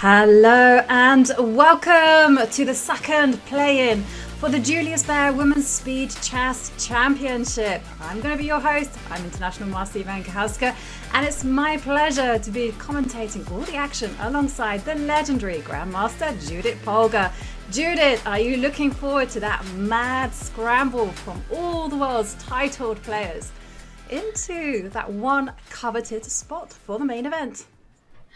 Hello and welcome to the second play-in for the Julius Baer Women's Speed Chess Championship. I'm going to be your host. I'm International Master Ivan Kahauska, and it's my pleasure to be commentating all the action alongside the legendary Grandmaster Judith Polgar. Judith, are you looking forward to that mad scramble from all the world's titled players into that one coveted spot for the main event?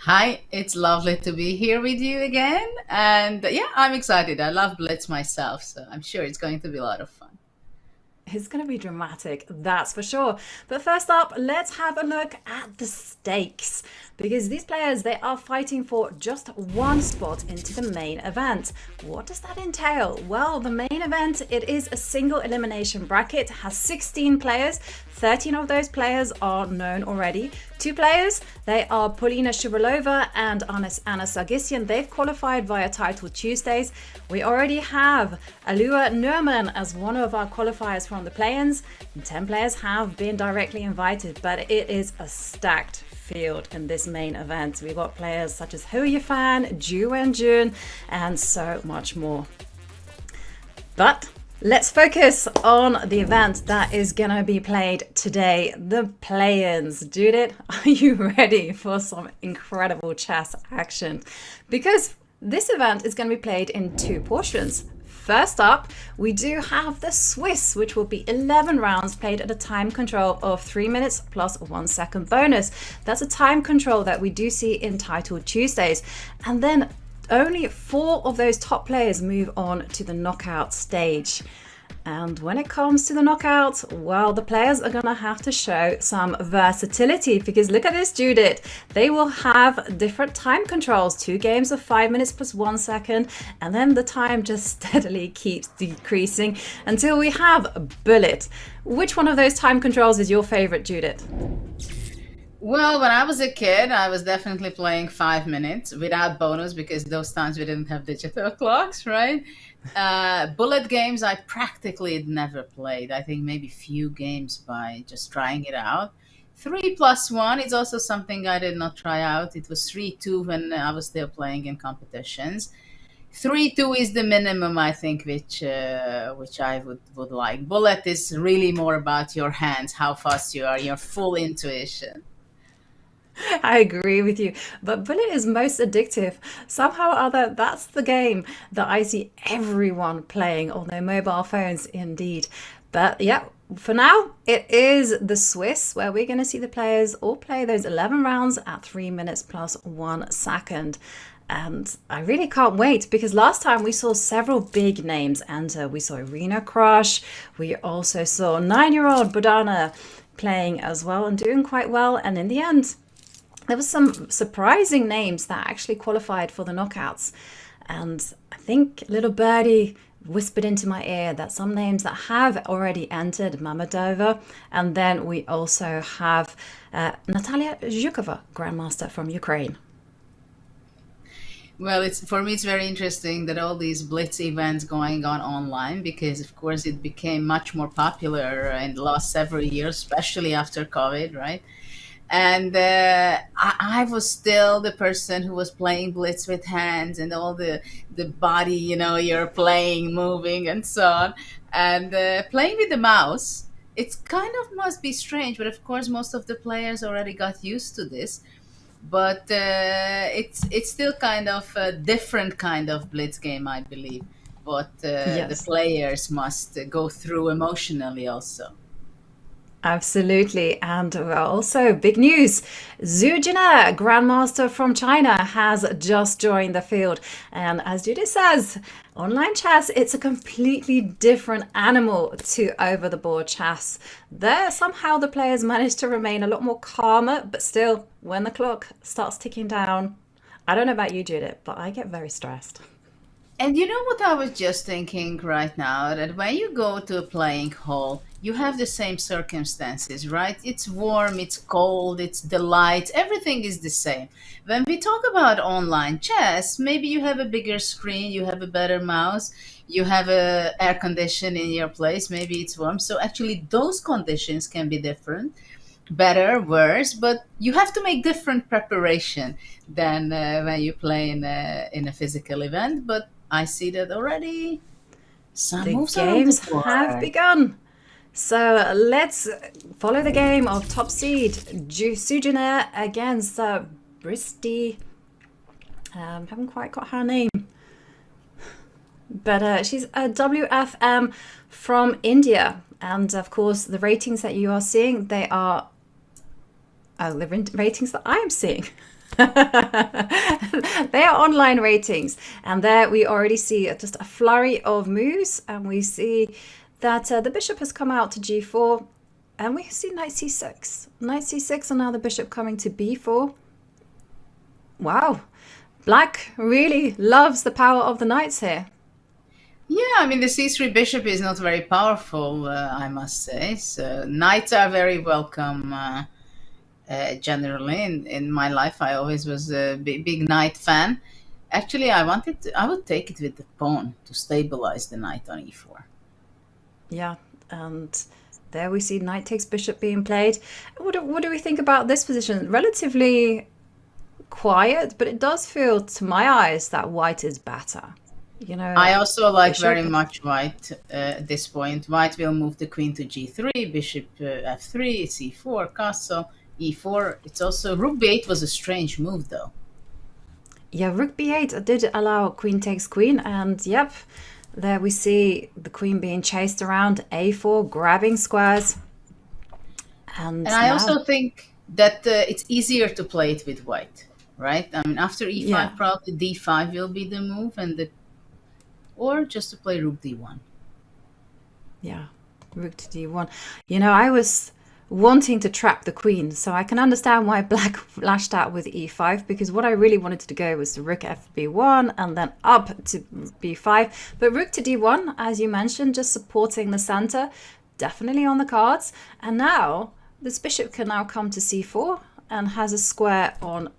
Hi, it's lovely to be here with you again. And yeah, I'm excited. I love Blitz myself, so I'm sure it's going to be a lot of fun. It's going to be dramatic, that's for sure. But first up, let's have a look at the stakes. Because these players, they are fighting for just one spot into the main event. What does that entail? Well, the main event, it is a single elimination bracket, has 16 players. 13 of those players are known already. 2 players, they are Polina Shuvalova and Anna Sargsyan. They've qualified via Titled Tuesdays. We already have Alua Nurman as one of our qualifiers from the play-ins. 10 players have been directly invited, but it is a stacked field in this main event. We've got players such as Hou Yifan, Ju Wenjun, and so much more. But let's focus on the event that is going to be played today, the play-ins. Judith, are you ready for some incredible chess action? Because this event is going to be played in 2 portions. First up, we do have the Swiss, which will be 11 rounds played at a time control of 3 minutes plus 1 second bonus. That's a time control that we do see in Titled Tuesdays. And then only 4 of those top players move on to the knockout stage. And when it comes to the knockout, well, the players are going to have to show some versatility, because look at this, Judith. They will have different time controls, 2 games of 5 minutes plus 1 second, and then the time just steadily keeps decreasing until we have a bullet. Which one of those time controls is your favorite, Judith? Well, when I was a kid, I was definitely playing 5 minutes without bonus, because those times we didn't have digital clocks, right? Bullet games, I practically never played. I think maybe few games by just trying it out. 3+1 is also something I did not try out. It was 3-2 when I was still playing in competitions. 3-2 is the minimum, I think, which I would like. Bullet is really more about your hands, how fast you are, your full intuition. I agree with you, but Bullet is most addictive. Somehow or other, that's the game that I see everyone playing on their mobile phones, indeed. But yeah, for now, it is the Swiss, where we're going to see the players all play those 11 rounds at 3 minutes plus 1 second. And I really can't wait, because last time we saw several big names enter. We saw Irina Krush. We also saw 9-year-old Bodana playing as well and doing quite well. And in the end, there was some surprising names that actually qualified for the knockouts. And I think little birdie whispered into my ear that some names that have already entered, Mamedova, and then we also have Natalia Zhukova, Grandmaster from Ukraine. Well, for me, it's very interesting that all these Blitz events going on online, because of course it became much more popular in the last several years, especially after COVID, right? And I was still the person who was playing Blitz with hands and all the body, you're playing, moving and so on. And playing with the mouse, it's kind of must be strange, but of course most of the players already got used to this. But it's still kind of a different kind of Blitz game, I believe. But Yes. the players must go through emotionally also. Absolutely. And also big news, Zhu Jina, Grandmaster from China, has just joined the field. And as Judith says, online chess, it's a completely different animal to over-the-board chess. There, somehow the players manage to remain a lot more calmer, but still, when the clock starts ticking down, I don't know about you, Judith, but I get very stressed. And you know what I was just thinking right now? That when you go to a playing hall, you have the same circumstances, right? It's warm, it's cold, it's the light, everything is the same. When we talk about online chess, maybe you have a bigger screen, you have a better mouse, you have a air condition in your place, maybe it's warm. So actually those conditions can be different. better, worse, but you have to make different preparation than when you play in a physical event. But I see that already some The moves are on the games have board. begun. So let's follow the game of top seed Sujanair against Bristi. Haven't quite got her name, but she's a WFM from India. And of course, the ratings that you are seeing, they are the ratings that I am seeing. They are online ratings, and there we already see just a flurry of moves, and we see that the bishop has come out to g4, and we see knight c6, and now the bishop coming to b4. Wow, black really loves the power of the knights here. Yeah, I mean, the c3 bishop is not very powerful, I must say. So knights are very welcome. Generally, in my life, I always was a big knight fan. Actually, I would take it with the pawn to stabilize the knight on e4. Yeah, and there we see knight takes bishop being played. What do we think about this position? Relatively quiet, but it does feel, to my eyes, that white is better. You know, I also like bishop. very much white at this point. White will move the queen to g3, bishop f3, c4, castle, e4. It's also rook b8 was a strange move, though. Yeah, rook b8 did allow queen takes queen, and yep, there we see the queen being chased around, a4, grabbing squares. And I also think that it's easier to play it with white, right? I mean, after e5, Yeah. probably d5 will be the move, or just to play rook d1. Yeah, rook to d1. You know, I was wanting to trap the queen, so I can understand why black lashed out with e5, because what I really wanted to go was to rook fb1 and then up to b5. But rook to d1, as you mentioned, just supporting the center, definitely on the cards. And now this bishop can now come to c4 and has a square on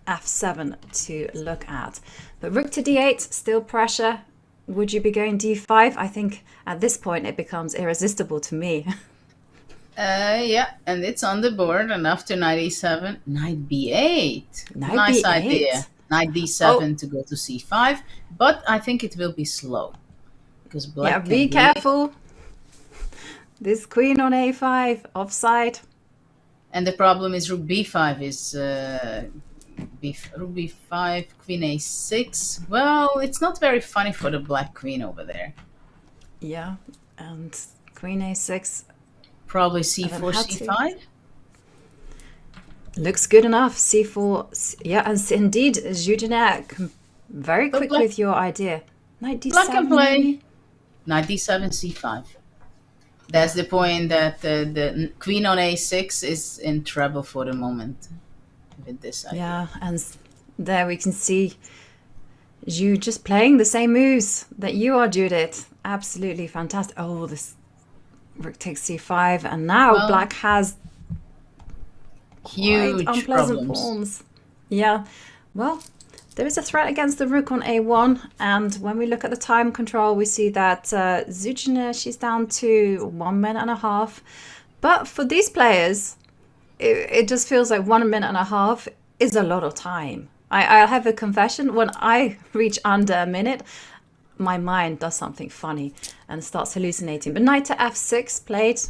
f7 to look at. But rook to d8, still pressure. Would you be going d5? I think at this point it becomes irresistible to me. Yeah, and it's on the board. And after knight e7, knight b8. Knight Nice b8. idea. Knight d7 to go to c5. But I think it will be slow. Because black Yeah, be careful. This queen on a5, offside. And the problem is rook b5 is rook b5, queen a6. Well, it's not very funny for the black queen over there. Yeah, and queen a6. Probably c4, c5. Looks good enough. c4. Yeah, and indeed, Julius, very quick with your idea. Knight d7. Black can play maybe? knight d7, c5. That's the point that the queen on a6 is in trouble for the moment with this idea. Yeah, and there we can see you just playing the same moves that you are, Judith. Absolutely fantastic. Oh, this rook takes c5, and now black has huge quite unpleasant problems. pawns. Yeah, well, there is a threat against the rook on a1, and when we look at the time control, we see that Zuzina, she's down to 1 minute and a half. But for these players, it just feels like 1 minute and a half is a lot of time. I have a confession. When I reach under a minute, my mind does something funny and starts hallucinating. But knight to f6 played.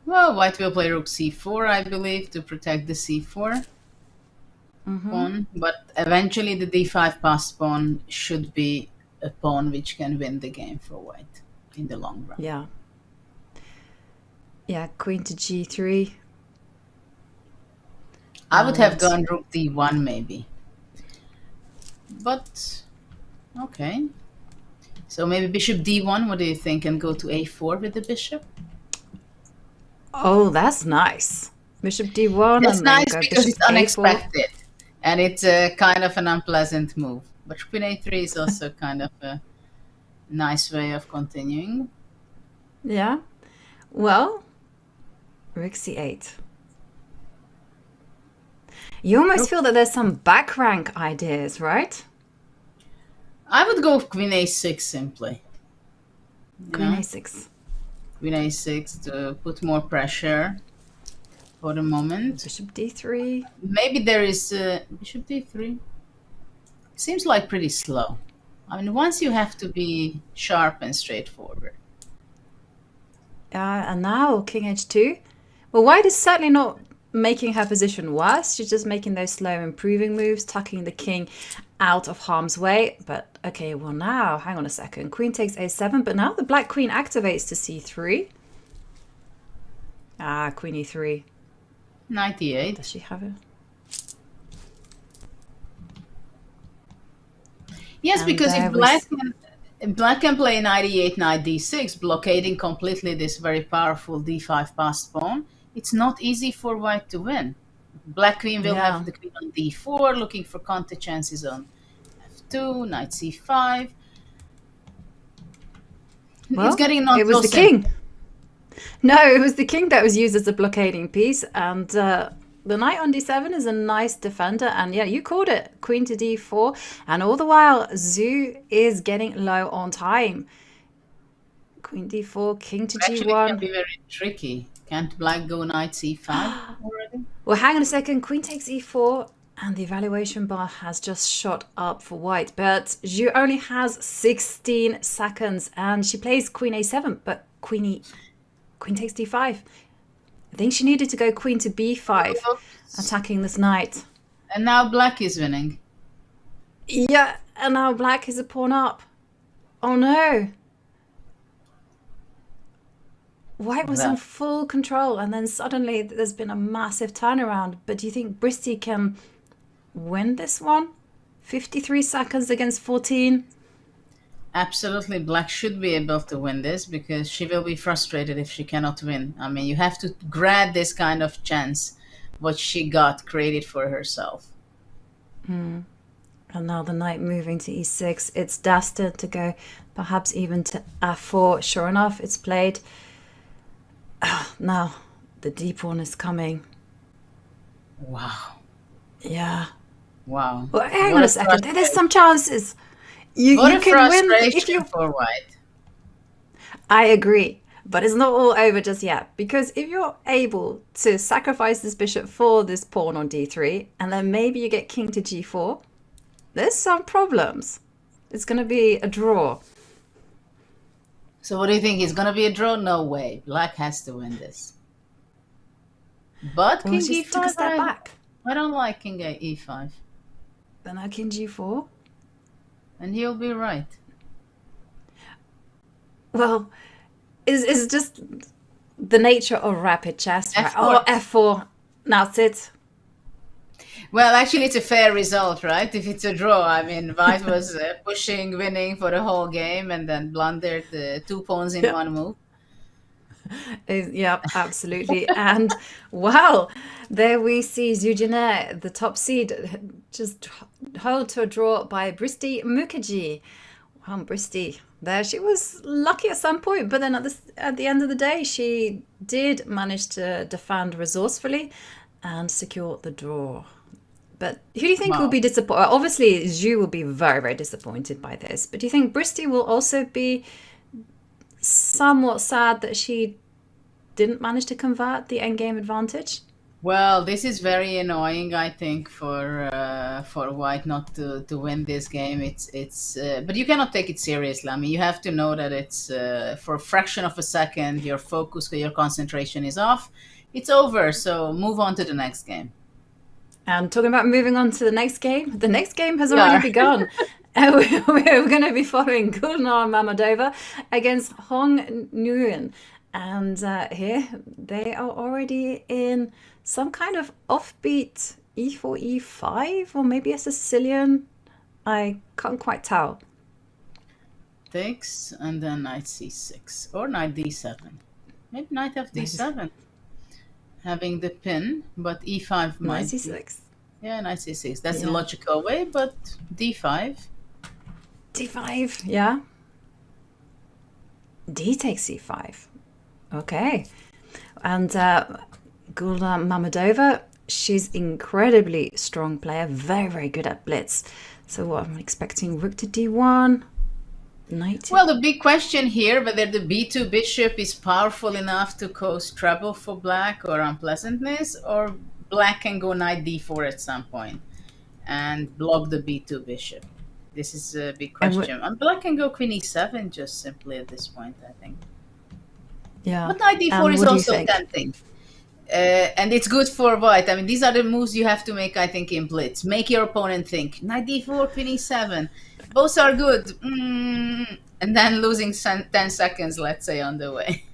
Well, white will play rook c4, I believe, to protect the c4 pawn. But eventually the d5 passed pawn should be a pawn which can win the game for white in the long run. Yeah. Yeah, queen to g3. I would have gone rook d1 maybe. But, okay. So maybe bishop d1, what do you think? And go to a4 with the bishop? Oh, that's nice. Bishop d1. That's and then nice go because bishop it's a4. unexpected. And it's kind of an unpleasant move. But queen a3 is also kind of a nice way of continuing. Yeah. Well, rook c8. You almost feel that there's some back rank ideas, right? I would go queen a6 simply. Queen a6. Queen a6 to put more pressure. for the moment. Bishop d3. Maybe there is bishop d3. Seems like pretty slow. I mean, once you have to be sharp and straightforward. And now king h2. Well, white is certainly not making her position worse. She's just making those slow improving moves, tucking the king out of harm's way. But okay, well now, hang on a second. Queen takes a7, but now the black queen activates to c3. Queen e3. 98. Does she have it? Yes, And because there if black can play knight e8, knight d6, blockading completely this very powerful d5 passed pawn, it's not easy for white to win. Black queen will have the queen on d4, looking for counter chances on f2, knight c5. Well, it's getting not it was so the simple. king. No, it was the king that was used as a blockading piece, and the knight on d7 is a nice defender, and yeah, you called it, queen to d4, and all the while Zhu is getting low on time. Queen d4, king to Actually, it g1. can be very tricky. Can't black go knight c5 already? Well, hang on a second, queen takes e4, and the evaluation bar has just shot up for white, but Zhu only has 16 seconds, and she plays queen a7, but queen takes d5. I think she needed to go queen to b5, attacking this knight. And now black is winning. Yeah, and now black is a pawn up. Oh no. White was in full control, and then suddenly there's been a massive turnaround. But do you think Bristy can win this one? 53 seconds against 14. Absolutely, black should be able to win this because she will be frustrated if she cannot win. I mean, you have to grab this kind of chance, what she got created for herself. And now the knight moving to e6. It's destined to go perhaps even to f4. Sure enough, it's played. Now the d pawn is coming. Wow. Yeah. Wow. Well, hang on a second. There's some chances. You can win if you. For white. I agree, but it's not all over just yet, because if you're able to sacrifice this bishop for this pawn on d3, and then maybe you get king to g4, there's some problems. It's going to be a draw. So what do you think? It's going to be a draw? No way. Black has to win this. But Well, king she e5. took a step back. I don't like king e5. Then now king g4. And he'll be right. Well, it's just the nature of rapid chess. Right? F4. Oh, f4. Now that's it. Well, actually, it's a fair result, right? If it's a draw, I mean, white was pushing, winning for the whole game, and then blundered 2 pawns in one move. Yeah, absolutely. And wow, there we see Zhu Jin, the top seed, just held to a draw by Bristy Mukherjee. Wow, Bristy, there she was lucky at some point, but then at the end of the day, she did manage to defend resourcefully and secure the draw. But who do you think will be disappointed? Obviously, Zhu will be very, very disappointed by this. But do you think Bristy will also be somewhat sad that she didn't manage to convert the endgame advantage? Well, this is very annoying, I think, for white not to win this game. It's but you cannot take it seriously. I mean, you have to know that it's for a fraction of a second, your focus, your concentration is off. It's over, so move on to the next game. And talking about moving on to the next game has already begun. We're going to be following Gulnار Mammadova against Hong Nguyen. And here they are already in some kind of offbeat e4, e5, or maybe a Sicilian. I can't quite tell. Takes, and then knight c6, or knight d7. Maybe knight fd7. Having the pin, but e5 might knight c6. Yeah, knight c6. That's the logical way, but d5. d5, yeah. D takes c5. Okay. And Gulnár Mammadova, she's incredibly strong player, very, very good at blitz. So what I'm expecting, rook to d1. knight. Well, the big question here, whether the b2 bishop is powerful enough to cause trouble for black or unpleasantness, or black can go knight d4 at some point and block the b2 bishop. This is a big question. And black can go queen e7 just simply at this point, I think. Yeah. But knight d4 is what do you also think? tempting. And it's good for white. I mean, these are the moves you have to make, I think, in blitz. Make your opponent think. Knight d4, queen e7. Both are good. And then losing 10 seconds, let's say, on the way.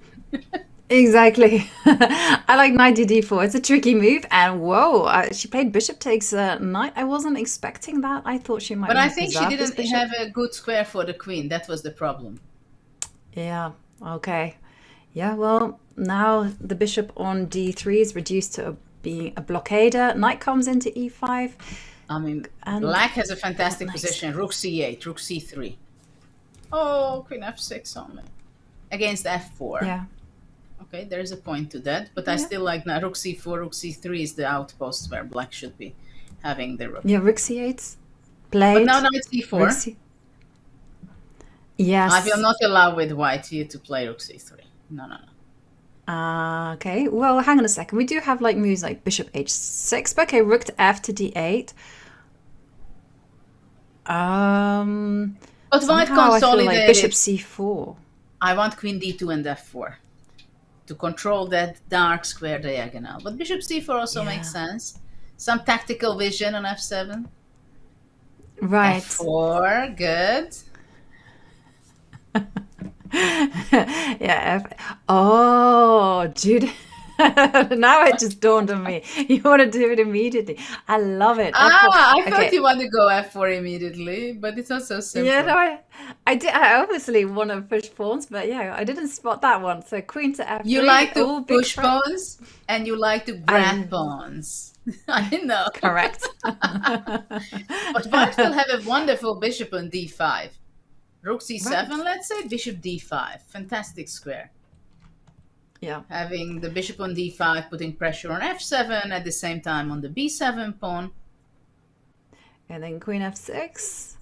Exactly. I like knight to d4. It's a tricky move. And whoa, she played bishop takes knight. I wasn't expecting that. I thought she might. But I think she preserve this didn't bishop. have a good square for the queen. That was the problem. Yeah. Okay. Yeah. Well, now the bishop on d3 is reduced to being a blockader. Knight comes into e5. I mean, And- black has a fantastic nice. position. Rook c8, rook c3. Oh, queen f6 only. Against f4. Yeah. Okay, there's a point to that. But I still like now rook c4, rook c3 is the outpost where black should be having the rook. Yeah. Rook c8 played. But now knight c4. Rook c- Yes. I will not allow with white here to play rook c3. No. Okay, well, hang on a second. We do have like moves like bishop h6, but okay, rook to f to d8. But white Somehow I feel like consolidated. bishop c4. I want queen d2 and f4 to control that dark square diagonal. But bishop c4 also makes sense. Some tactical vision on f7. Right. f4, good. Yeah. Oh, Jude. Now it just dawned on me. You want to do it immediately. I love it. I thought Okay. you want to go f4 immediately, but it's not so simple. Yeah, no, I did. I obviously want to push pawns, but yeah, I didn't spot that one. So queen to f3. You like to all big push threat. pawns and you like to grab pawns. I know. Correct. But white will have a wonderful bishop on d5. Rook c7, Right. let's say, bishop d5. Fantastic square. Yeah. Having the bishop on d5, putting pressure on f7, at the same time on the b7 pawn. And then queen f6.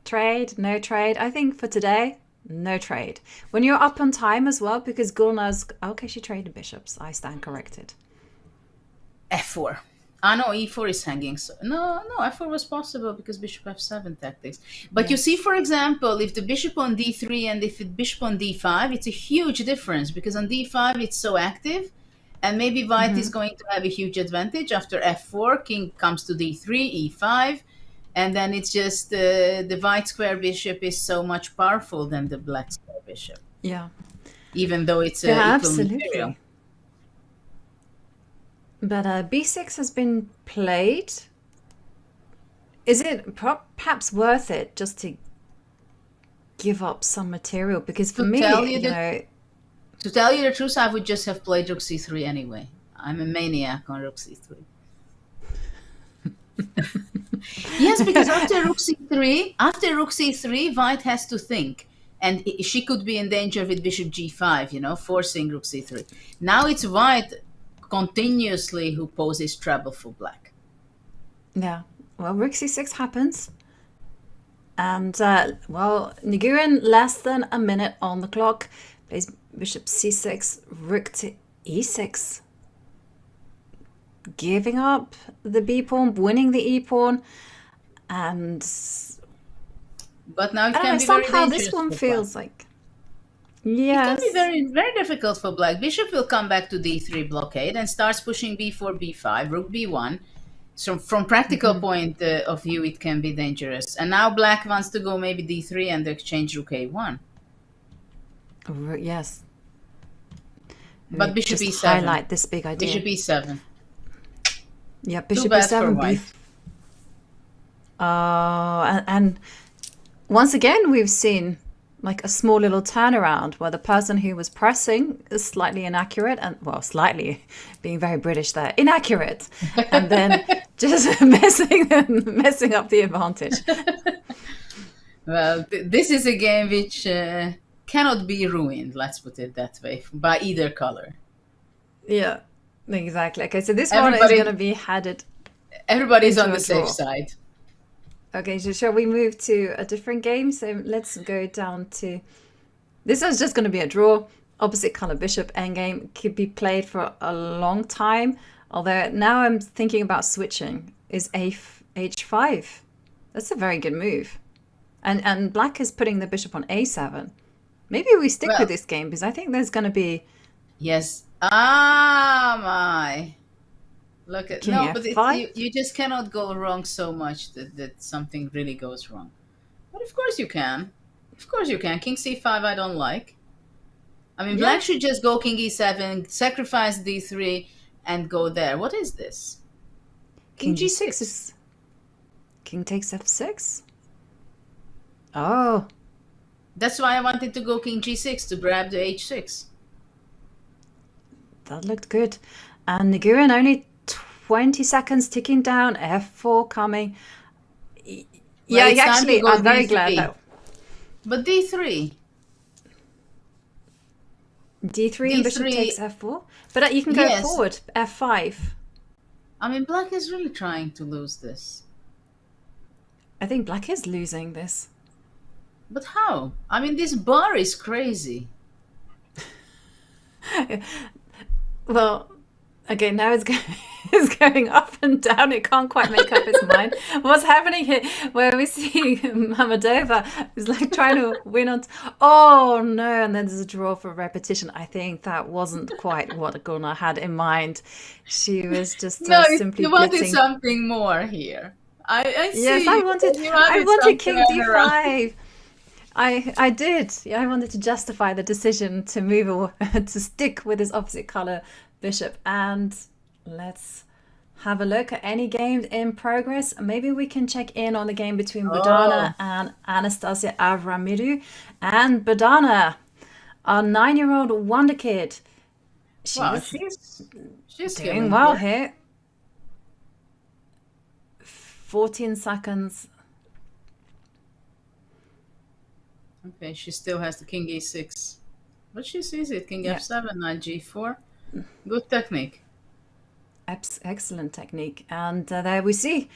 Trade, no trade. I think for today, no trade. When you're up on time as well, because Gulnar's... Okay, she traded bishops. I stand corrected. f4. Ah, no, e4 is hanging. So, no, f4 was possible because bishop f7 tactics. But you see, for example, if the bishop on d3 and if the bishop on d5, it's a huge difference because on d5 it's so active. And maybe white is going to have a huge advantage after f4. King comes to d3, e5. And then it's just the white square bishop is so much powerful than the black square bishop, Yeah. even though it's Yeah, equal material. absolutely. But b6 has been played. Is it perhaps worth it just to give up some material? Because for To me, tell you you the- know, To tell you the truth, I would just have played rook c3 anyway. I'm a maniac on rook c3. Yes, because after rook c3, white has to think. And she could be in danger with bishop g5, forcing rook c3. Now it's white continuously who poses trouble for black. yeah. Well, rook c6 happens. And, well, Nguyen, less than a minute on the clock. Plays bishop c6, rook to e6. Giving up the b-pawn, winning the e-pawn. And But now it I don't can know, be very somehow dangerous this one for feels black. like... It Yes. can be very, very difficult for black. Bishop will come back to d3 blockade and starts pushing b4, b5, rook b1. So from practical point of view, it can be dangerous. And now black wants to go maybe d3 and exchange rook a1. Yes. But bishop Just e7. highlight this big idea. Bishop e7. Yeah, bishop bad for e7. white. And once again, we've seen like a small little turnaround where the person who was pressing is slightly inaccurate and, well, slightly being very British there, inaccurate, and then just messing up the advantage. Well, this is a game which cannot be ruined, let's put it that way, by either color. Yeah, exactly. Okay, so this one is Everybody- going to be headed. Everybody's Into on a the safe draw. side. Okay, so shall we move to a different game? So let's go down to... This is just going to be a draw. Opposite color bishop endgame could be played for a long time. Although now I'm thinking about switching. Is h5. That's a very good move. And black is putting the bishop on a7. Maybe we stick Well, with this game because I think there's going to be yes. Ah, my. Look at king no, but f5. you just cannot go wrong so much that something really goes wrong. But of course you can. Of course you can. King c5 I don't like. I mean, Yeah, black should just go king e7, sacrifice d3, and go there. What is this? King king g6 g6. is... King takes f6. Oh, That's why I wanted to go king g6 to grab the h6. that looked good. And Nguyen only 20 seconds ticking down. F4 coming. Well, Yeah, it's time to actually, go I'm very glad d3. that But d3. d3 and bishop takes d3, f4. But you can go yes. forward, f5. I mean, black is really trying to lose this. I think black is losing this. But how? I mean, this bar is crazy. Well, okay, now it's it's going up and down. It can't quite make up its mind. What's happening here? Where we see Mamadova is like trying to win on. Oh no! And then there's a draw for repetition. I think that wasn't quite what Gunnar had in mind. She was just No, simply you wanted blitzing. something more here. I Yes, see. You I wanted something King on the run. D5. I did. Yeah, I wanted to justify the decision to to stick with this opposite color bishop. And let's have a look at any games in progress. Maybe we can check in on the game between Bodana Oh, and Anastasia Avramidou. And Bodana, our 9-year-old wonder kid, wow, she's she's doing killing well here. here. 14 seconds. Okay, she still has the king e6. But she sees it. King Yeah. f7, knight g4. Good technique. Excellent technique. And there we see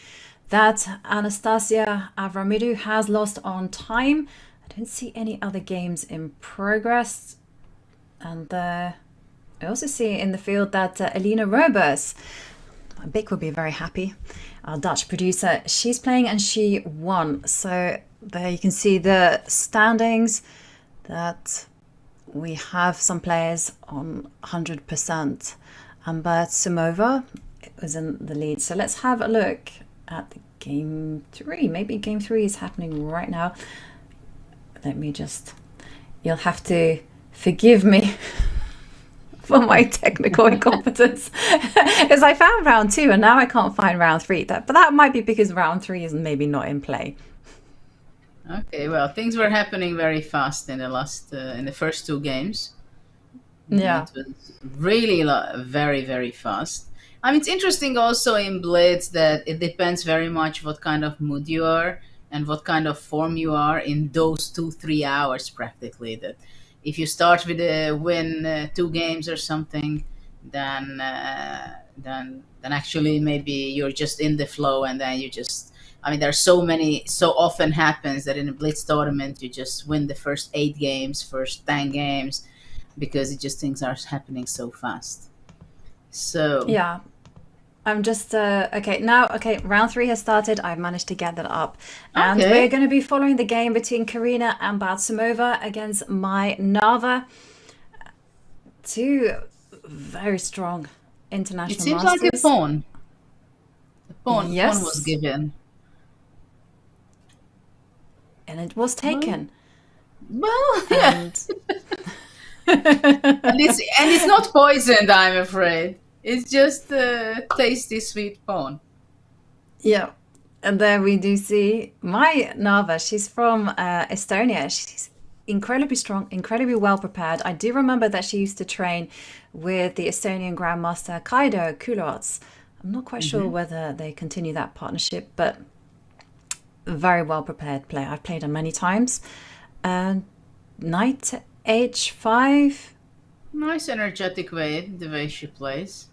that Anastasia Avramidou has lost on time. I don't see any other games in progress. And I also see in the field that Elina Robers, Bick will be very happy, our Dutch producer, she's playing and she won. So there you can see the standings that we have some players on 100%. Amber Simova was in the lead. So let's have a look at the game 3. Maybe game 3 is happening right now. Let me just... You'll have to forgive me for my technical incompetence. Because I found round 2 and now I can't find round 3. But that might be because round 3 is maybe not in play. Okay, well, things were happening very fast in the first 2 games. Yeah. It was really very, very fast. I mean, it's interesting also in Blitz that it depends very much what kind of mood you are and what kind of form you are in those 2-3 hours practically. That if you start with a win 2 games or something, then actually maybe you're just in the flow and then you just... I mean, there's so often happens that in a Blitz tournament you just win the first 8 games, first 10 games, because it just things are happening so fast. So Yeah. I'm just okay now. Okay, round 3 has started. I've managed to get that up, and okay, we're going to be following the game between Karina and Batsimova against Mai Nava. 2 very strong international it seems masters. like a pawn. The pawn Yes, was given. and it was taken. Well, yeah, And and it's not poisoned. I'm afraid it's just a tasty sweet pawn. yeah, and then we do see Mai Nava. She's from Estonia. She's incredibly strong, incredibly well prepared. I do remember that she used to train with the Estonian Grandmaster Kaido Kulots. I'm not quite sure whether they continue that partnership, but very well prepared player. I've played her many times. Knight h5. Nice energetic way the way she plays.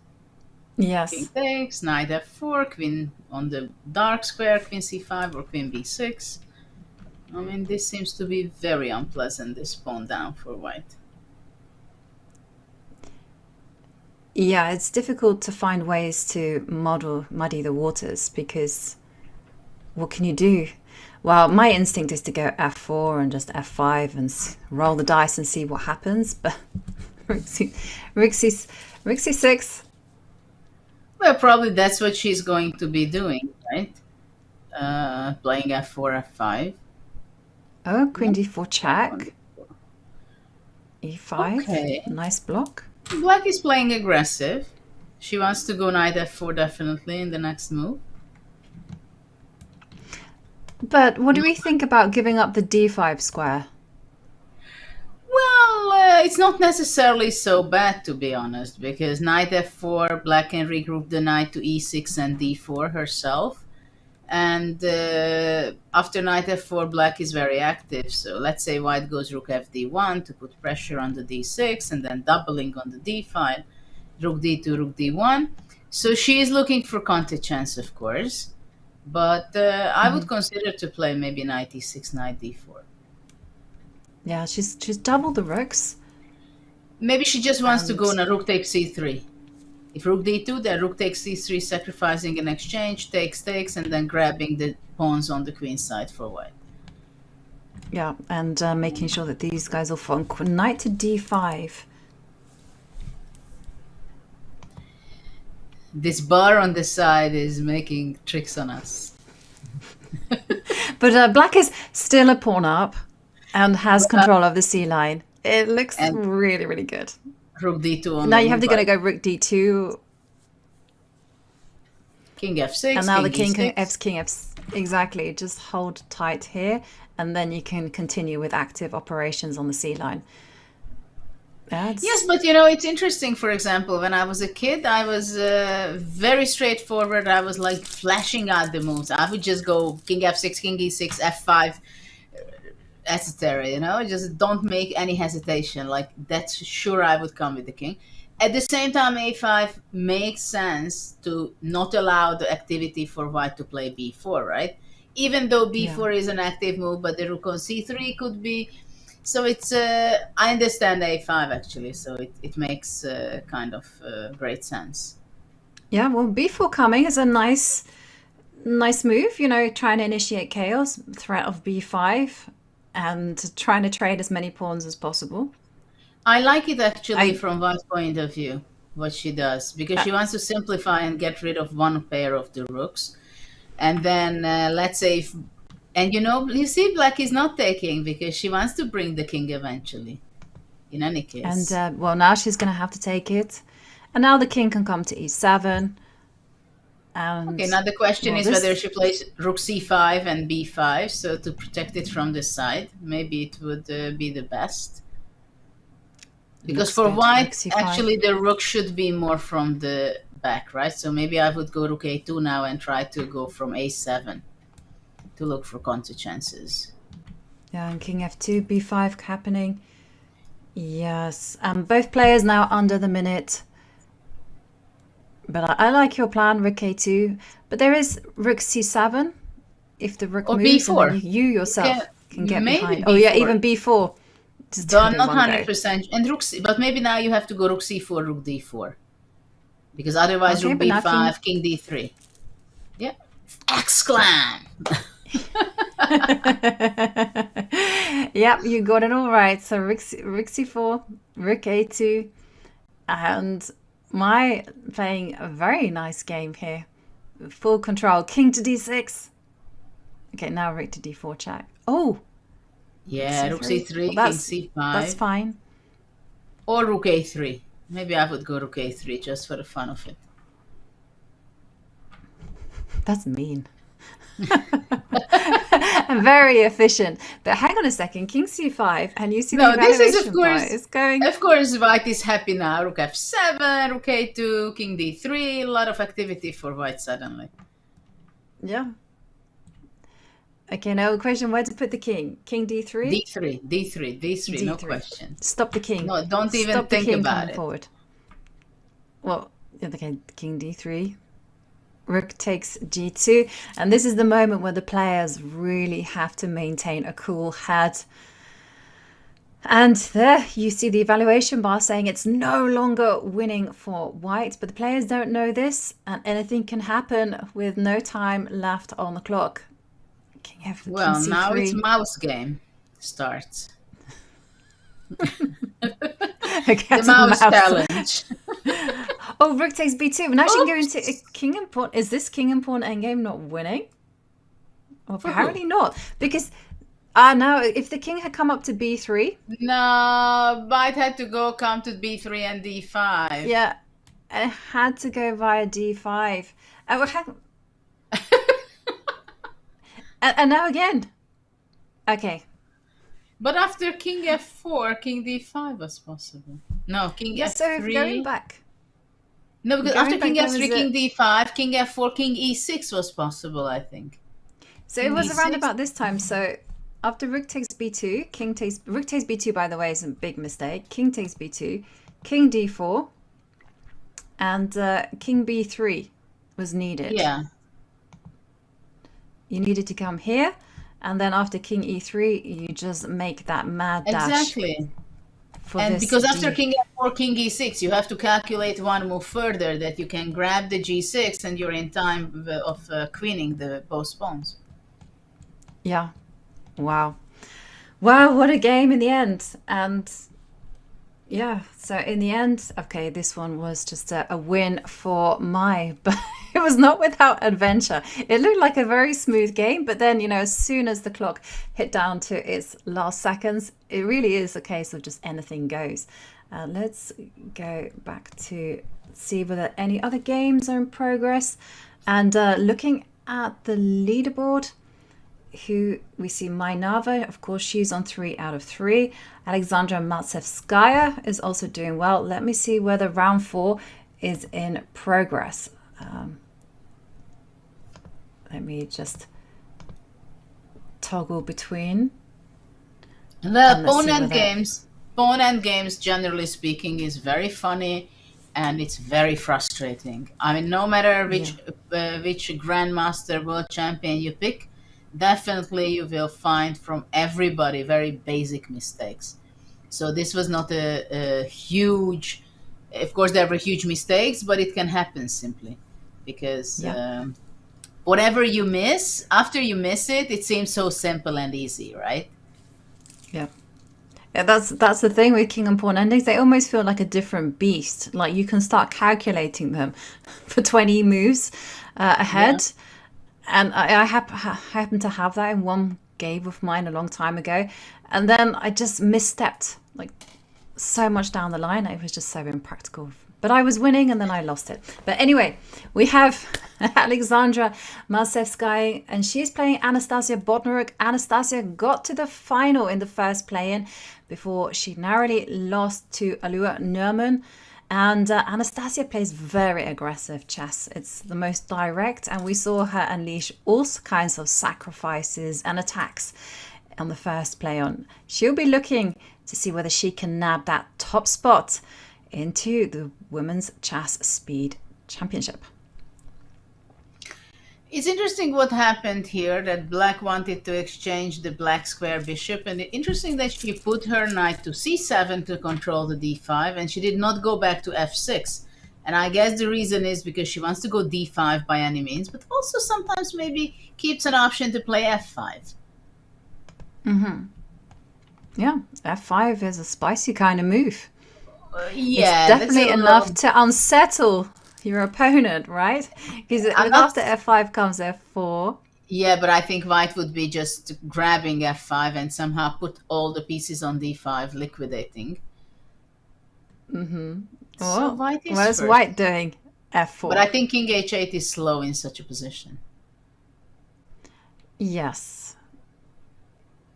King Yes. takes, knight f4, queen on the dark square, queen c5 or queen b6. I mean, this seems to be very unpleasant, this pawn down for white. Yeah, it's difficult to find ways to muddy the waters because what can you do? Well, my instinct is to go f4 and just f5 and roll the dice and see what happens. But rook c6. Well, probably that's what she's going to be doing, right? Playing f4, f5. Oh, queen d4 F1. check. e5. Okay. Nice block. Black is playing aggressive. She wants to go knight f4 definitely in the next move. But what do we think about giving up the d5 square? Well, it's not necessarily so bad, to be honest, because knight f4, black can regroup the knight to e6 and d4 herself. And after knight f4, black is very active. So let's say white goes rook fd1 to put pressure on the d6 and then doubling on the d5, rook d2, rook d1. So she is looking for counter chance, of course. But I would consider to play maybe knight e6, knight d4. Yeah, she's doubled the rooks. Maybe she just wants to go on a rook takes c3. If rook d2, then rook takes c3, sacrificing an exchange, takes, and then grabbing the pawns on the queen side for white. Yeah, and making sure that these guys will fall. Knight to d5. This bar on the side is making tricks on us. But black is still a pawn up and has control of the c line. It looks really, really good. Rook d2 on Now the you have to right. go rook d2. King f6. And now the king king e6. f. Exactly. Just hold tight here. And then you can continue with active operations on the c line. Yes, but it's interesting. For example, when I was a kid, I was very straightforward. I was like flashing out the moves. I would just go king f6, king e6, f5, etc. Just don't make any hesitation. Like that's sure I would come with the king. At the same time, a5 makes sense to not allow the activity for white to play b4, right? Even though b4 is an active move, but the rook on c3 could be. So it's, I understand a5 actually, so it makes kind of great sense. Yeah, well, b4 coming is a nice move, trying to initiate chaos, threat of b5, and trying to trade as many pawns as possible. I like it actually from White's point of view, what she does, because she wants to simplify and get rid of one pair of the rooks. And then let's say you see, black is not taking because she wants to bring the king eventually. In any case. And well, now she's going to have to take it, and now the king can come to e7. And okay, now the question is whether she plays rook c5 and b5, so to protect it from this side, maybe it would be the best. Because for white, actually the rook should be more from the back, right? So maybe I would go rook a2 now and try to go from a7. To look for counter chances. Yeah, and king f2, b5 happening. Yes, and both players now under the minute. But I like your plan, rook a2. But there is rook c7. If the rook moves, b4. And you yourself can get behind. B4. Oh yeah, even b4. Just I'm not 100%. And rook c, but maybe now you have to go rook c4, rook d4, because otherwise rook b5, king d3. Yeah, exclam. Yep, you got it all right. So rook c4, rook a2, and my playing a very nice game here. Full control. King to d6. Okay, now rook to d4 check. Oh! Yeah, rook c3, well, king c5. That's fine. Or rook a3. Maybe I would go rook a3 just for the fun of it. That's mean. Very efficient. But hang on a second, king c5, and you see the this is of course white is happy now. Rook f7, rook a2, king d3, a lot of activity for white suddenly. Yeah. Okay, now the question, where to put the king? King d3? D3, no question. Stop the king. No, don't even think about it. Forward. Well, Okay, king d3. Rook takes g2. And this is the moment where the players really have to maintain a cool head. And there you see the evaluation bar saying it's no longer winning for white, but the players don't know this, and anything can happen with no time left on the clock. King F, Well, king now it's c3. mouse game starts. Okay, The mouse challenge. Oh, rook takes b2. Now she can go Oops. into a king and pawn. Is this king and pawn endgame not winning? Well, For who? apparently not, because now if the king had come up to b3, No, white had to come to b3 and d5. yeah, it had to go via d5. And what happened? And now again. Okay. But after king f4, king d5 was possible. No, king Yeah, so f3. going back. No, because going after king back, f3, king d5, king f4, king e6 was possible, I think. So King it was around e6. about this time. So after rook takes b2, rook takes b2, by the way, is a big mistake. King takes b2, king d4, and king b3 was needed. Yeah. You needed to come here, and then after king e3, you just make that mad dash. Exactly. For And this because after king f4, king e6, you have to calculate one move further that you can grab the g6 and you're in time of queening the both pawns. Yeah. Wow. Wow, what a game in the end. And yeah, so in the end, okay, this one was just a win for Mai, but it was not without adventure. It looked like a very smooth game, but then, as soon as the clock hit down to its last seconds, it really is a case of just anything goes. Let's go back to see whether any other games are in progress. And looking at the leaderboard, who we see Mainava, of course, she's on 3 out of 3. Alexandra Matsevskaya is also doing well. Let me see whether round 4 is in progress. Let me just toggle between. The pawn end games, generally speaking, is very funny and it's very frustrating. I mean, no matter which grandmaster world champion you pick, definitely you will find from everybody very basic mistakes. So this was not a huge, of course there were huge mistakes, but it can happen simply because whatever you miss, after you miss it, it seems so simple and easy, right? Yeah. Yeah, that's the thing with king and pawn endings. They almost feel like a different beast. Like you can start calculating them for 20 moves ahead. Yeah. And I happened to have that in one game of mine a long time ago. And then I just misstepped like so much down the line. It was just so impractical. But I was winning and then I lost it. But anyway, we have Alexandra Malsevskaya and she's playing Anastasia Bodnaruk. Anastasia got to the final in the first play-in before she narrowly lost to Alua Nurman. And Anastasia plays very aggressive chess. It's the most direct, and we saw her unleash all kinds of sacrifices and attacks on the first play-on. She'll be looking to see whether she can nab that top spot into the Women's Chess Speed Championship. It's interesting what happened here, that black wanted to exchange the black square bishop, and interesting that she put her knight to c7 to control the d5, and she did not go back to f6. And I guess the reason is because she wants to go d5 by any means, but also sometimes maybe keeps an option to play f5. Yeah, f5 is a spicy kind of move. Yeah, it's definitely enough to unsettle your opponent, right? Because after f5 comes f4. Yeah, but I think white would be just grabbing f5 and somehow put all the pieces on d5, liquidating. So white is what is first. white doing? f4. But I think king h8 is slow in such a position. Yes.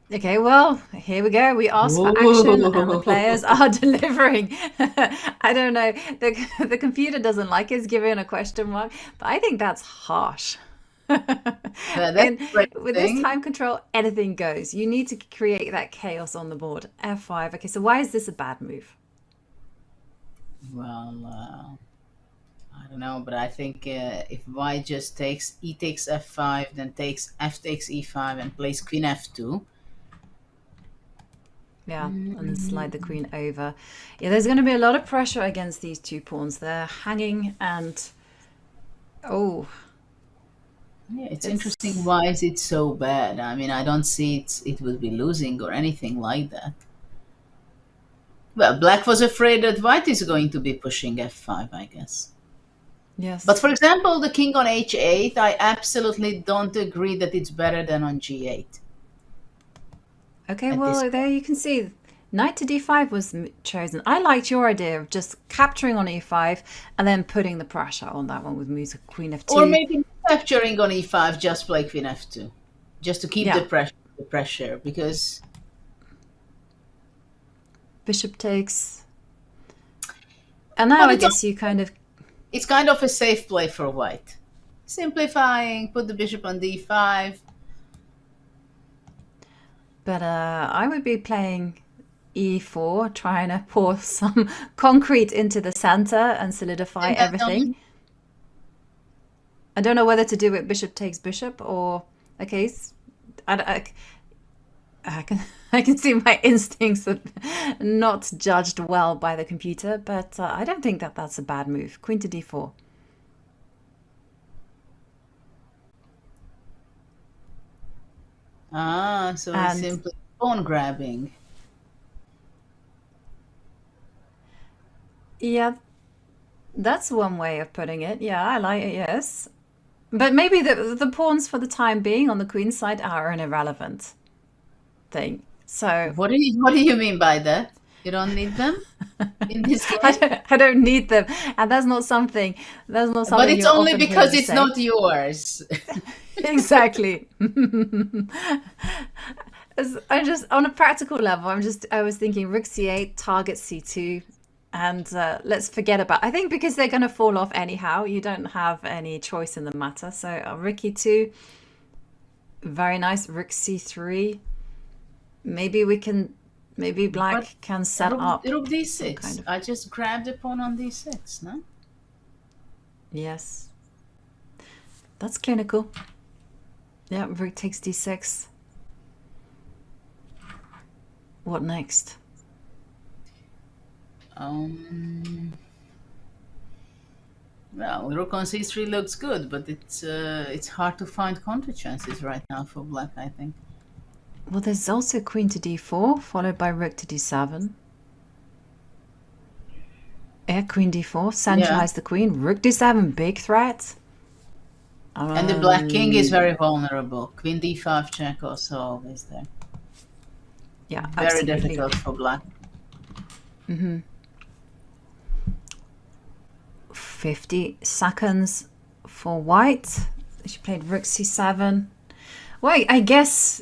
Okay, well, here we go. We asked for action and the players are delivering. I don't know. The computer doesn't like it's giving a question mark, but I think that's harsh. And with this time control, anything goes. You need to create that chaos on the board. f5. Okay, so why is this a bad move? Well, I don't know, but I think if white just takes e takes f5, then takes f takes e5 and plays queen f2. Yeah, and then slide the queen over. Yeah, there's going to be a lot of pressure against these two pawns. They're hanging and... Oh, Yeah, it's interesting. Why is it so bad? I mean, I don't see it will be losing or anything like that. Well, black was afraid that white is going to be pushing f5, I guess. yes. But for example, the king on h8, I absolutely don't agree that it's better than on g8. Okay, at well, this there you can see knight to d5 was chosen. I liked your idea of just capturing on e5 and then putting the pressure on that one with move to queen f2. Or maybe capturing on e5, just play queen f2, just to keep Yeah. the pressure, because Bishop takes. And now But I it's guess you kind of... it's kind of a safe play for white. Simplifying, put the bishop on d5. But I would be playing e4, trying to pour some concrete into the center and solidify And then everything. I don't know whether to do it bishop takes bishop or... Okay, I can see my instincts are not judged well by the computer, but I don't think that that's a bad move. Queen to d4. So And- it's simply pawn grabbing. Yeah, that's one way of putting it. Yeah, I like it, yes. But maybe the pawns for the time being on the queen side are an irrelevant thing. So What do you mean by that? You don't need them in this game? I don't need them, and that's not something. But it's you're only often because heard to it's say. not yours. Exactly. I just on a practical level, I was thinking rook c8 target c2, and let's forget about. I think because they're going to fall off anyhow, you don't have any choice in the matter. So rook e2, very nice. Rook c3. Maybe black But can set rook, up. rook d6. kind of- I just grabbed the pawn on d6, no? Yes, that's clinical. Yeah, rook takes d6. What next? Well, rook on c3 looks good, but it's hard to find counter chances right now for black, I think. Well, there's also queen to d4, followed by rook to d7. Yeah, queen d4, centralize the queen. Rook d7, big threat. And the black king is very vulnerable. Queen d5 check also always there. Yeah, Very absolutely. difficult for black. 50 seconds for white. She played rook c7. Well, I guess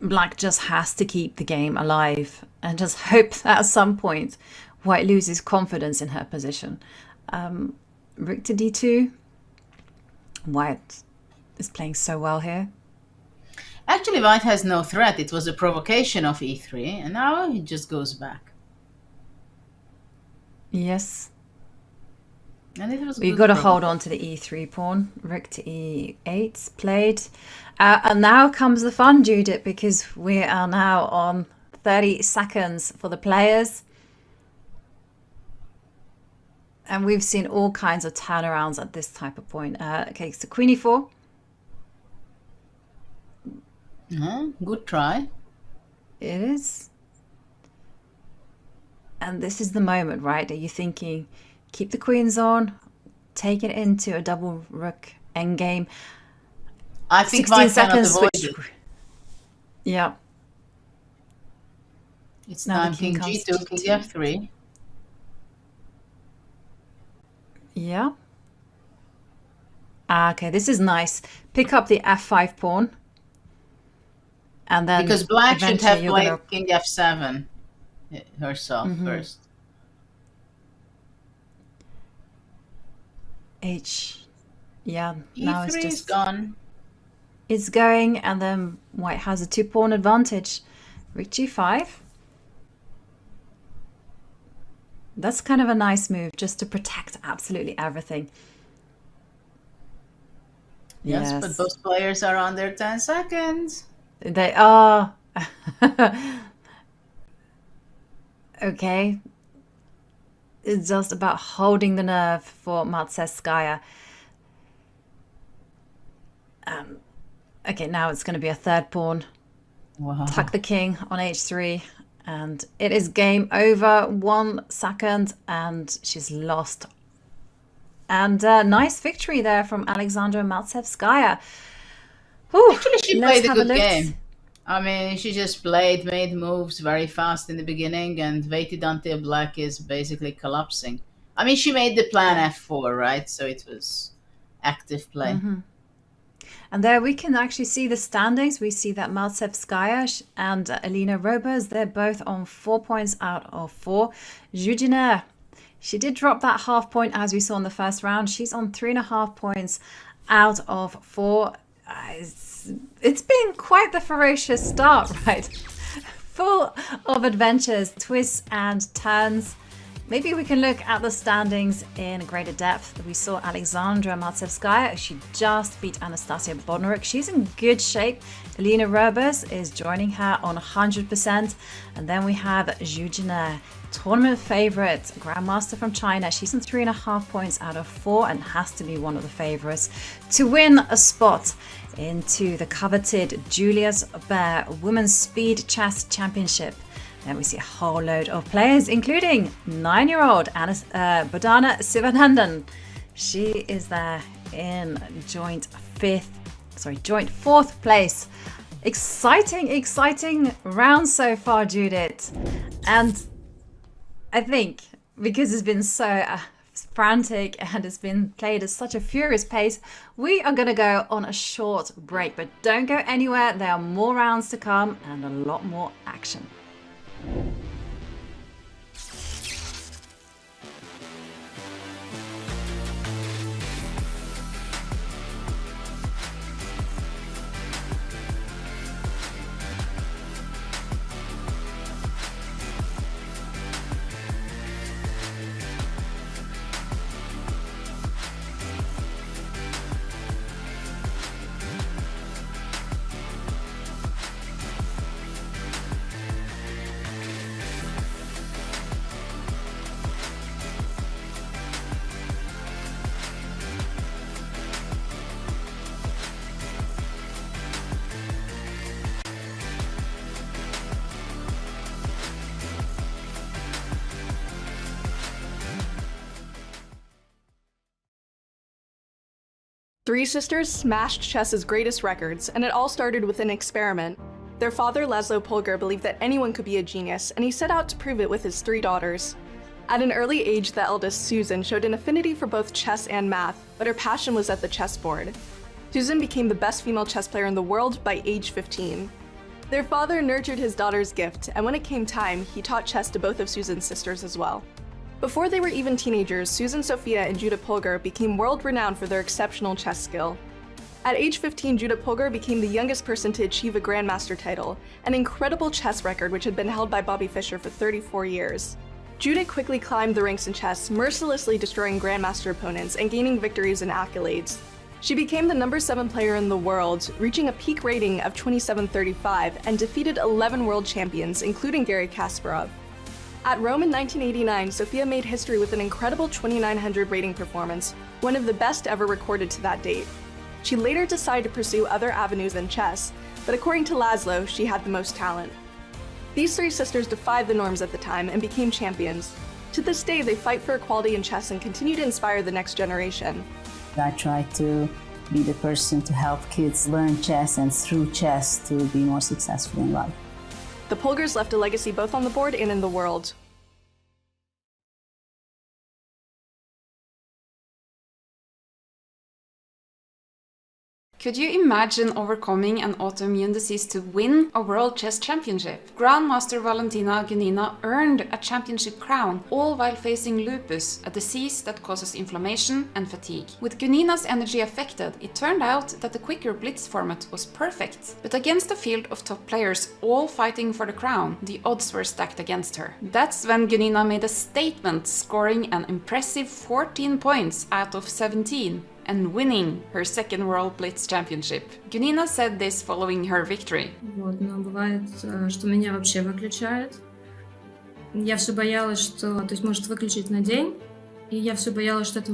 black just has to keep the game alive and just hope that at some point white loses confidence in her position. Rook to d2. White is playing so well here. Actually, white has no threat. It was a provocation of e3, and now he just goes back. Yes. And it was. You've got to hold on to the e3 pawn. Rook to e8 played. And now comes the fun, Judith, because we are now on 30 seconds for the players. And we've seen all kinds of turnarounds at this type of point. Okay, so queen e4. Good try. It is. And this is the moment, right? Are you thinking, keep the queens on, take it into a double rook endgame? I think 16 white cannot seconds avoid switch. it. Yeah. It's Now now the king king comes g2, to king G2. f3. Yeah. Okay, this is nice. Pick up the f5 pawn. And then Because black should eventually have you're played gonna... king f7 herself first. H. Yeah, now it's e3 is just... gone. It's going, and then white has a 2-pawn advantage. Rook g5. That's kind of a nice move, just to protect absolutely everything. Yes, but Yes, both players are under 10 seconds. they are. Okay, it's just about holding the nerve for Matsevskaya. Okay, now it's going to be a third pawn. Tuck Wow. the king on h3, and it is game over. 1 second, and she's lost. And nice victory there from Alexandra Matsevskaya. Whew, Actually, she let's played a have a good look. game. I mean, she just played, made moves very fast in the beginning and waited until black is basically collapsing. I mean, she made the plan Yeah. f4, right? So it was active play. And there we can actually see the standings. We see that Maltsevskaya and Elena Robers, they're both on 4 points out of 4. Judiner, she did drop that half point as we saw in the first round. She's on 3.5 points out of 4. It's been quite the ferocious start, right? Full of adventures, twists and turns. Maybe we can look at the standings in greater depth. We saw Alexandra Matsevskaya. She just beat Anastasia Bodnaruk. She's in good shape. Elena Robers is joining her on 100%. And then we have Zhu Jiner, tournament favorite, grandmaster from China. She's on 3.5 points out of 4 and has to be one of the favorites to win a spot into the coveted Julius Baer Women's Speed Chess Championship. Then we see a whole load of players, including 9-year-old Bodhana Sivanandan. She is there in joint 4th place. Exciting round so far, Judith. And I think because it's been so frantic and it's been played at such a furious pace, we are going to go on a short break. But don't go anywhere. There are more rounds to come and a lot more action. Three sisters smashed chess's greatest records, and it all started with an experiment. Their father, Laszlo Polgar, believed that anyone could be a genius, and he set out to prove it with his 3 daughters. At an early age, the eldest, Susan, showed an affinity for both chess and math, but her passion was at the chessboard. Susan became the best female chess player in the world by age 15. Their father nurtured his daughter's gift, and when it came time, he taught chess to both of Susan's sisters as well. Before they were even teenagers, Susan Sophia and Judith Polgar became world-renowned for their exceptional chess skill. At age 15, Judith Polgar became the youngest person to achieve a Grandmaster title, an incredible chess record which had been held by Bobby Fischer for 34 years. Judith quickly climbed the ranks in chess, mercilessly destroying Grandmaster opponents and gaining victories and accolades. She became the number 7 player in the world, reaching a peak rating of 2735 and defeated 11 world champions, including Garry Kasparov. At Rome in 1989, Sophia made history with an incredible 2900 rating performance, one of the best ever recorded to that date. She later decided to pursue other avenues than chess, but according to Laszlo, she had the most talent. These 3 sisters defied the norms at the time and became champions. To this day, they fight for equality in chess and continue to inspire the next generation. I try to be the person to help kids learn chess and through chess to be more successful in life. The Polgars left a legacy both on the board and in the world. Could you imagine overcoming an autoimmune disease to win a World Chess Championship? Grandmaster Valentina Gunina earned a championship crown, all while facing lupus, a disease that causes inflammation and fatigue. With Gunina's energy affected, it turned out that the quicker blitz format was perfect. But against a field of top players all fighting for the crown, the odds were stacked against her. That's when Gunina made a statement, scoring an impressive 14 points out of 17. And winning her second World Blitz Championship. Gunina said this following her victory. Вот, но бывает, что меня вообще выключает. Я все боялась, что, то есть может выключить на день, и я все боялась, что это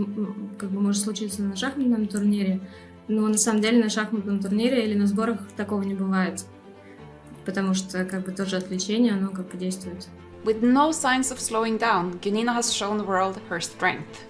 как бы может случиться на шахматном турнире. Но на самом деле на шахматном турнире или на сборах такого не бывает, потому что как бы тоже отвлечение, оно как бы действует. With no signs of slowing down, Gunina has shown the world her strength.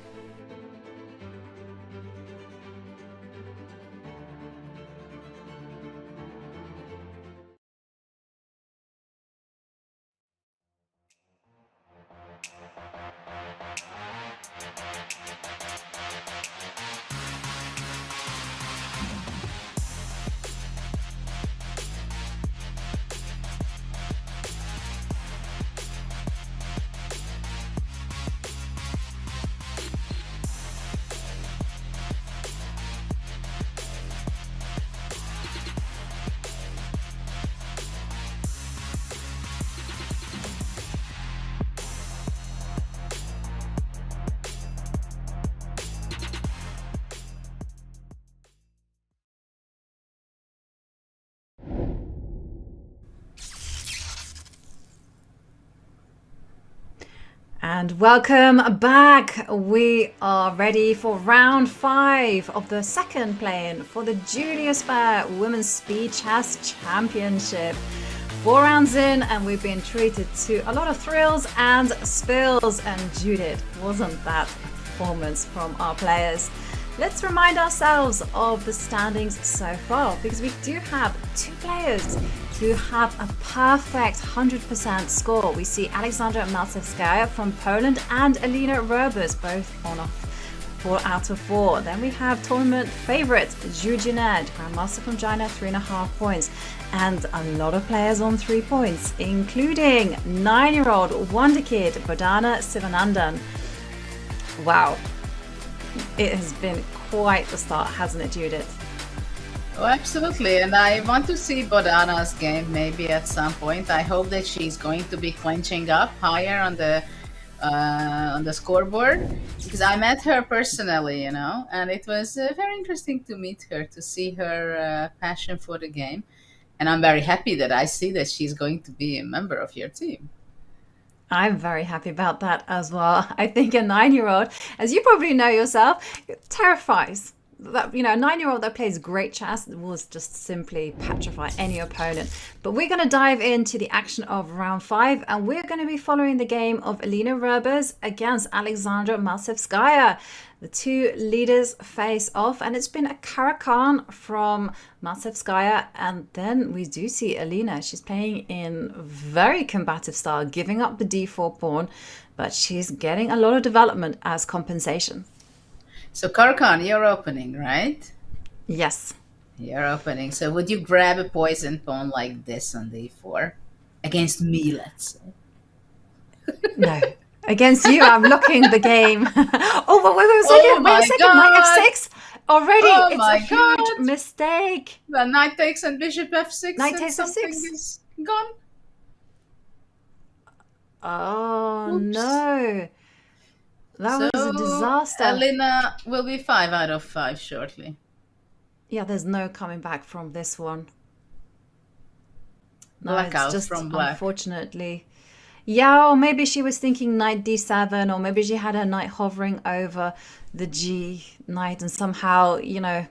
And welcome back. We are ready for round 5 of the second play-in for the Julius Baer Women's Speed Chess Championship. 4 rounds in and we've been treated to a lot of thrills and spills, and Judith, wasn't that a performance from our players? Let's remind ourselves of the standings so far, because we do have 2 players who have a perfect 100% score. We see Alexandra Maltsevskaya from Poland and Alina Roberts both on a 4 out of 4. Then we have tournament favourite Julius, Grandmaster from China, 3.5 points. And a lot of players on 3 points, including 9-year-old wonder kid Bodhana Sivanandan. Wow. It has been quite the start, hasn't it, Judith? Oh, absolutely. And I want to see Bodhana's game maybe at some point. I hope that she's going to be clinching up higher on the scoreboard, because I met her personally, you know, and it was very interesting to meet her, to see her passion for the game. And I'm very happy that I see that she's going to be a member of your team. I'm very happy about that as well. I think a 9-year-old, as you probably know yourself, terrifies. That, you know, a 9-year-old that plays great chess will just simply petrify any opponent. But we're going to dive into the action of round 5, and we're going to be following the game of Alina Roberts against Alexandra Maltsevskaya. The 2 leaders face off, and it's been a Caracan from Maltsevskaya, and then we do see Alina. She's playing in very combative style, giving up the d4 pawn, but she's getting a lot of development as compensation. So Caracan, you're opening, right? Yes. You're opening. So would you grab a poison pawn like this on d4? Against me, let's say. No. Against you, I'm looking the game. Oh, but wait a second. Wait a second. God. Knight f6 already. Oh it's my a huge mistake. Well, knight takes and bishop f6. Knight and takes something f6. is gone. Oh, Oops. no. That was a disaster. Alina will be 5 out of 5 shortly. Yeah, there's no coming back from this one. No, Blackout it's just from black. Unfortunately. Yeah, or maybe she was thinking knight d7, or maybe she had her knight hovering over the g knight, and somehow, you know,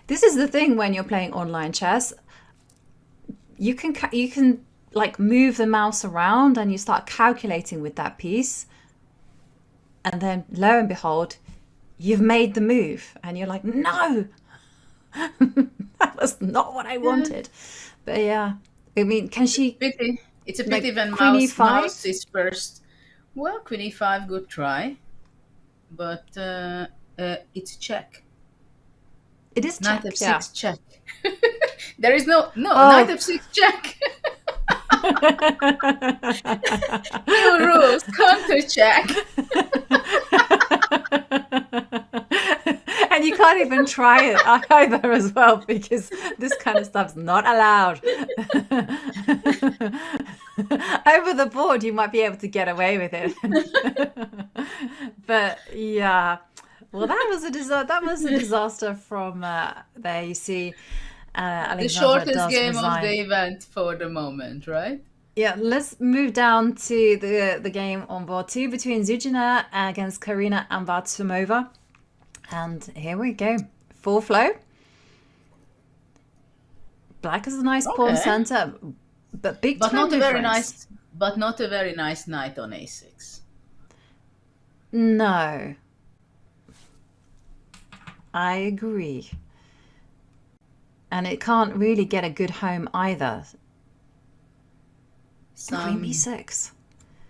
this is the thing when you're playing online chess. You can like move the mouse around and you start calculating with that piece. And then lo and behold, you've made the move and you're like, no, that was not what I wanted. But yeah, I mean, can she... Pity. It's a like, pity when queen e5? mouse is first. Well, queen e5, good try. But it's check. It is Knight check, f6 check. There is no knight f6 check. New rules, counter check. And you can't even try it either as well, because this kind of stuff's not allowed. Over the board, you might be able to get away with it. But yeah, well, that was a disaster from there. You see, The Alexandra shortest does game resign. of the event for the moment, right? Yeah, let's move down to the game on board 2 between Zuzina against Karina Ambatumova. And here we go. Full flow. Black is a nice pawn Okay. center, but big But time not a very difference. nice knight on a6. No. I agree. And it can't really get a good home either. Queen Some b6.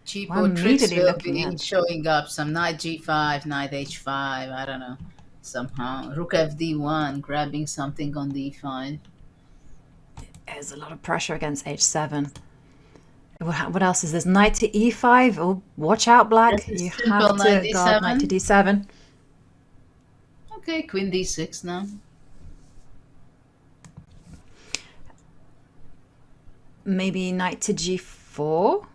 cheapo I'm tricks immediately will looking be at- showing up. Some knight g5, knight h5, I don't know. Somehow. Rook fd1, grabbing something on d5. There's a lot of pressure against h7. What else is this? Knight to e5. Oh, watch out, Black. This is You simple have to knight guard knight to d7. Okay, queen d6 now. Maybe knight to g4.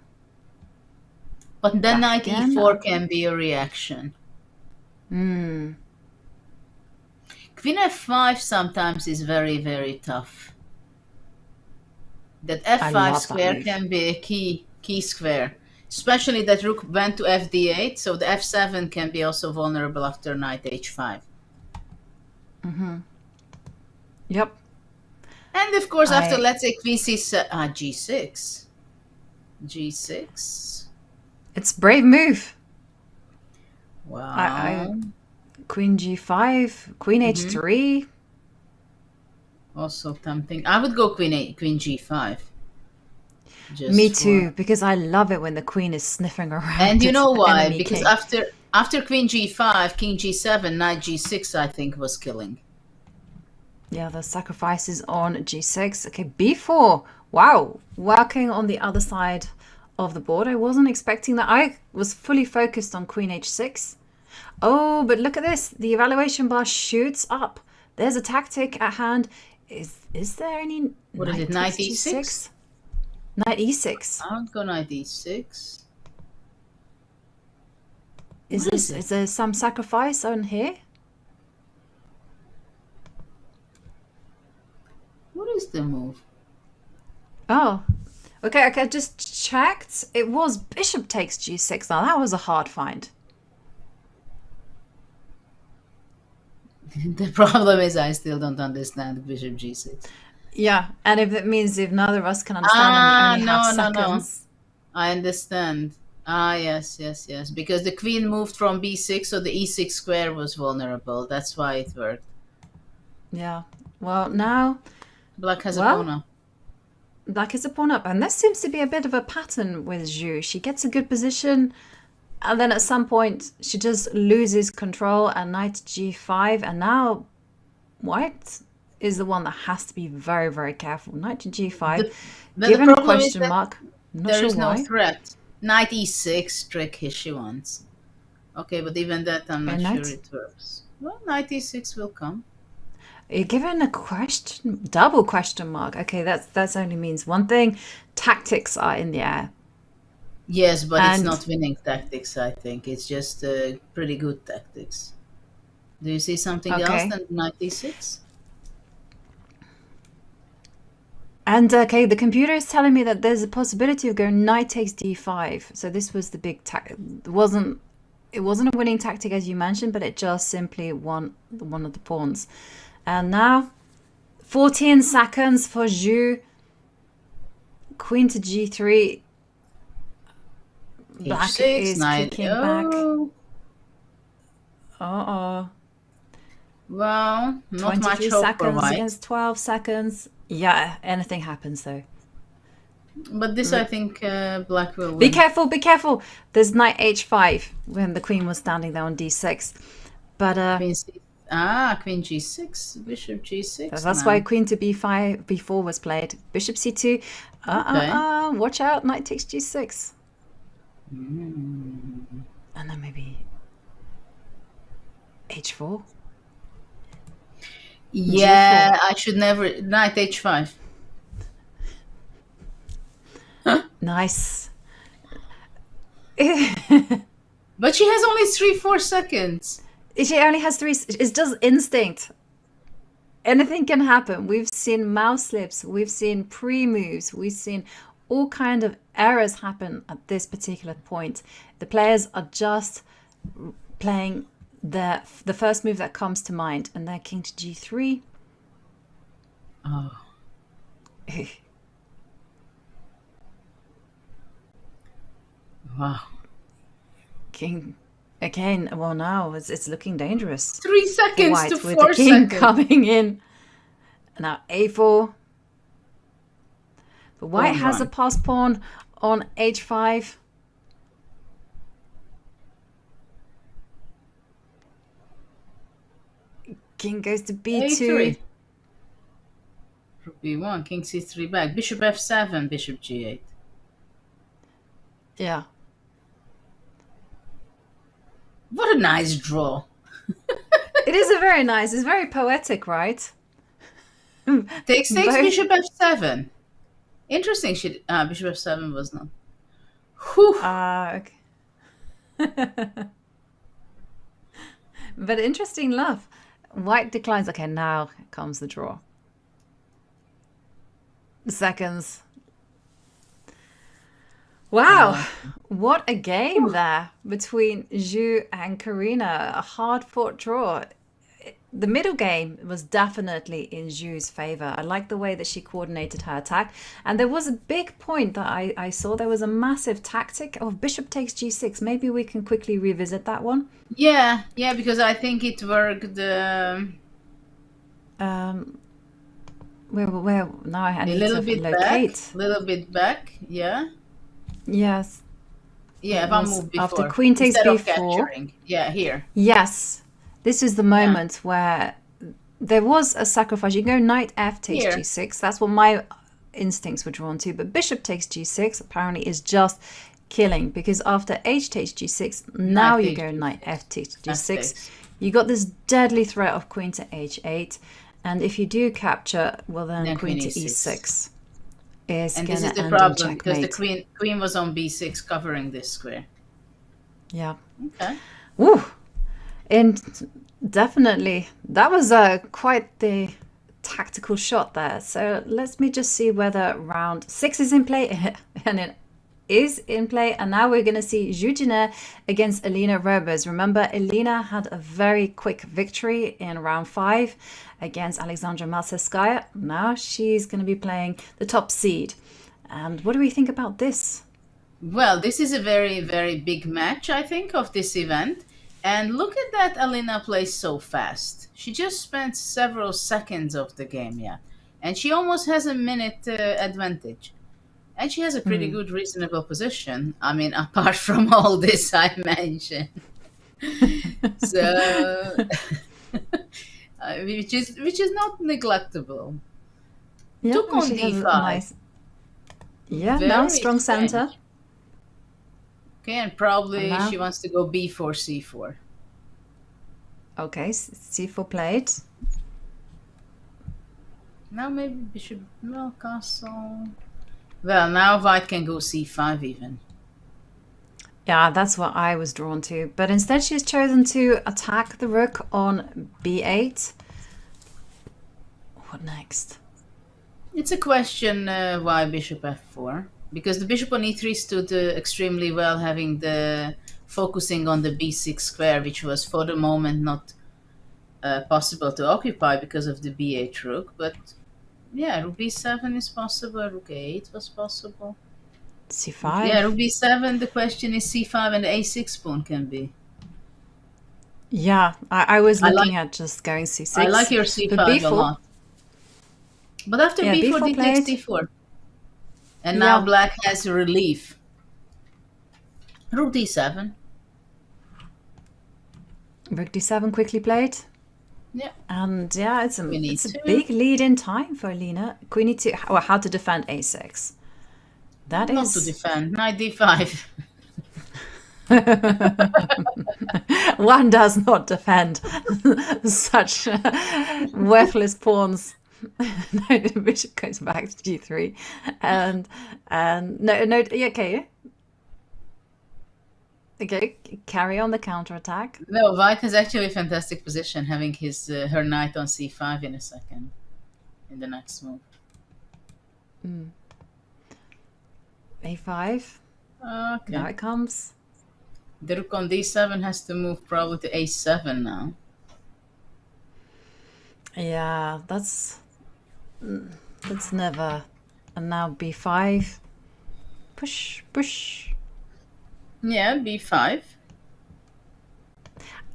But then Back knight again. e4 can be a reaction. Hmm. Queen f5 sometimes is very, very tough. That f5 love that square move. can be a key square. Especially that rook went to fd8, so the f7 can be also vulnerable after knight h5. Yep. And of course, after, I- let's say, queen c7, g6. G6. It's brave move. Wow. Queen g5, queen h3. Also tempting. I would go queen g5. Just Me for- too, because I love it when the queen is sniffing around. And you its know why? enemy Because king. after queen g5, king g7, knight g6, I think was killing. Yeah, the sacrifices on g6. Okay, b4. Wow, working on the other side of the board. I wasn't expecting that. I was fully focused on queen h6. Oh, but look at this. The evaluation bar shoots up. There's a tactic at hand. Is there any... What is it, knight takes e6? Knight e6. I would go knight e6. Is there some sacrifice on here? What is the move? Oh, okay, I just checked. It was bishop takes g6. Now, that was a hard find. The problem is I still don't understand bishop g6. Yeah, and if it means if neither of us can understand and we only have no. seconds. I understand. Yes. Because the queen moved from b6, so the e6 square was vulnerable. That's why it worked. Yeah, well, now Black has Well, a pawn up. Black is a pawn up. And this seems to be a bit of a pattern with Zhu. She gets a good position, and then at some point she just loses control and knight g5. And now White is the one that has to be very, very careful. Knight to g5. Then Given the a problem is question that mark. Not there sure is no why. threat. Knight e6, trick here she wants. Okay, but even that I'm not And sure knight? it works. Well, knight e6 will come. You're given a double question mark. Okay, that's only means one thing. Tactics are in the air. Yes, but it's And- not winning tactics, I think. It's just pretty good tactics. Do you see something Okay. else than knight e6? And okay, the computer is telling me that there's a possibility of going knight takes d5. So this was the big it wasn't a winning tactic as you mentioned, but it just simply won one of the pawns. And now 14 seconds for Zhu. Queen to g3. Black H6, is knight. kicking back. Oh, Uh-oh. well, not much 23 hope for seconds white. against 12 seconds. Yeah, anything happens though. But this, I think, black will win. Be careful, be careful. There's knight h5 when the queen was standing there on d6. But Queen c6. Queen g6, bishop g6. That's now. why queen to b5, b4 was played. Bishop c2. Watch out, knight takes g6. And then maybe h4. Yeah, I should never. Knight h5. Nice. But she has only 3-4 seconds. She only has 3. It's just instinct. Anything can happen. We've seen mouse slips. We've seen pre-moves. We've seen all kind of errors happen at this particular point. The players are just playing the first move that comes to mind, and they're king to g3. Oh. Wow. King again. Well, now it's looking dangerous. 3 seconds White to with 4 the king seconds. coming in. Now a4. But white has a passed pawn on h5. King goes to b2. a3. Rook b1, king c3 back. Bishop f7, bishop g8. Yeah. What a nice draw. It is a very nice, it's very poetic, right? Takes Both- bishop f7. Interesting. Bishop f7 was not. Whew. Okay. But interesting love. White declines. Okay, now comes the draw. Seconds. Wow, what a game there between Zhu and Karina. A hard-fought draw. The middle game was definitely in Zhu's favor. I like the way that she coordinated her attack. And there was a big point that I saw. There was a massive tactic of bishop takes g6. Maybe we can quickly revisit that one. Yeah, because I think it worked. Where now I A need little to bit locate. back. Little bit back. Yeah. Yes. Yeah, It if I was move before. after queen takes instead of b4. capturing. Yeah, here. Yes. This is the moment where there was a sacrifice. You go knight f takes Here. g6. That's what my instincts were drawn to. But bishop takes g6 apparently is just killing, because after h takes g6, now you takes go G6. knight f takes g6. takes. You got this deadly threat of queen to h8. And if you do capture, well then Then queen to queen e6 is And going this to is the end in problem because the checkmate. queen was on b6 covering this square. Yeah. Okay. Woo! And definitely, that was quite the tactical shot there. So let me just see whether round 6 is in play. And it is in play. And now we're going to see Zhu Jiner against Elena Robers. Remember, Elena had a very quick victory in round 5 against Alexandra Malsevskaya. Now she's going to be playing the top seed. And what do we think about this? Well, this is a very, very big match, I think, of this event. And look at that, Elena plays so fast. She just spent several seconds of the game, and she almost has a minute advantage. And she has a pretty good, reasonable position. I mean, apart from all this I mentioned. So, which is not neglectable. Yeah, Took on she has a d5. nice. Yeah, Very now strong strange. center. Okay, and probably And now- she wants to go b4, c4. Okay, c4 played. Now maybe bishop, well, castle. Well, now white can go c5 even. Yeah, that's what I was drawn to. But instead she's chosen to attack the rook on b8. What next? It's a question why bishop f4. Because the bishop on e3 stood extremely well, having the focusing on the b6 square, which was for the moment not possible to occupy because of the b8 rook. But yeah, rook b7 is possible, rook a8 was possible. c5. Yeah, rook b7, the question is c5 and the a6 pawn can be. Yeah, I was I looking like- at just going c6. I like your c5 But a b4 lot. But after Yeah, b4, b4 d takes played. d4. And now Yeah. black has relief. Rook d7. Rook d7 quickly played. Yeah. And yeah, it's a E2. big lead in time for Alina. Queen E2, or how to defend A6. That Not is to defend. Knight D5. one does not defend such worthless pawns. No, the bishop goes back to G3, and no, yeah, okay, carry on the counterattack. No, White has actually a fantastic position, having his her knight on C5 in a second, in the next move. A5. Okay. Now it comes. The rook on D7 has to move probably to A7 now. Yeah, that's never. And now B5. Push. Yeah, B5.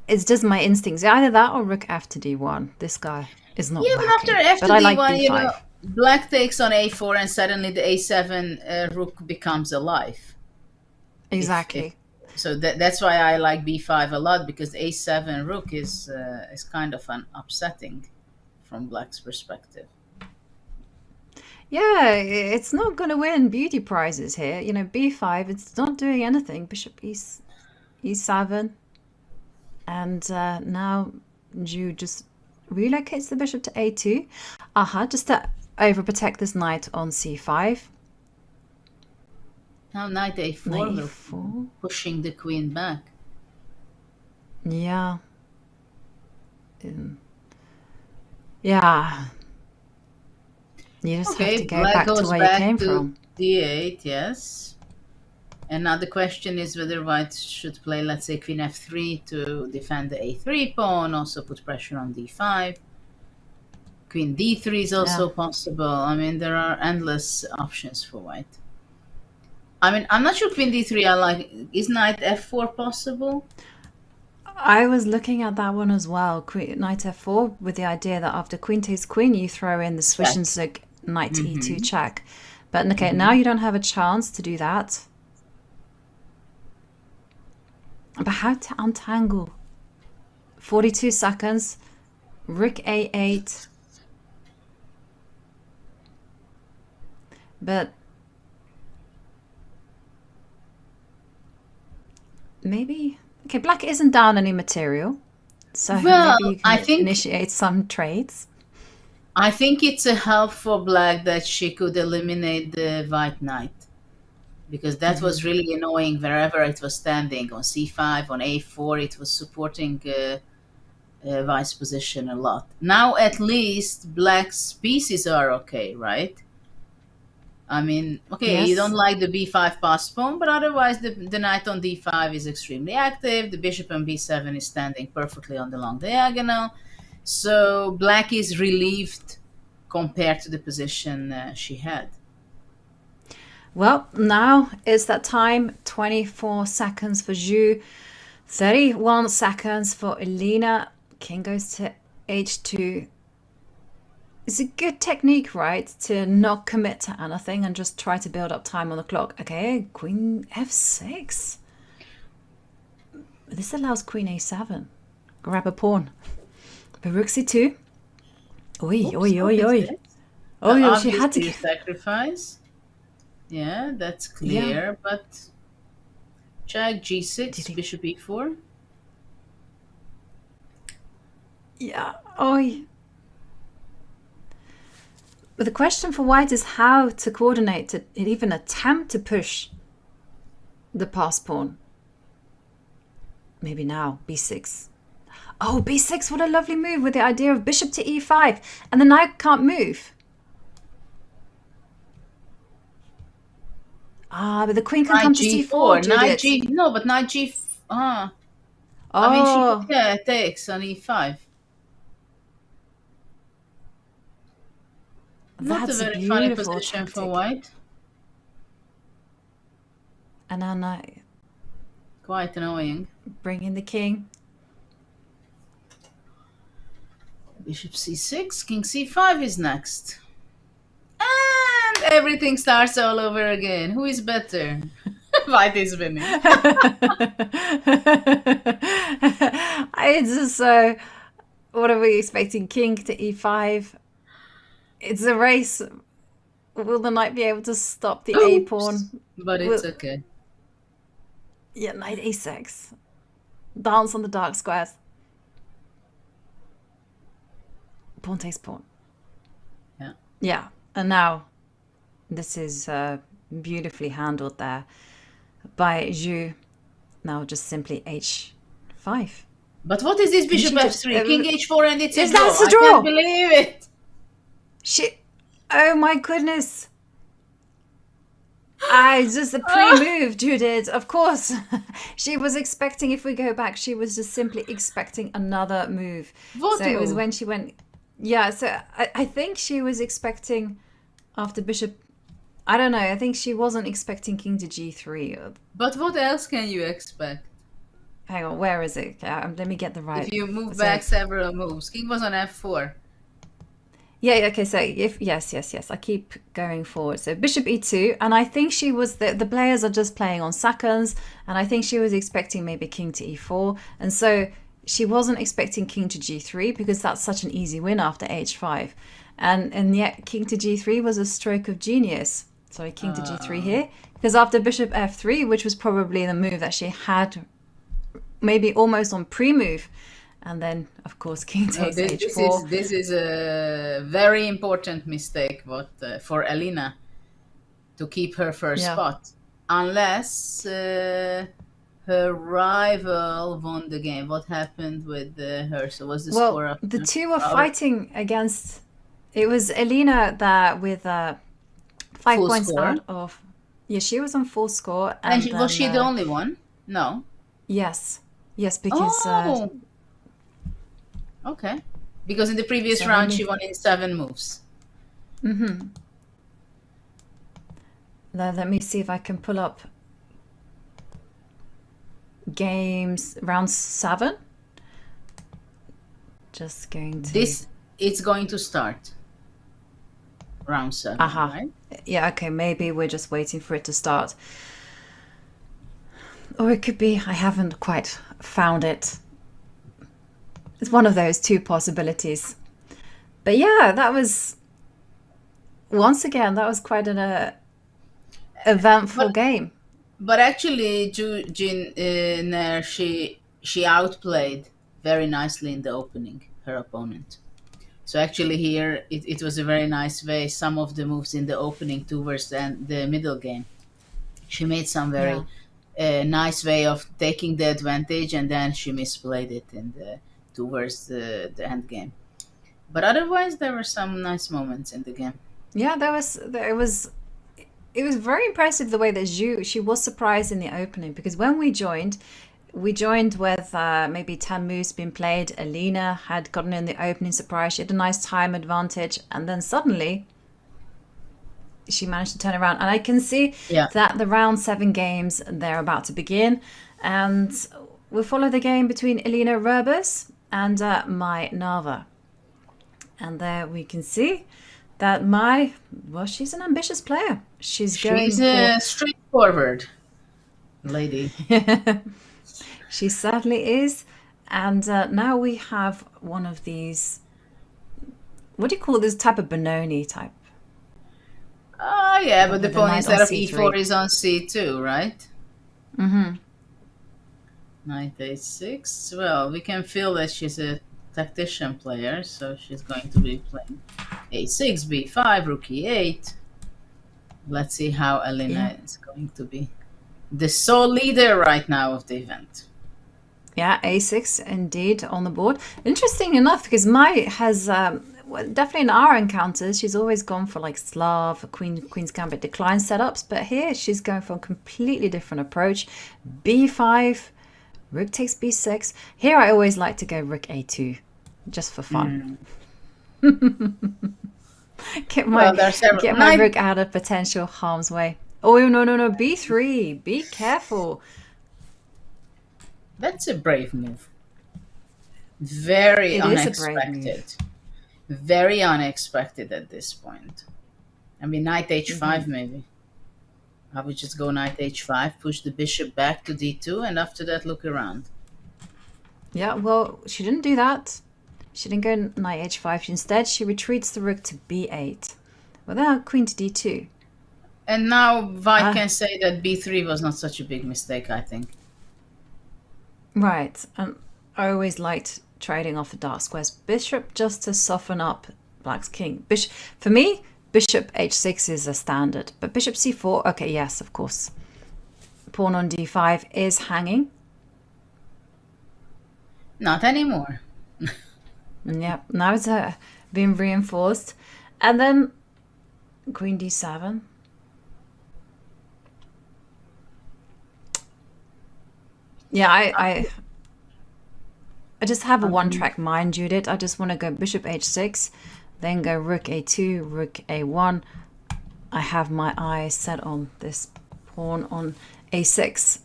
It's just my instincts. Either that or rook after D1. This guy is not. Yeah, but whacking. after But I D1, like B5. you know, Black takes on A4 and suddenly the A7 rook becomes alive. Exactly. So that's why I like B5 a lot, because the A7 rook is kind of upsetting from Black's perspective. Yeah, it's not going to win beauty prizes here. You know, B5, it's not doing anything. Bishop E7. And now Ju just relocates the bishop to A2. Just to overprotect this knight on C5. Now knight A4, Knight A4. pushing the queen back. Yeah. Yeah. You just have to go Black back to goes where you back came to from. D8, yes. And now the question is whether White should play, let's say, Queen F3 to defend the A3 pawn, also put pressure on D5. Queen D3 is also possible. I mean, there are endless options for White. I mean, I'm not sure Queen D3 I like. Is Knight F4 possible? I was looking at that one as well. Knight F4, with the idea that after Queen takes Queen, you throw in the Zwischenzug Knight E2 check. But okay, now you don't have a chance to do that. But how to untangle? 42 seconds. Rook A8. But maybe... Okay, Black isn't down any material. So maybe you can initiate some trades. I think it's a help for Black that she could eliminate the White Knight. Because that was really annoying wherever it was standing. On C5, on A4, it was supporting White's position a lot. Now at least Black's pieces are okay, right? I mean, okay, you don't like the B5 pass pawn, but otherwise the knight on D5 is extremely active. The bishop on B7 is standing perfectly on the long diagonal. So Black is relieved compared to the position she had. Well, now is that time. 24 seconds for Ju, 31 seconds for Alina. King goes to H2. It's a good technique, right? To not commit to anything and just try to build up time on the clock. Okay, Queen F6. This allows Queen A7. Grab a pawn. But Rook C2. Oi. Oh, she had to sacrifice. Yeah, that's clear, but check G6, bishop E4. Yeah, oi. But the question for White is how to coordinate to even attempt to push the pass pawn. Maybe now, B6. Oh, B6, what a lovely move with the idea of bishop to E5. And the knight can't move. But the queen can come to C4. Knight G. No, but knight G. I mean, she takes on E5. Not a very funny position for White. And then quite annoying. Bring in the king. Bishop C6, King C5 is next. And everything starts all over again. Who is better? White is winning. It's just so... What are we expecting? King to e5. It's a race. Will the knight be able to stop the a pawn? But it's okay. Yeah, knight a6. Dance on the dark squares. Pawn takes pawn. Yeah. Yeah, and now this is beautifully handled there by Zhu. Now just simply h5. But what is this bishop just- f3? King h4 and it's a Is draw. that a I draw? can't believe it. Oh my goodness. Just a pre-move, Judith. Of course. She was expecting, if we go back, she was just simply expecting another move. What So it was move? when she went, yeah, so I think she was expecting after bishop, I don't know, I think she wasn't expecting king to g3. But what else can you expect? Hang on, where is it? Let me get the right. If you move so- back several moves. King was on f4. Yeah, okay, so if yes, I keep going forward. So bishop e2, and I think she was, the players are just playing on seconds, and I think she was expecting maybe king to e4, and so she wasn't expecting king to g3 because that's such an easy win after h5. And yet king to g3 was a stroke of genius. Sorry, king to g3 here, because after bishop f3, which was probably the move that she had maybe almost on pre-move, and then of course king takes h4. This is a very important mistake for Elina to keep her first Yeah. spot. Unless her rival won the game. What happened with her? So what's the score Well, after? the two were fighting against. It was Elina that with 5 Full points score. out of. Yeah, she was on full score. And And was she then, the only one? No. Yes, because Oh. Okay. Because in the previous So round let me- she won in 7 moves. let me see if I can pull up games round 7. Just going to It's going to start. Round 7, Aha. right? Yeah, okay, maybe we're just waiting for it to start. Or it could be I haven't quite found it. It's one of those two possibilities. But yeah, that was, once again, that was quite an eventful game. But actually, Jin Nair, she outplayed very nicely in the opening her opponent. So actually here, it was a very nice way. Some of the moves in the opening towards the middle game, she made some very nice way of taking the advantage, and then she misplayed it towards the end game. But otherwise, there were some nice moments in the game. Yeah, it was very impressive the way that she was surprised in the opening, because when we joined with maybe 10 moves being played. Elina had gotten in the opening surprise. She had a nice time advantage, and then suddenly she managed to turn around. And I can see that the round 7 games, they're about to begin, and we'll follow the game between Elina Rebus and Mai Nava. And there we can see that she's an ambitious player. She's a straightforward lady. She certainly is. And now we have one of these, what do you call this type of Benoni type? Oh, yeah, but the The pawn knight instead on of C3. e4 is on c2, right? Mm-hmm. Knight a6. Well, we can feel that she's a tactician player, so she's going to be playing a6, b5, rook e8. Let's see how Elina is going to be the sole leader right now of the event. Yeah, a6 indeed on the board. Interesting enough, because Mai has definitely in our encounters, she's always gone for like Slav, Queen's Gambit decline setups, but here she's going for a completely different approach. B5, rook takes b6. Here I always like to go rook a2, just for fun. Get my rook out of potential harm's way. Oh, no, b3. Be careful. That's a brave move. Very It is a brave unexpected. Very unexpected at this point. I mean, knight h5 maybe. I would just go knight h5, push the bishop back to d2, and after that look around. Yeah, well, she didn't do that. She didn't go knight h5. Instead, she retreats the rook to b8 without queen to d2. And now White can say that b3 was not such a big mistake, I think. Right. And I always liked trading off the dark squares. Bishop just to soften up Black's king. For me, bishop h6 is a standard. But bishop c4, okay, yes, of course. Pawn on d5 is hanging. Not anymore. Yep, now it's being reinforced. And then queen d7. Yeah, I just have a one-track mind, Judith. I just want to go bishop h6, then go rook a2, rook a1. I have my eye set on this pawn on a6.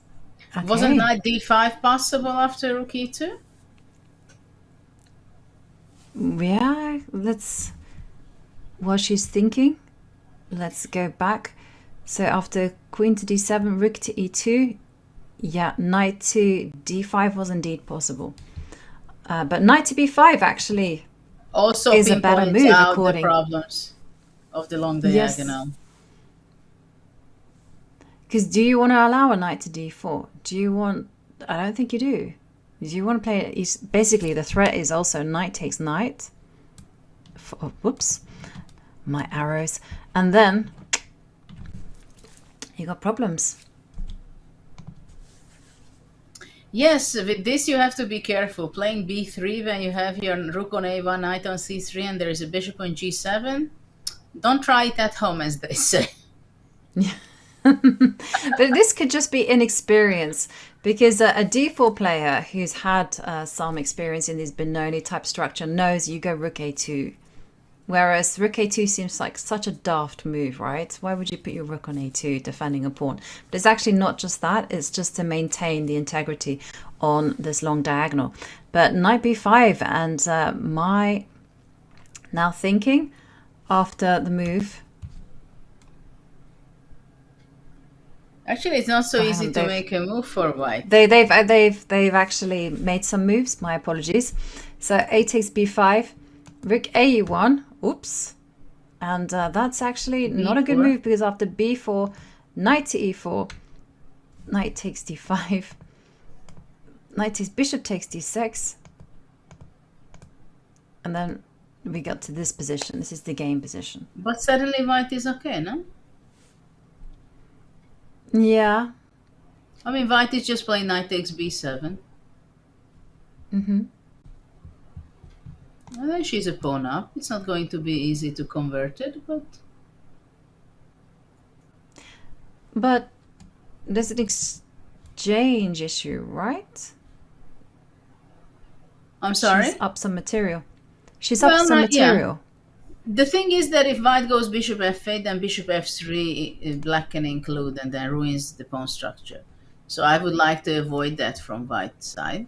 Okay. Wasn't knight d5 possible after rook e2? Yeah, what she's thinking. Let's go back. So after queen to d7, rook to e2, yeah, knight to d5 was indeed possible. But knight to b5 actually also is a better move, according the problems of the long diagonal. Yes. Because do you want to allow a knight to d4? Do you want... I don't think you do. Do you want to play... Basically, the threat is also knight takes knight. Whoops. My arrows. And then you got problems. Yes, with this you have to be careful. Playing b3 when you have your rook on a1, knight on c3, and there is a bishop on g7. Don't try it at home, as they say. Yeah. But this could just be inexperience, because a d4 player who's had some experience in this Benoni type structure knows you go rook a2. Whereas rook a2 seems like such a daft move, right? Why would you put your rook on a2 defending a pawn? But it's actually not just that. It's just to maintain the integrity on this long diagonal. But knight b5, and my now thinking after the move. Actually, it's not so easy to make a move for White. They've actually made some moves. My apologies. So a takes b5, rook a1. Oops. And that's actually not a good move, because after b4, knight to e4, knight takes d5, knight takes bishop takes d6, and then we got to this position. This is the game position. But suddenly White is okay, no? Yeah. I mean, White is just playing knight takes b7. Mm-hmm. And then she's a pawn up. It's not going to be easy to convert it, but... But there's an exchange issue, right? I'm sorry? She's up some material. She's up some material. Yeah. The thing is that if White goes bishop f8, then bishop f3, Black can include, and then ruins the pawn structure. So I would like to avoid that from White's side.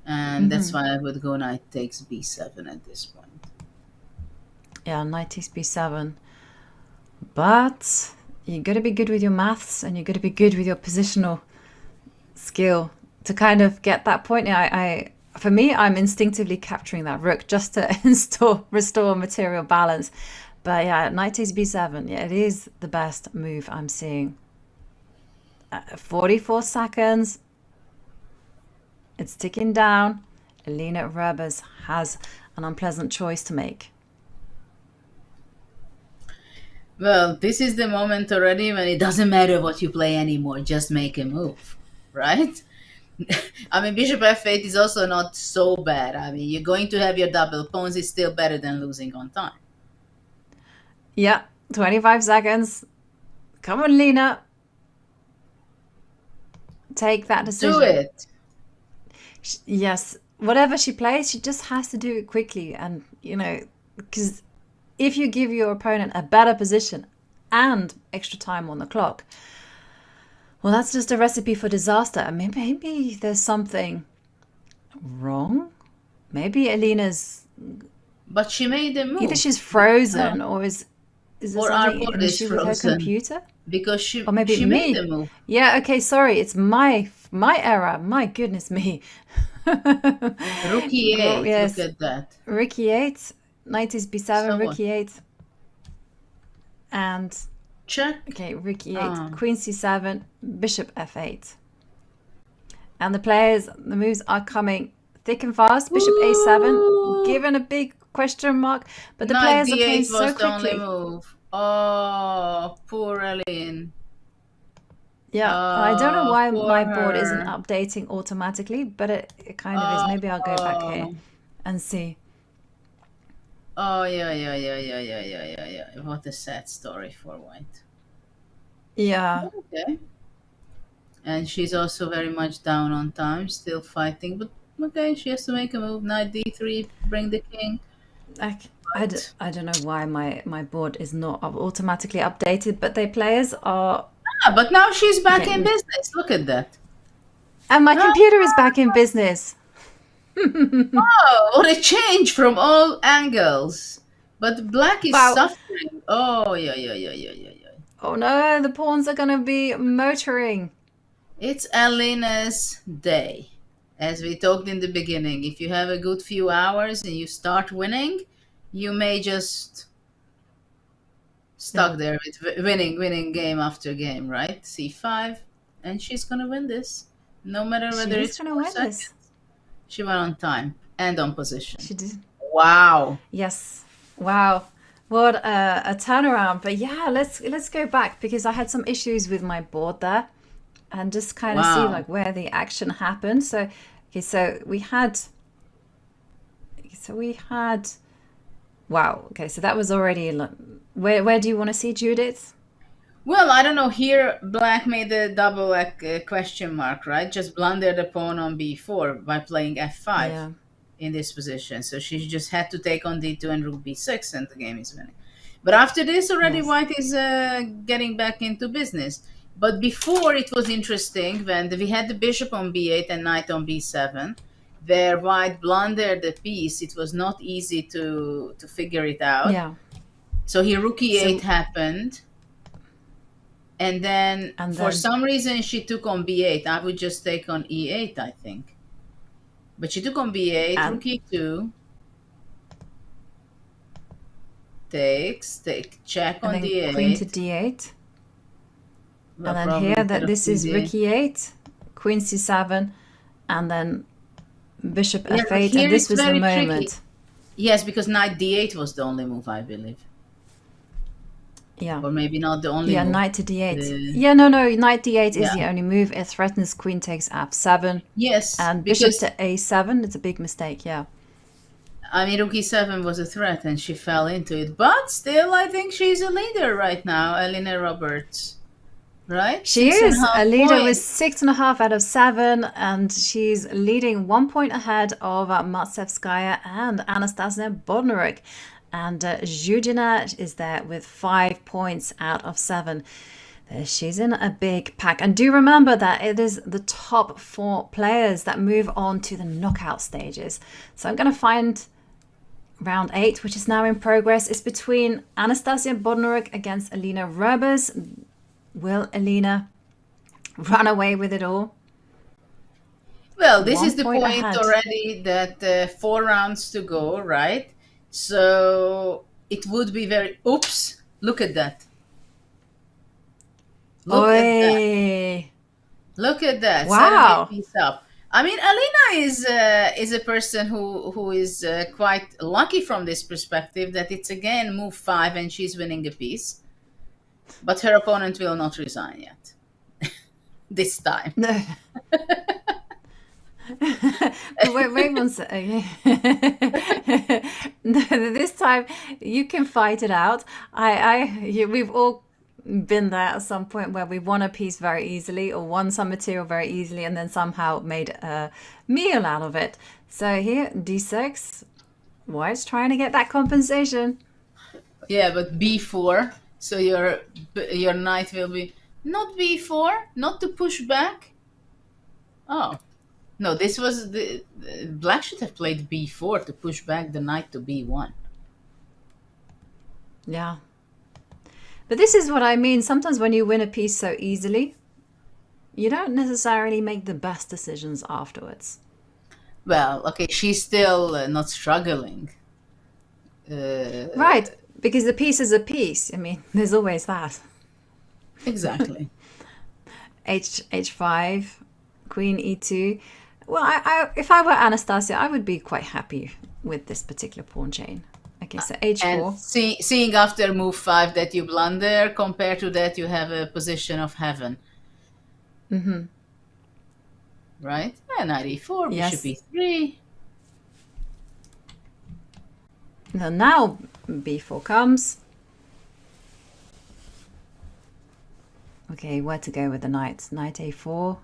And that's why I would go knight takes b7 at this point. Yeah, knight takes b7. But you got to be good with your maths, and you got to be good with your positional skill to kind of get that point. For me, I'm instinctively capturing that rook just to restore material balance. But yeah, knight takes b7. Yeah, it is the best move I'm seeing. 44 seconds. It's ticking down. Elina Rebers has an unpleasant choice to make. Well, this is the moment already when it doesn't matter what you play anymore. Just make a move, right? I mean, bishop f8 is also not so bad. I mean, you're going to have your double pawns. It's still better than losing on time. Yeah, 25 seconds. Come on, Lena. Take that decision. Do it. Yes, whatever she plays, she just has to do it quickly. And, because if you give your opponent a better position and extra time on the clock, well, that's just a recipe for disaster. I mean, maybe there's something wrong. Maybe Elena's... But she made a move. Either she's frozen, or is there or something our an issue with her computer? Because she made the move. Yeah, okay, sorry. It's my error. My goodness me. Rook e8. Yes. Look at that. Rook e8, knight is b7, So rook what? e8, and Check. okay, rook e8, Ah. queen c7, bishop f8. And the moves are coming thick and fast. Bishop a7, Ooh. given a big question mark, but the Knight players are d8 playing was so the only quickly. move. Oh, poor Aline. Yeah, I don't know why Poor my board isn't her. updating automatically, but it kind of is. Maybe I'll go back here and see. Oh, yeah. What a sad story for White. Yeah. Okay. And she's also very much down on time, still fighting. But okay, she has to make a move. Knight d3, bring the king. I don't know why my board is not automatically updated, but the players are. But now she's back Okay. in business. Look at that. And my computer is back in business. Oh, what a change from all angles. But black is Wow. suffering. Oh, yeah. Oh no, the pawns are going to be motoring. It's Alina's day. As we talked in the beginning, if you have a good few hours and you start winning, you may just stuck there with winning game after game, right? c5, and she's gonna win this, no matter whether She's it's going to 4 win seconds. this. She went on time and on position. She did. Wow. Yes. Wow. What a turnaround. But yeah, let's go back because I had some issues with my board there and just kind of see Wow. like where the action happened. So okay, so we had wow. Okay, so that was already where do you want to see Judith? Well, I don't know. Here, black made a double question mark, right? Just blundered the pawn on b4 by playing f5 Yeah. in this position. So she just had to take on d2 and rook b6, and the game is winning. But after this, already Yes. white is getting back into business. But before, it was interesting when we had the bishop on b8 and knight on b7, where white blundered the piece. It was not easy to figure it out. Yeah. So here rook e8 So- happened. And then for some reason she took on b8. I would just take on e8, I think. But she took on b8, rook e2. Check on And then d8. queen to d8. Well, And then probably here instead of this is d8. rook e8, queen c7, and then bishop Yeah, but f8, here and this it's was the very tricky. moment. Yes, because knight d8 was the only move, I believe. Yeah. Or maybe not the only move. Knight to d8. Yeah, no, knight d8 is Yeah. the only move. It threatens queen takes f7. Yes, And because bishop to a7, it's a big mistake, yeah. I mean, rook e7 was a threat and she fell into it. But still, I think she's a leader right now, Elena Roberts. Right? She 6.5 is a leader with points. 6.5 out of 7, and she's leading 1 point ahead of Matsevskaya and Anastasia Bodnaruk. And Zhudina is there with 5 points out of 7. She's in a big pack. And do remember that it is the top 4 players that move on to the knockout stages. So I'm going to find round 8, which is now in progress. It's between Anastasia Bodnaruk against Elena Roberts. Will Elena run away with it all? Well, this 1 is the point point ahead. already that 4 rounds to go, right? So it would be very... Oops! Look at that. Look at that. Oi. Look at that. Wow. Setting a piece up. I mean, Alina is a person who is quite lucky from this perspective that it's again move 5 and she's winning a piece. But her opponent will not resign yet. This time. No. wait one second. No, this time you can fight it out. We've all been there at some point where we won a piece very easily or won some material very easily and then somehow made a meal out of it. So here, d6. White's trying to get that compensation. Yeah, but b4. So your knight will be not b4, not to push back. Oh, no, this was black should have played b4 to push back the knight to b1. Yeah. But this is what I mean. Sometimes when you win a piece so easily, you don't necessarily make the best decisions afterwards. Well, okay, she's still not struggling. Right, because the piece is a piece. I mean, there's always that. Exactly. H5, Queen E2. Well, if I were Anastasia, I would be quite happy with this particular pawn chain. Okay, so H4. And seeing after move 5 that you blunder, compared to that you have a position of heaven. Mm-hmm. Right? And knight E4, Yes. bishop E3. Now B4 comes. Okay, where to go with the knight? Knight A4.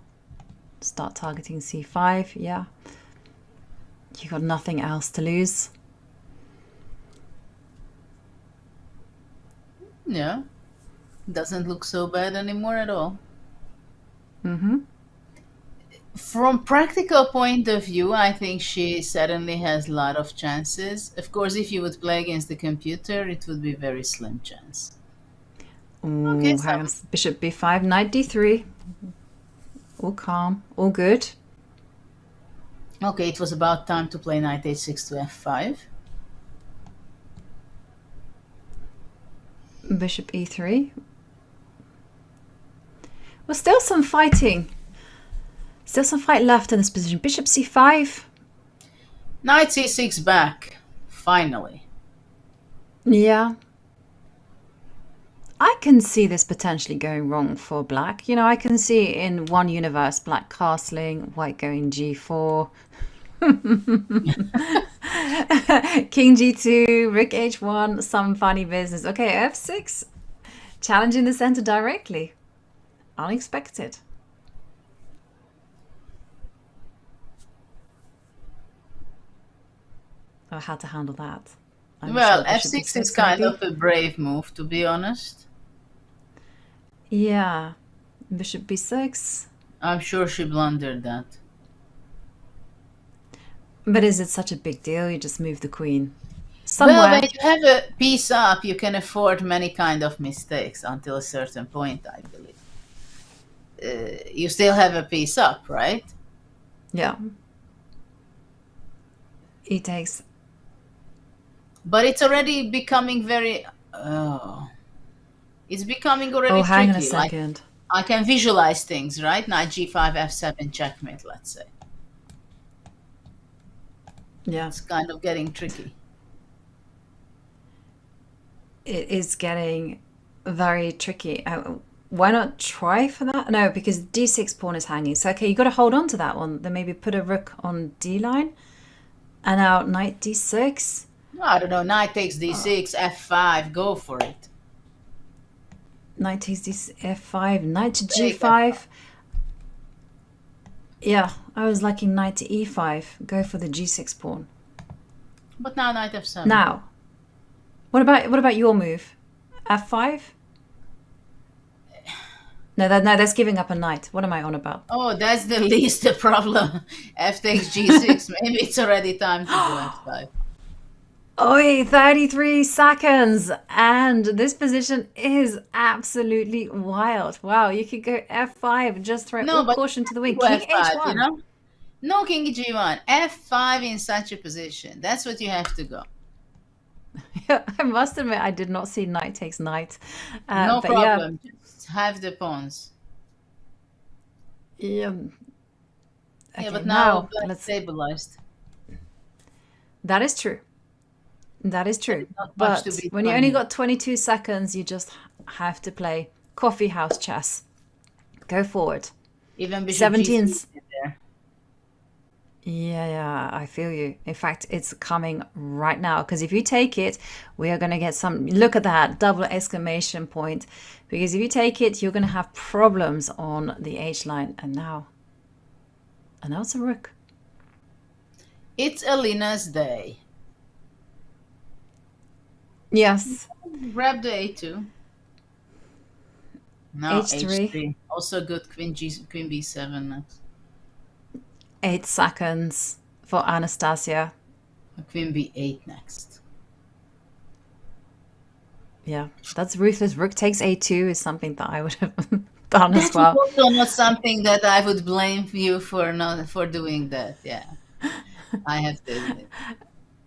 Start targeting C5. Yeah. You got nothing else to lose. Yeah. Doesn't look so bad anymore at all. Mm-hmm. From practical point of view, I think she certainly has a lot of chances. Of course, if you would play against the computer, it would be very slim chance. Okay, so Hang on. Bishop B5, knight D3. All calm, all good. okay, it was about time to play knight H6 to F5. Bishop E3. Well, still some fighting. Still some fight left in this position. Bishop C5. Knight C6 back, finally. Yeah. I can see this potentially going wrong for black. You know, I can see in one universe black castling, white going G4, King G2, Rook H1, some funny business. Okay, F6, challenging the center directly. Unexpected. Oh, how to handle that. I'm Well, sure Bishop F6 is E6 kind maybe. of a brave move, to be honest. Yeah. Bishop B6. I'm sure she blundered that. But is it such a big deal? You just move the queen Well, somewhere. when you have a piece up, you can afford many kind of mistakes until a certain point, I believe. You still have a piece up, right? Yeah. E takes. But it's already becoming very... it's becoming already Oh, hang on a tricky. Like, second. I can visualize things, right? Knight G5, F7, checkmate, let's say. Yeah. It's kind of getting tricky. It is getting very tricky. Why not try for that? No, because D6 pawn is hanging. So, okay, you got to hold on to that one. Then maybe put a rook on D line. And now knight D6. I don't know, knight takes D6, F5, go for it. Knight takes F5, knight to Take G5. Yeah, I was liking knight to E5. Go for the G6 pawn. But now knight F7. Now, what about your move? F5? No, that's giving up a knight. What am I on about? Oh, that's the least the problem. F takes G6. Maybe it's already time to go F5. Oi, 33 seconds. And this position is absolutely wild. Wow, you could go F5, just throw No, all but caution to the wind. go King F5, H1. you know? No King G1. F5 in such a position. That's what you have to go. I must admit, I did not see knight takes knight. No but problem. Just have the pawns. Yeah. Yeah, Okay, but now black let's. stabilized. That is true. That is true. Not much But to be when you done only here. got 22 seconds, you just have to play coffee house chess. Go forward. Even bishop 17s. G3 is there. Yeah, I feel you. In fact, it's coming right now because if you take it, we are going to get some. Look at that double exclamation point. Because if you take it, you're going to have problems on the H line. And now it's a rook. It's Alina's day. Yes. Grab the A2. Now H3. H3. Also good Queen B7 next. 8 seconds for Anastasia. Queen B8 next. Yeah, that's ruthless. Rook takes A2 is something that I would have done as That's well. also not something that I would blame you for not for doing that. Yeah. I have to admit.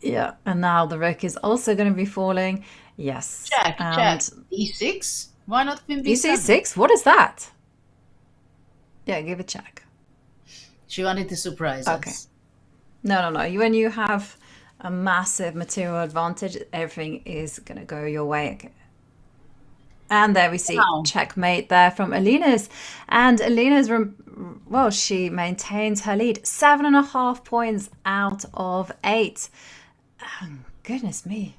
Yeah, and now the rook is also going to be falling. Yes, Check, and check. E6? Why not queen you b7? see 6? What is that? Yeah, give a check. She wanted to surprise Okay. us. No. When you have a massive material advantage, everything is going to go your way. Okay. And there we see Wow. checkmate there from Alina's. And Alina's, well, she maintains her lead. 7.5 points out of 8. Oh, goodness me.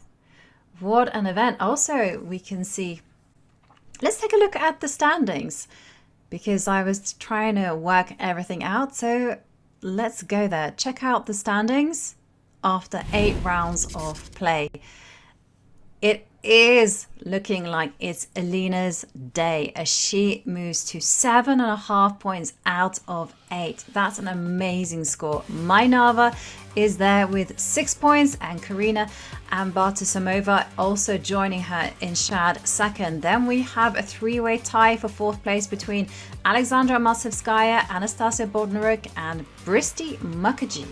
What an event. Also, we can see, let's take a look at the standings because I was trying to work everything out. So let's go there. Check out the standings after 8 rounds of play. It is looking like it's Alina's day as she moves to 7.5 points out of 8. That's an amazing score. Mainava is there with 6 points, and Karina and Bartisamova also joining her in Shad second. Then we have a 3-way tie for 4th place between Alexandra Masevskaya, Anastasia Bodnaruk, and Bristi Mukherjee.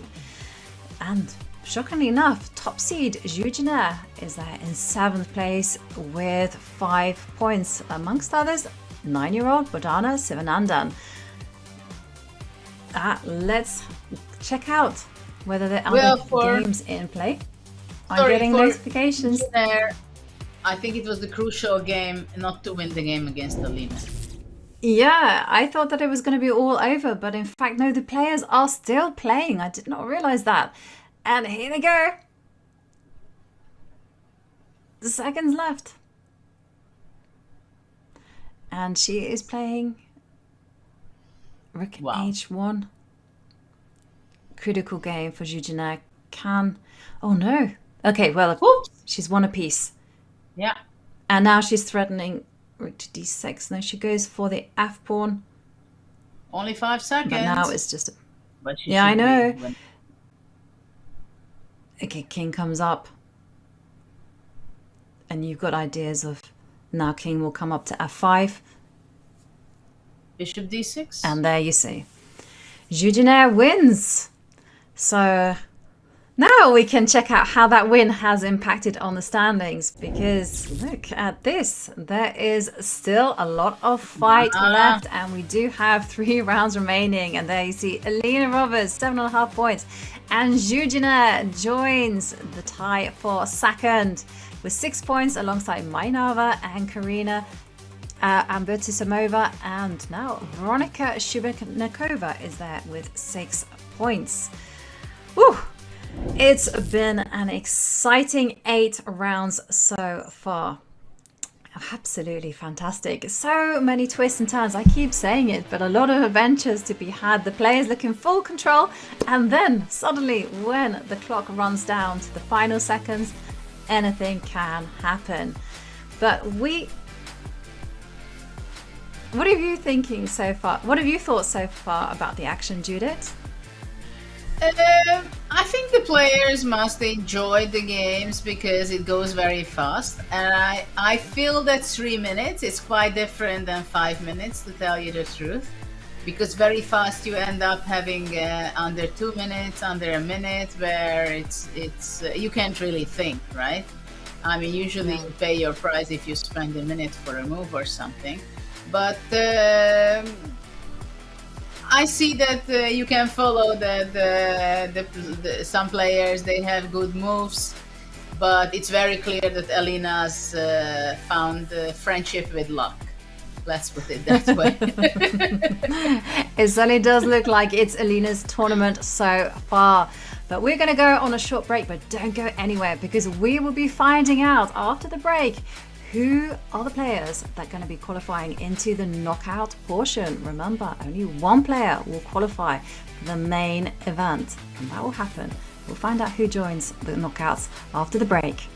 And shockingly enough, top seed Zhuzhina is there in 7th place with 5 points. Amongst others, 9-year-old Bodana Sivanandan. Let's check out whether there are other games in play. I'm getting notifications. I think it was the crucial game not to win the game against Alina. Yeah, I thought that it was going to be all over, but in fact, no, the players are still playing. I did not realize that. And here they go. The seconds left. And she is playing Rook H1. Critical game for Zhuzhina. Oh no. Okay, well, she's won a piece. Yeah. And now she's threatening Rook to D6. No, she goes for the F pawn. Only 5 seconds. But now it's just a... But she yeah, I know. When... Okay, king comes up. And you've got ideas of now king will come up to F5. Bishop D6. And there you see. Zhuzhina wins. So now we can check out how that win has impacted on the standings, because look at this. There is still a lot of fight left, and we do have 3 rounds remaining. And there you see Alina Roberts, 7.5 points. And Zhuzhina joins the tie for second with 6 points alongside Mainava and Karina and Bartisamova. And now Veronika Shubnikova is there with 6 points. Woo! It's been an exciting 8 rounds so far. Absolutely fantastic. So many twists and turns. I keep saying it, but a lot of adventures to be had. The players look in full control, and then suddenly when the clock runs down to the final seconds, anything can happen. But what are you thinking so far? What have you thought so far about the action, Judith? I think the players must enjoy the games because it goes very fast, and I feel that 3 minutes is quite different than 5 minutes, to tell you the truth, because very fast you end up having under 2 minutes, under a minute, where it's you can't really think, right? I mean, usually you pay your price if you spend a minute for a move or something, but I see that you can follow that some players, they have good moves, but it's very clear that Alina's found friendship with luck. Let's put it that way. It certainly does look like it's Alina's tournament so far. But we're going to go on a short break, but don't go anywhere, because we will be finding out after the break who are the players that are going to be qualifying into the knockout portion. Remember, only one player will qualify for the main event, and that will happen. We'll find out who joins the knockouts after the break.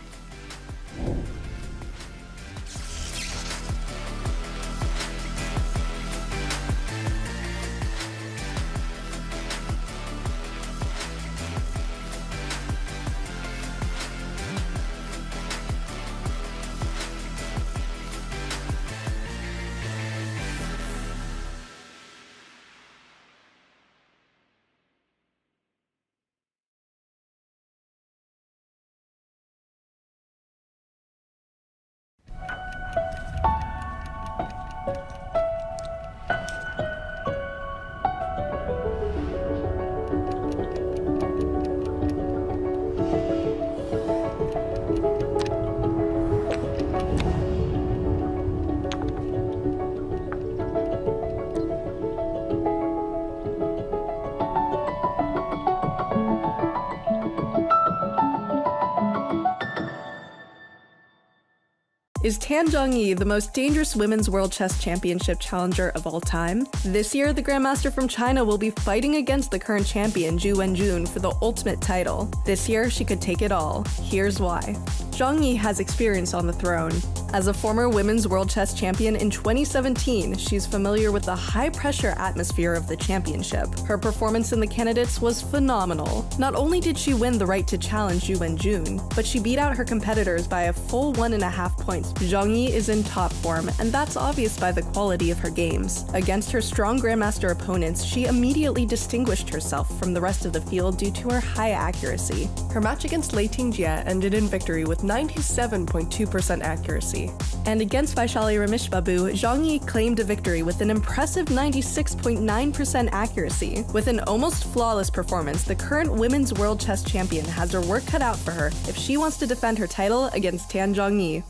Is Tan Zhongyi the most dangerous women's World Chess Championship challenger of all time? This year, the Grandmaster from China will be fighting against the current champion Zhu Wenjun for the ultimate title. This year, she could take it all. Here's why. Zhongyi has experience on the throne. As a former women's World Chess champion in 2017, she's familiar with the high-pressure atmosphere of the championship. Her performance in the candidates was phenomenal. Not only did she win the right to challenge Zhu Wenjun, but she beat out her competitors by a full 1.5 points. Zhongyi is in top form, and that's obvious by the quality of her games. Against her strong Grandmaster opponents, she immediately distinguished herself from the rest of the field due to her high accuracy. Her match against Lei Tingjie ended in victory with 97.2% accuracy. And against Vaishali Rameshbabu, Zhongyi claimed a victory with an impressive 96.9% accuracy. With an almost flawless performance, the current women's world chess champion has her work cut out for her if she wants to defend her title against Tan Zhongyi.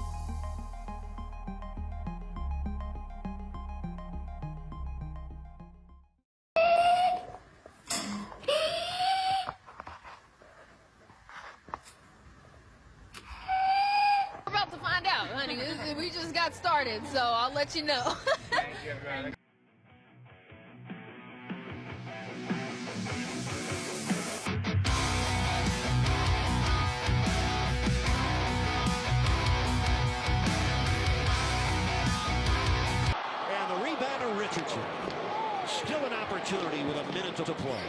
We just got started, so I'll let you know. And the rebounder, Richardson. Still an opportunity with a minute to play.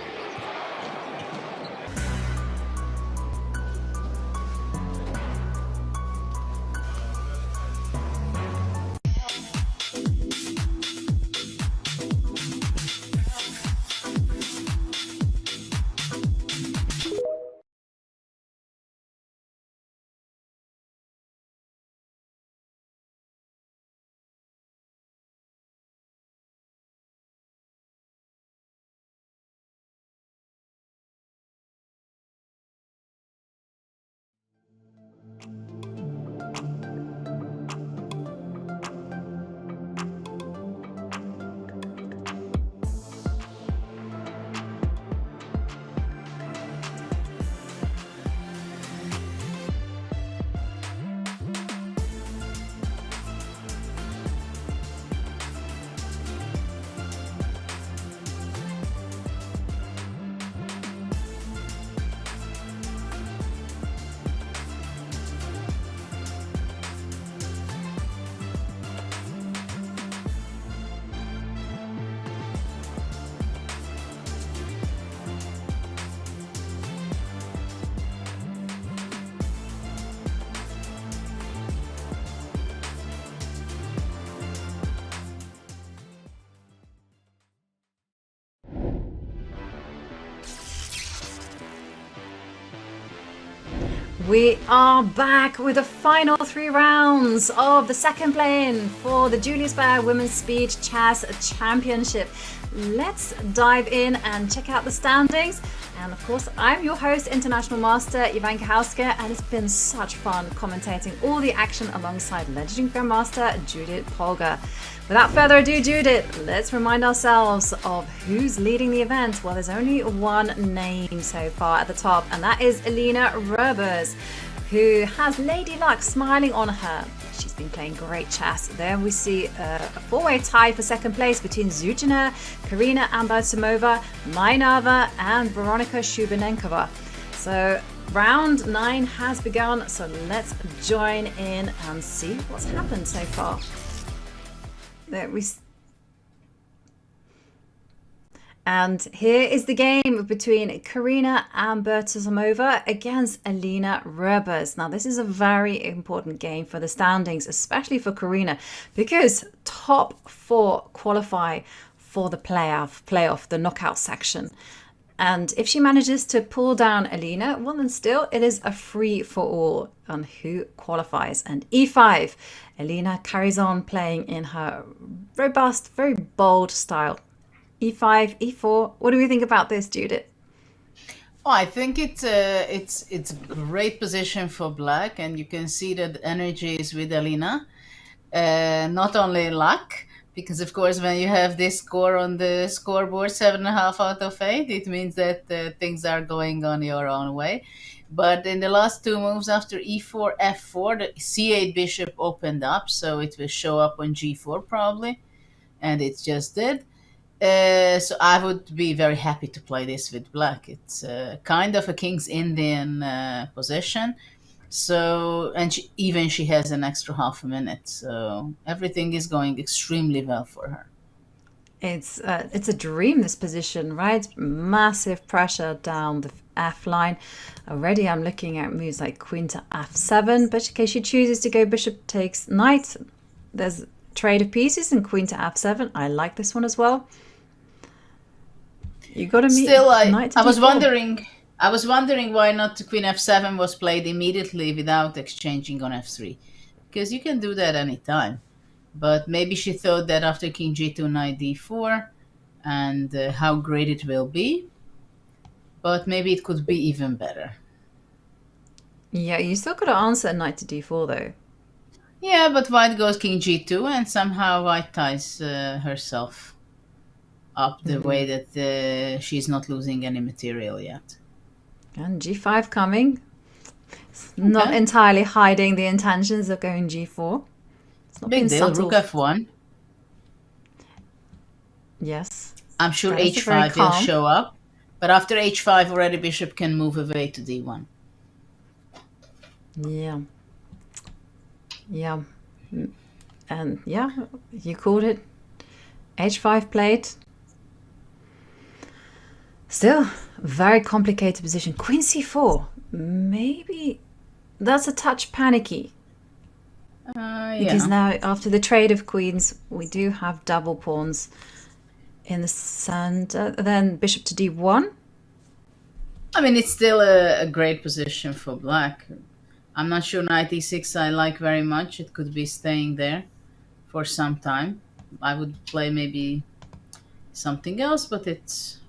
We are back with the final 3 rounds of the second play-in for the Julius Baer Women's Speed Chess Championship. Let's dive in and check out the standings. And of course, I'm your host, International Master Ivanka Hauska, and it's been such fun commentating all the action alongside legendary Grandmaster Judith Polgar. Without further ado, Judith, let's remind ourselves of who's leading the event. Well, there's only one name so far at the top, and that is Elina Rubers, who has Lady Luck smiling on her. She's been playing great chess. There we see a 4-way tie for second place between Zuzana, Karina Ambersimova, Mainava, and Veronika Shubanenkova. So round 9 has begun, so let's join in and see what's happened so far. And here is the game between Karina Ambersimova against Elina Rubers. Now, this is a very important game for the standings, especially for Karina, because top 4 qualify for the playoff, the knockout section. And if she manages to pull down Elina, well, then still it is a free for all on who qualifies. And E5, Elina carries on playing in her robust, very bold style. E5, E4. What do we think about this, Judith? Oh, I think it's a great position for Black, and you can see that energy is with Elina. Not only luck, because of course when you have this score on the scoreboard, 7.5 out of 8, it means that things are going on your own way. But in the last two moves after e4, f4, the c8 bishop opened up, so it will show up on g4 probably, and it just did. So I would be very happy to play this with black. It's kind of a King's Indian position. So, and she has an extra half a minute. So everything is going extremely well for her. It's a dream, this position, right? Massive pressure down the f line. Already I'm looking at moves like queen to f7, but in case she chooses to go bishop takes knight, there's trade of pieces and queen to f7. I like this one as well. You got to meet Still, knight to I was d4. wondering why not queen f7 was played immediately without exchanging on f3, because you can do that anytime. But maybe she thought that after king g2, knight d4, and how great it will be. But maybe it could be even better. Yeah, you still got to answer knight to d4 though. Yeah, but white goes king g2, and somehow white ties herself up the way that she's not losing any material yet. And g5 coming. It's not entirely hiding the intentions of going g4. It's not Big being deal, subtle. rook f1. Yes. I'm sure That is very h5 will calm. show up, but after h5 already bishop can move away to d1. Yeah. Yeah. And yeah, you called it. h5 played. Still, very complicated position. Queen c4. Maybe that's a touch panicky. Because now, after the trade of queens, we do have double pawns in the center. Then bishop to d1. I mean, it's still a great position for black. I'm not sure knight e6 I like very much. It could be staying there for some time. I would play maybe something else, but it's...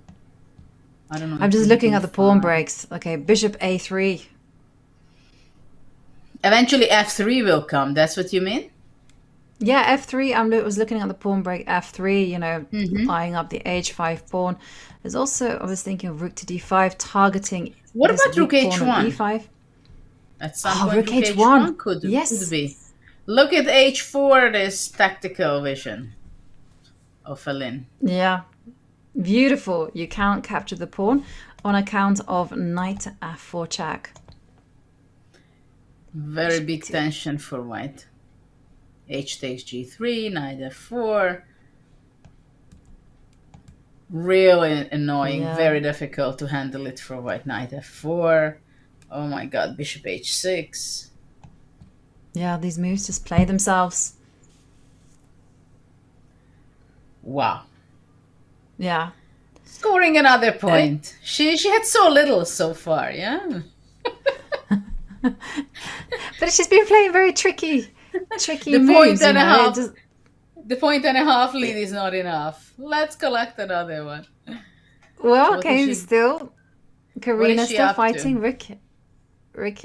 I don't know. I'm just looking at the pawn breaks. Okay, bishop a3. Eventually f3 will come. That's what you mean? Yeah, f3. I was looking at the pawn break f3, you know, eyeing up the h5 pawn. There's also, I was thinking of rook to d5, targeting. What this about rook weak pawn on h1? e5. At some point, rook rook h1. h1 could Yes. be. Look at h4, this tactical vision of Alin. Yeah, beautiful. You can't capture the pawn on account of knight to f4 check. Very big tension for white. H takes g3, knight f4. Really annoying, Yeah. very difficult to handle it for white. Knight f4. Oh my god, bishop h6. Yeah, these moves just play themselves. Wow. Yeah. Scoring another point. She had so little so far, yeah? But she's been playing very tricky The moves. point and you a know, half. just- The point and a half lead is not enough. Let's collect another one. Well, What okay, is she- still. Karina she still up to? fighting. Rook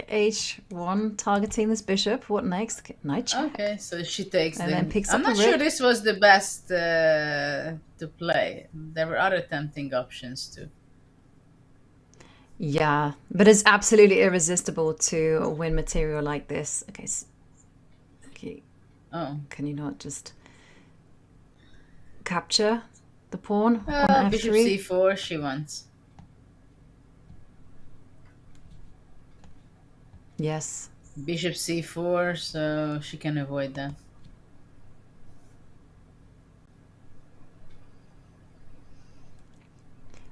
h1 targeting this bishop. What next? Knight check. Okay, so she takes And the... then picks I'm up a not sure rook. this was the best to play. There were other tempting options too. Yeah, but it's absolutely irresistible to win material like this. Okay, okay. Oh. Can you not just capture the pawn on Bishop f3? c4 she wants. Yes. Bishop c4, so she can avoid that.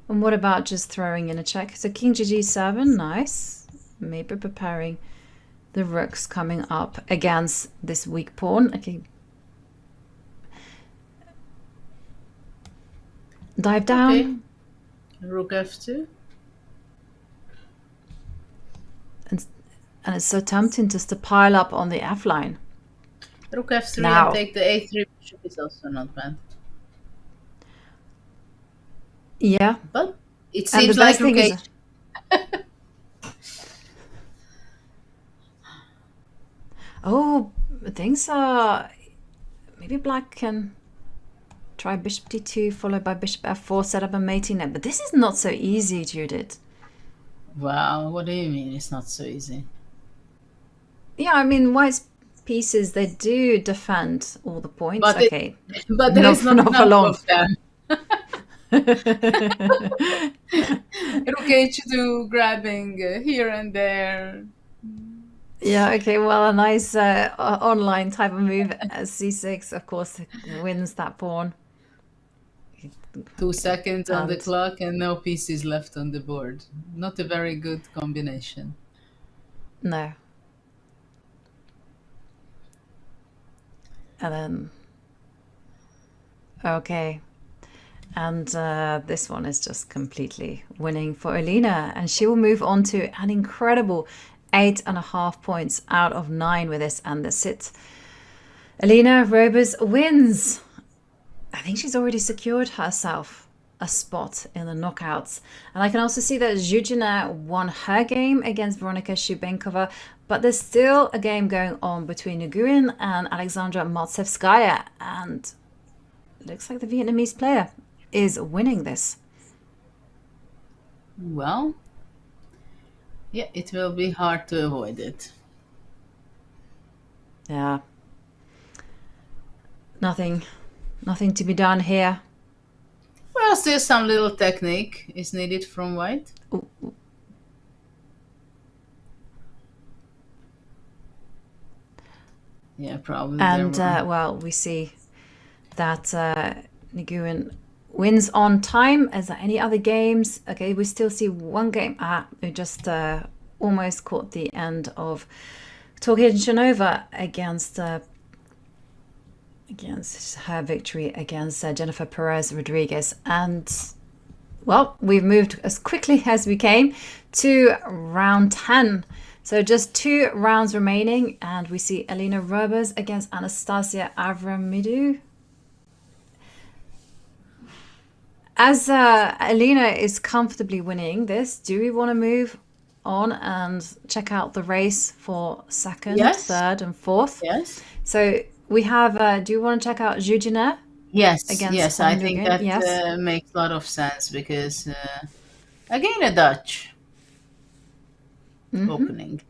And what about just throwing in a check? So king to g7, nice. Maybe preparing the rooks coming up against this weak pawn. Okay. Dive down. Okay. Rook f2. And it's so tempting just to pile up on the f line. Rook f3 Now. and take the a3 bishop is also not bad. Yeah. But it And seems the like best rook thing h... is... Oh, things are... Maybe black can try bishop d2 followed by bishop f4, set up a mating net. But this is not so easy, Judith. Wow, what do you mean it's not so easy? Yeah, I mean, white's pieces, they do defend all the points. But Okay. but there is not Not for enough long. of them. Rook h2 grabbing here and there. Yeah, okay, well, a nice online type of move as c6, of course, wins that pawn. 2 seconds on the And- clock and no pieces left on the board. Not a very good combination. No. And then, okay. And this one is just completely winning for Alina. And she will move on to an incredible 8.5 points out of 9 with this. And that's it. Alina Roberts wins. I think she's already secured herself a spot in the knockouts. And I can also see that Zhuzhina won her game against Veronika Shubenkova, but there's still a game going on between Nguyen and Alexandra Maltsevskaya, and it looks like the Vietnamese player is winning this. Well, yeah, it will be hard to avoid it. Yeah. Nothing to be done here. Well, still some little technique is needed from white. Ooh. Yeah, probably. And well, we see that Nguyen wins on time. Is there any other games? Okay, we still see one game. We just almost caught the end of Torkinchanova against her victory against Jennifer Perez Rodriguez. And well, we've moved as quickly as we came to round 10. So just 2 rounds remaining, and we see Alina Roberts against Anastasia Avramidou. As Alina is comfortably winning this, do we want to move on and check out the race for second, Yes. third, and fourth? Yes. So we have, do you want to check out Zhuzhina? Yes, Against yes, I think Honduran, that yes. makes a lot of sense because, again, a Dutch opening.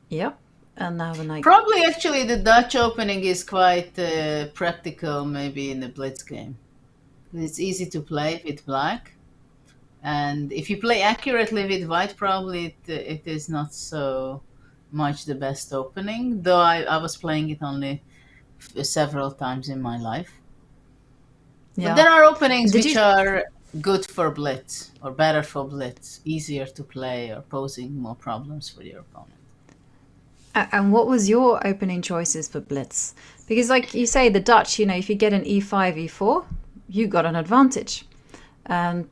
Yep. And now the knight. Probably, actually, the Dutch opening is quite practical, maybe in the blitz game. It's easy to play with black, and if you play accurately with white, probably it is not so much the best opening. Though I was playing it only several times in my life. Yeah. But there are openings Did which you- are good for blitz or better for blitz, easier to play or posing more problems for your opponent. And what was your opening choices for blitz? Because like you say, the Dutch, you know, if you get an e5, e4, you got an advantage. And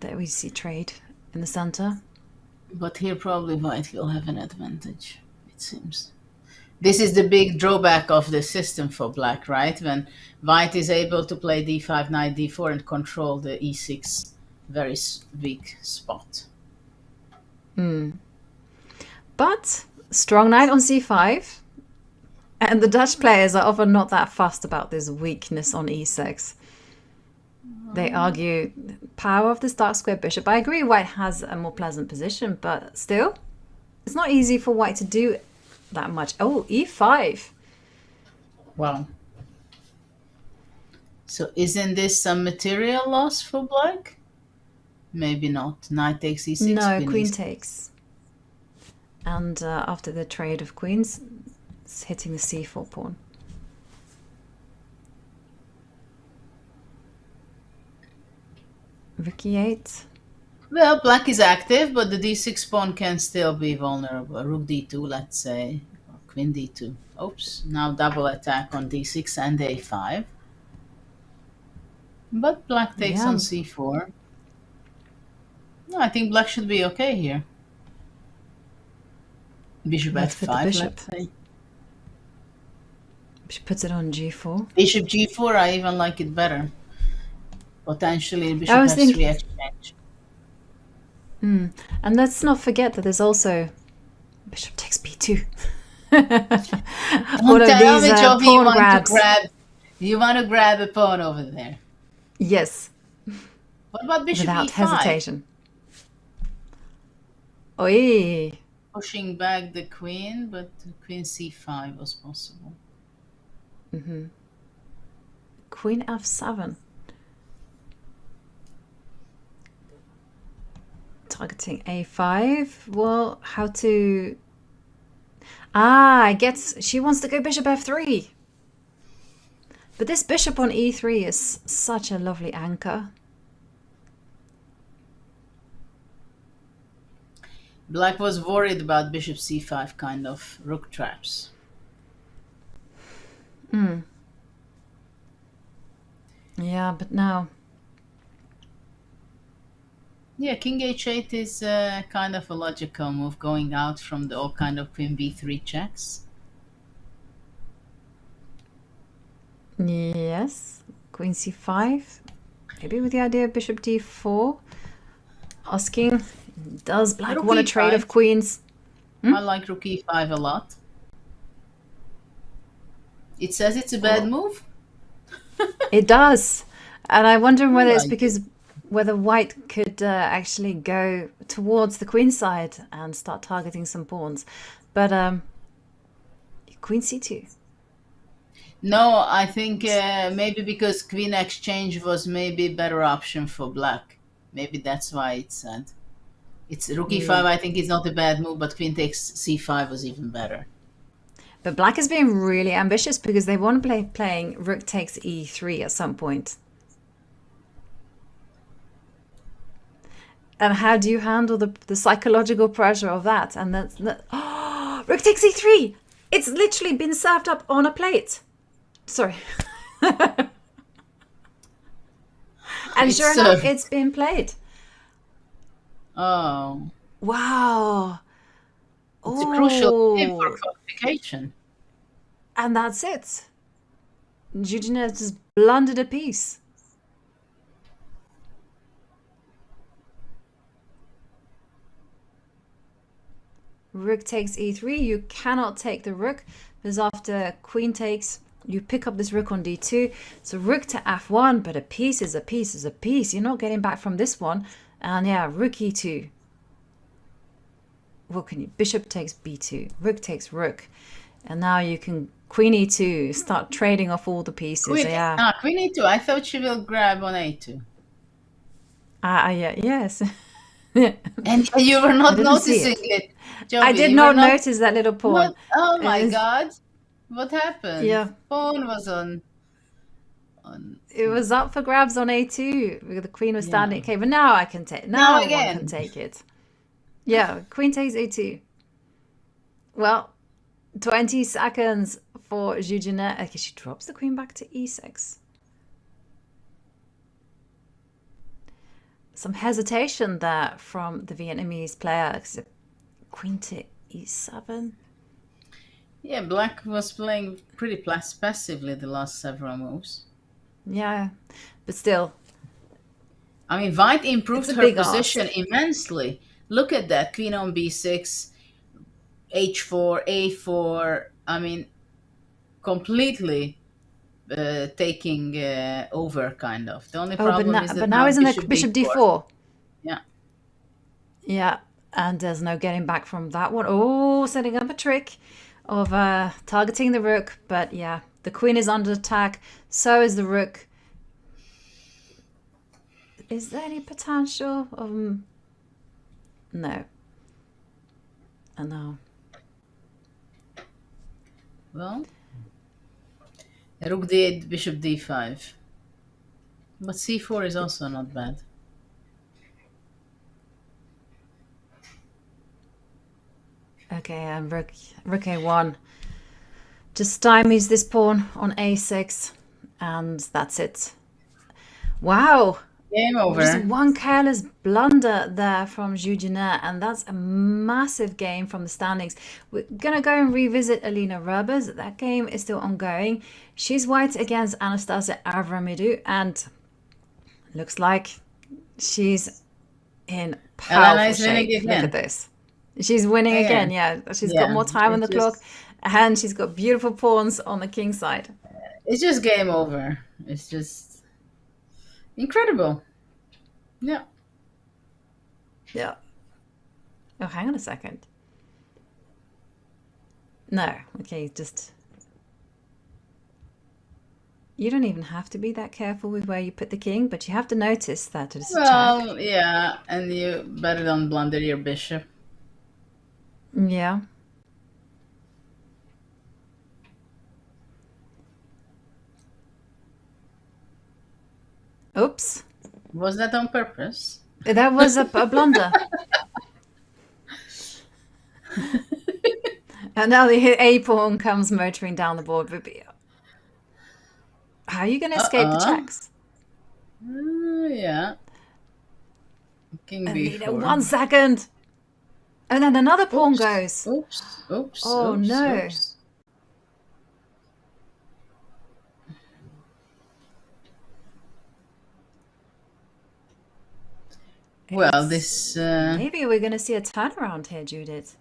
there we see trade in the center. But here probably white will have an advantage, it seems. This is the big drawback of the system for black, right? When white is able to play d5, knight d4 and control the e6 very weak spot. But strong knight on c5. And the Dutch players are often not that fussed about this weakness on e6. They argue power of this dark square bishop. I agree white has a more pleasant position, but still, it's not easy for white to do that much. Oh, e5. Wow. So isn't this some material loss for black? Maybe not. Knight takes e6. No, queen E6. takes. And after the trade of queens, it's hitting the c4 pawn. Rook e8. Well, black is active, but the d6 pawn can still be vulnerable. Rook d2, let's say, or queen d2. Oops, now double attack on d6 and a5. But black takes Yeah. on c4. No, I think black should be okay here. Bishop Let's put the f5, bishop. let's say. She puts it on g4. Bishop g4, I even like it better. Potentially bishop I was f3 thinking- exchange. And let's not forget that there's also bishop takes b2. All of Tell these me, Jovi, pawn grabs. you want to grab a pawn over there. Yes. What about bishop without e5? hesitation. Oi. Pushing back the queen, but queen c5 was possible. Queen f7. Targeting a5. Well, how to... I guess she wants to go bishop f3. But this bishop on e3 is such a lovely anchor. Black was worried about bishop c5 kind of rook traps. Yeah, but now... Yeah, king h8 is kind of a logical move, going out from the all kind of queen b3 checks. Yes. Queen c5. Maybe with the idea of bishop d4. Asking, does black Rook want a trade e5. of queens? I like rook e5 a lot. It says it's a bad move. It does. And I wonder whether it's like because whether white could actually go towards the queen side and start targeting some pawns. But queen c2. No, I think maybe because queen exchange was maybe a better option for black. Maybe that's why it's said. It's rook e5, I think it's not a bad move, but queen takes c5 was even better. But black is being really ambitious because they want to playing rook takes e3 at some point. And how do you handle the psychological pressure of that? And that's oh, rook takes e3. It's literally been served up on a plate. Sorry. And sure enough, it's been played. Oh. Wow. It's a crucial game for qualification. And that's it. Julius just blundered a piece. Rook takes e3. You cannot take the rook because after queen takes, you pick up this rook on d2. So rook to f1, but a piece is a piece is a piece. You're not getting back from this one. And yeah, rook e2. What can you? Bishop takes b2. Rook takes rook. And now you can queen e2. Start trading off all the pieces. Queen, yeah. Queen e2. I thought she will grab on a2. Yeah, yes. And you were not noticing it. Jovi, I did not notice that little pawn. What? Oh my God. What happened? Yeah. Pawn was on. It was up for grabs on a2. The queen was standing. Okay, but now I can take. Now again. I can take it. Yeah, queen takes a2. Well, 20 seconds for Julius. Okay, she drops the queen back to e6. Some hesitation there from the Vietnamese player. Queen to e7. Yeah, black was playing pretty passively the last several moves. Yeah, but still. I mean, white improved her position immensely. Look at that. Queen on b6, h4, a4. I mean, completely taking over, kind of. The only problem is that now isn't it bishop d4? Yeah. Yeah, and there's no getting back from that one. Oh, setting up a trick of targeting the rook. But yeah, the queen is under attack. So is the rook. Is there any potential of... No. No. Well, rook d8, bishop d5. But c4 is also not bad. Okay, and rook a1 just stymies this pawn on a6, and that's it. Wow. Game over. Just one careless blunder there from Julius, and that's a massive game from the standings. We're going to go and revisit Alina Rubers. That game is still ongoing. She's white against Anastasia Avramidou, and looks like she's in powerful shape. Look at this. She's winning again, yeah. She's got more time on the clock, and she's got beautiful pawns on the king side. It's just game over. It's just... incredible. Yeah. Yeah. Oh, hang on a second. No. Okay, just... You don't even have to be that careful with where you put the king, but you have to notice that it is a check. Well, yeah, and you better don't blunder your bishop. Yeah. Oops. Was that on purpose? That was a blunder. And now the A pawn comes motoring down the board. How are you going to escape the checks? Yeah. King Alina, b4. 1 second. And then another pawn goes. Oops. Oops. Oh, oops, no. Oops. Well, this... Maybe we're going to see a turnaround here, Judith.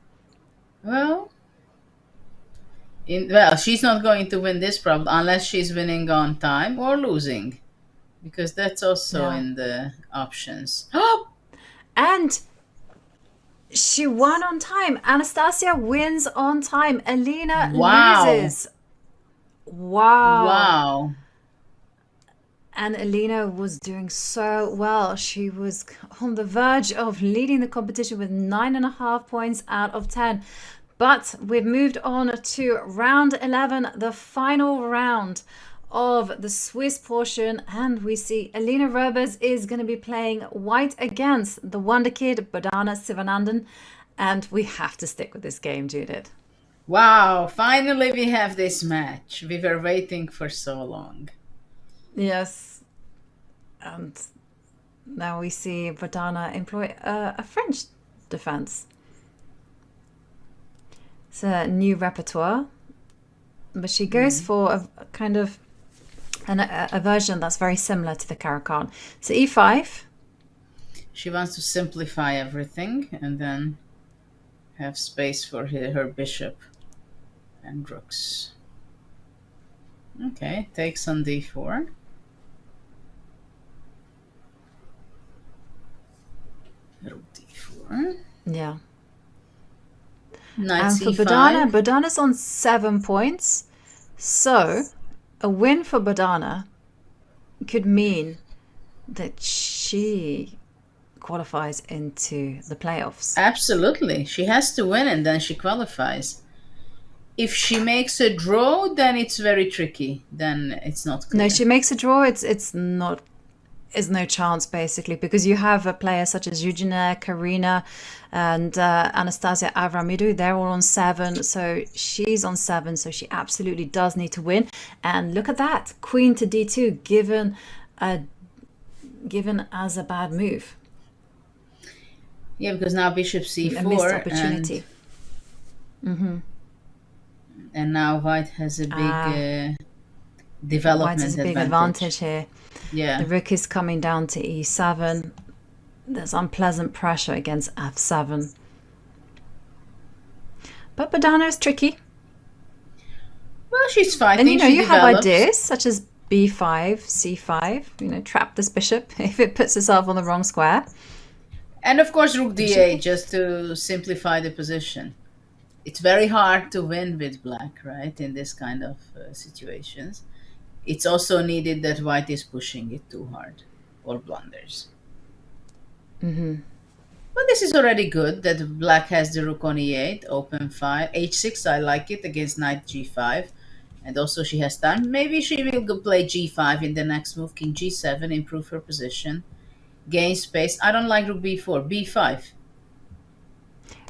Well... well, she's not going to win this problem unless she's winning on time or losing. Because that's also in the options. Oh! And she won on time. Anastasia wins on time. Alina loses. Wow. Wow. And Alina was doing so well. She was on the verge of leading the competition with 9.5 points out of 10. But we've moved on to round 11, the final round of the Swiss portion. And we see Alina Roberts is going to be playing white against the Wonder Kid, Bogdana Sivanandan. And we have to stick with this game, Judith. Wow. Finally, we have this match. We were waiting for so long. Yes. And now we see Bogdana employ a French defense. It's a new repertoire, but she goes for a kind of a version that's very similar to the Caro-Kann. So e5. She wants to simplify everything and then have space for her bishop and rooks. Okay, takes on d4. Rook d4. Yeah. Knight And for c5. Bogdana's on 7 points. So a win for Bogdana could mean that she qualifies into the playoffs. Absolutely. She has to win and then she qualifies. If she makes a draw, then it's very tricky. Then it's not clear. No, she makes a draw. It's not. Is no chance basically, because you have a player such as Eugenia, Karina, and Anastasia Avramidou. They're all on 7, so she's on 7, so she absolutely does need to win. And look at that, Queen to d2, given as a bad move. Yeah, because now bishop c4. A missed opportunity. And now white has a big development White has a big advantage here. Yeah. The rook is coming down to e7. There's unpleasant pressure against f7. But Bogdana is tricky. Well, she's fighting. And she you have develops. ideas such as b5, c5, trap this bishop if it puts itself on the wrong square. And of course, rook d8, just to simplify the position. It's very hard to win with black, right, in this kind of situations. It's also needed that white is pushing it too hard or blunders. But this is already good that black has the rook on e8, open 5. h6, I like it against knight g5. And also she has time. Maybe she will go play g5 in the next move, king g7, improve her position, gain space. I don't like rook b4, b5.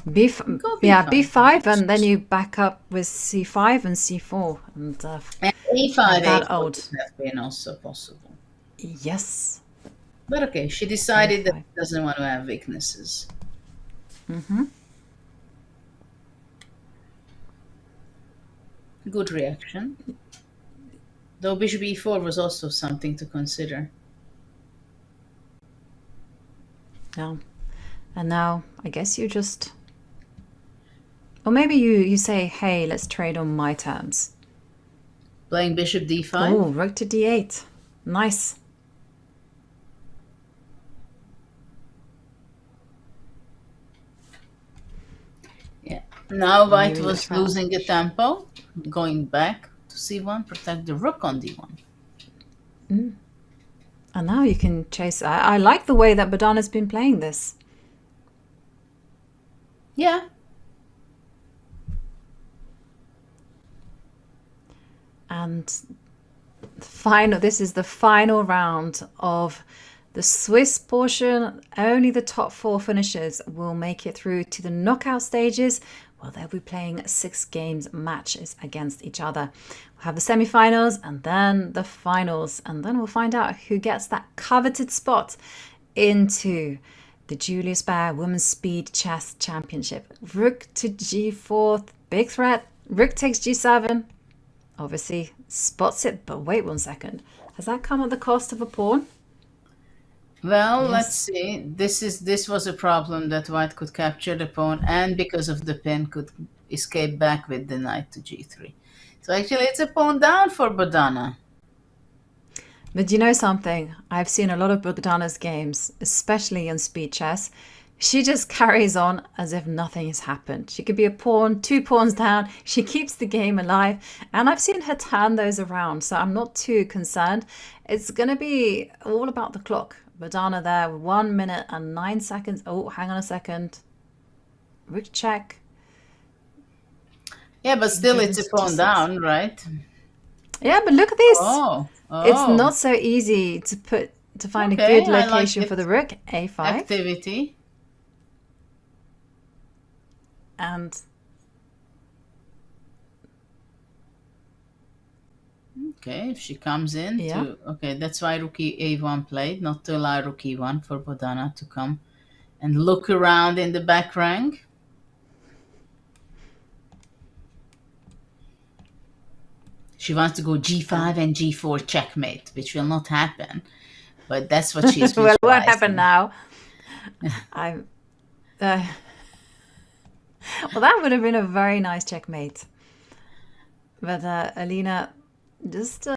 b5, and then you back up with c5 and c4. And e5 that would have been also possible. Yes. But okay, she decided that she doesn't want to have weaknesses. Good reaction. Though bishop e4 was also something to consider. Yeah. And now I guess you just... Or maybe you say, hey, let's trade on my terms. Playing bishop d5. Oh, rook to d8. Nice. Now white Maybe was this round. losing a tempo, going back to c1, protect the rook on d1. And now you can chase. I like the way that Bodana's been playing this. Yeah. And this is the final round of the Swiss portion. Only the top 4 finishers will make it through to the knockout stages. Well, they'll be playing 6 games matches against each other. We'll have the semi-finals and then the finals, and then we'll find out who gets that coveted spot into the Julius Baer Women's Speed Chess Championship. Rook to g4, big threat. Rook takes g7. Obviously spots it, but wait 1 second. Has that come at the cost of a pawn? Well, Yes. let's see. This was a problem that white could capture the pawn, and because of the pin could escape back with the knight to g3. So actually it's a pawn down for Bodana. But you know something? I've seen a lot of Bogdana's games, especially in speed chess. She just carries on as if nothing has happened. She could be a pawn, 2 pawns down. She keeps the game alive. And I've seen her turn those around, so I'm not too concerned. It's going to be all about the clock. Bodana there, 1 minute and 9 seconds. Oh, hang on a second. Rook check. Yeah, but still it's a Just pawn six. down, right? Yeah, but look at this. Oh. It's not so easy to find Okay, a good I like location it. for the rook. A5. Activity. And Okay, if she comes in Yeah. okay, that's why rook a1 played, not to allow rook e1 for Bodana to come and look around in the back rank. She wants to go g5 and g4 checkmate, which will not happen. But that's what she's well, what visualizing. happened now? I'm. Well, that would have been a very nice checkmate. But Alina just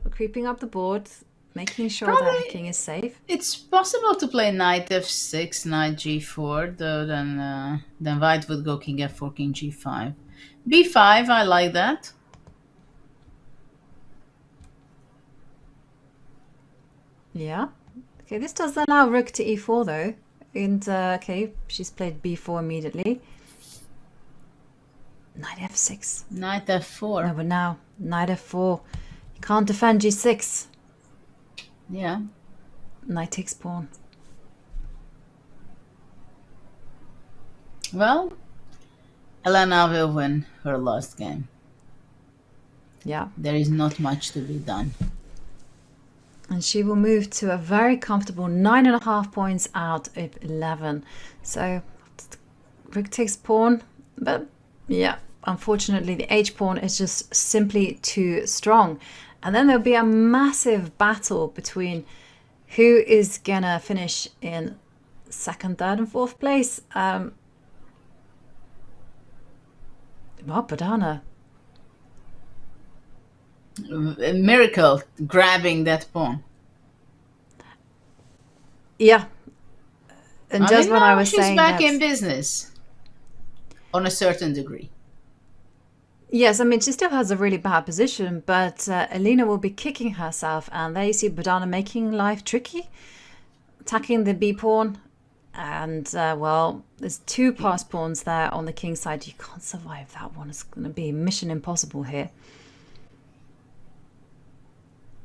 creeping up the board, making sure that the king is safe. It's possible to play knight f6, knight g4, though then white would go king f4, king g5. b5, I like that. Yeah. Okay, this does allow rook to e4 though. And okay, she's played b4 immediately. Knight f6. Knight f4. No, but now knight f4. You can't defend g6. Yeah. Knight takes pawn. Well, Elena will win her last game. Yeah. There is not much to be done. And she will move to a very comfortable 9.5 points out of 11. So rook takes pawn, but yeah, unfortunately the h pawn is just simply too strong. And then there'll be a massive battle between who is gonna finish in 2nd, 3rd and 4th place. Well, Bodana. A miracle grabbing that pawn. Yeah. And just when I was she's saying back that, in business on a certain degree. yes, I mean, she still has a really bad position, but Alina will be kicking herself. And there you see Bodana making life tricky, attacking the b pawn. And, well, there's 2 passed pawns there on the king side. You can't survive that one. It's going to be mission impossible here.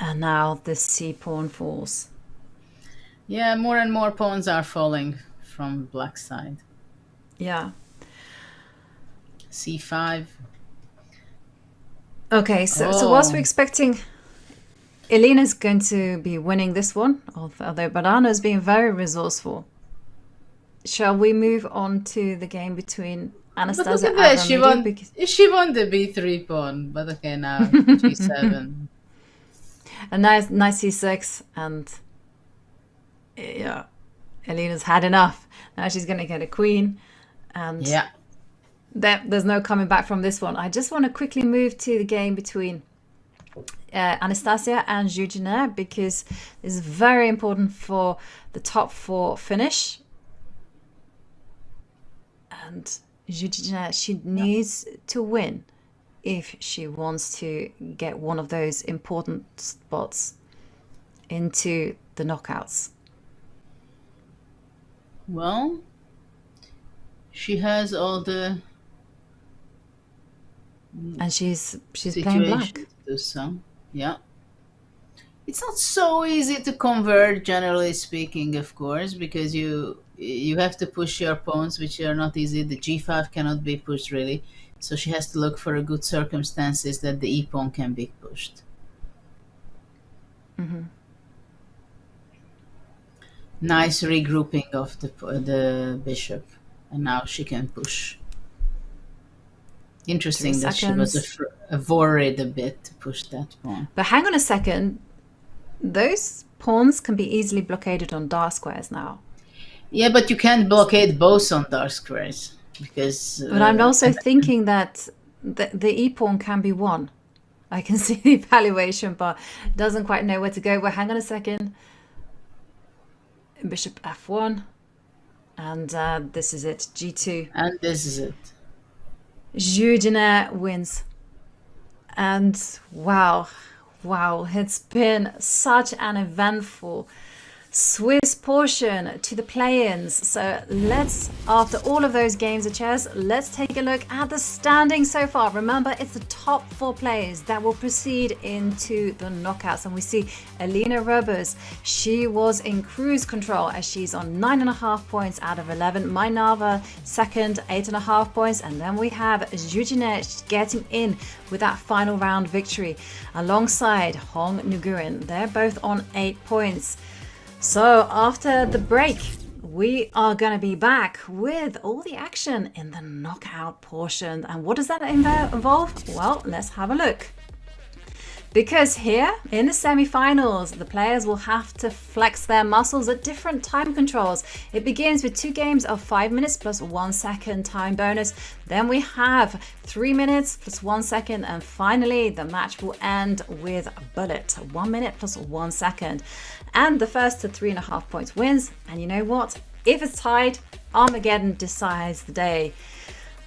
And now the c pawn falls. Yeah, more and more pawns are falling from black side. Yeah. c5. Okay, so whilst Oh. we're expecting Alina's going to be winning this one, although Bodana's being very resourceful. Shall we move on to the game between But look Anastasia at that, Avramidou? she won the b3 pawn, but okay, now g7. A nice c6, and yeah, Alina's had enough. Now she's going to get a queen, and Yeah. there's no coming back from this one. I just want to quickly move to the game between Anastasia and Eugenia, because it's very important for the top 4 finish. And Julius, she needs to win if she wants to get one of those important spots into the knockouts. Well, she has all the And she's playing black. situations to do so. Yeah. It's not so easy to convert, generally speaking, of course, because you have to push your pawns, which are not easy. The g5 cannot be pushed really, so she has to look for a good circumstances that the e pawn can be pushed. Nice regrouping of the bishop, and now she can push. Interesting 3 that she was seconds. worried a bit to push that pawn. But hang on a second. Those pawns can be easily blockaded on dark squares now. Yeah, but you can't blockade both on dark squares because. But I'm also thinking that the e-pawn can be won. I can see the evaluation, but doesn't quite know where to go. Well, hang on a second. Bishop f1. And this is it, g2. And this is it. Julius wins. And wow, it's been such an eventful Swiss portion to the play-ins. So let's, after all of those games of chess, let's take a look at the standings so far. Remember, it's the top 4 players that will proceed into the knockouts. And we see Elina Rubers, she was in cruise control as she's on 9.5 points out of 11. Mainava second, 8.5 points. And then we have Julius getting in with that final round victory alongside Hong Nguyen. They're both on 8 points. So after the break, we are going to be back with all the action in the knockout portion. And what does that involve? Well, let's have a look. Because here in the semi-finals, the players will have to flex their muscles at different time controls. It begins with 2 games of 5 minutes plus 1 second time bonus. Then we have 3 minutes plus 1 second. And finally, the match will end with a bullet, 1 minute plus 1 second. And the first to 3.5 points wins. And you know what? If it's tied, Armageddon decides the day.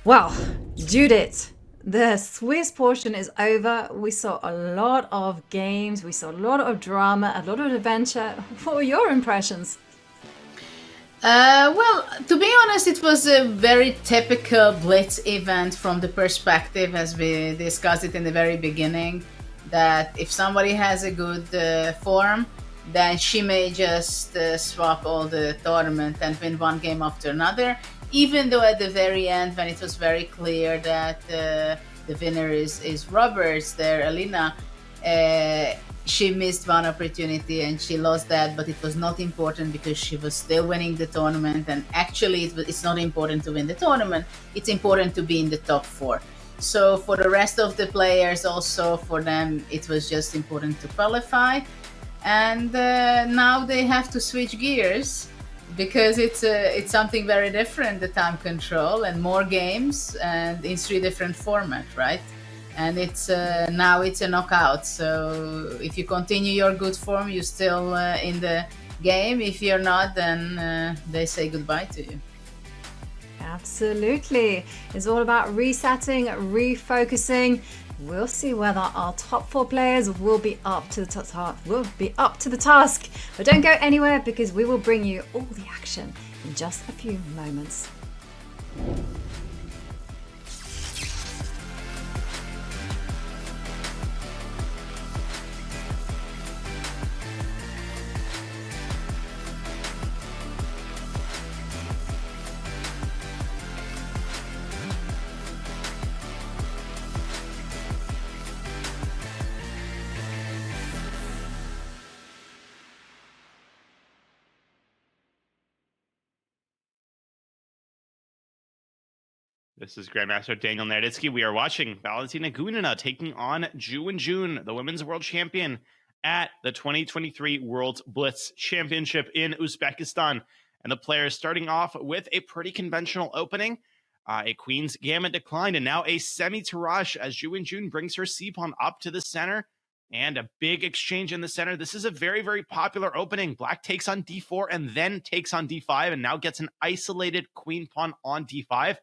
Well, Judith, the Swiss portion is over. We saw a lot of games. We saw a lot of drama, a lot of adventure. What were your impressions? Well, to be honest, it was a very typical Blitz event from the perspective, as we discussed it in the very beginning, that if somebody has a good form, then she may just swap all the tournament and win one game after another. Even though at the very end, when it was very clear that the winner is Roberts there, Elina, she missed one opportunity and she lost that, but it was not important because she was still winning the tournament. And actually, it's not important to win the tournament. It's important to be in the top 4. So for the rest of the players, also for them, it was just important to qualify. And now they have to switch gears because it's something very different, the time control, and more games and in 3 different formats, right? And it's now it's a knockout. So if you continue your good form, you're still in the game. If you're not, then they say goodbye to you. Absolutely. It's all about resetting, refocusing. We'll see whether our top 4 players will be up to the task. But don't go anywhere because we will bring you all the action in just a few moments. This is Grandmaster Daniel Naroditsky. We are watching Valentina Gunina taking on Ju Jun, the women's world champion at the 2023 World Blitz Championship in Uzbekistan. And the players starting off with a pretty conventional opening, a Queen's Gambit declined, and now a semi-Tarrasch as Ju Jun brings her C-pawn up to the center. And a big exchange in the center. This is a very, very popular opening. Black takes on D4 and then takes on D5 and now gets an isolated queen pawn on D5.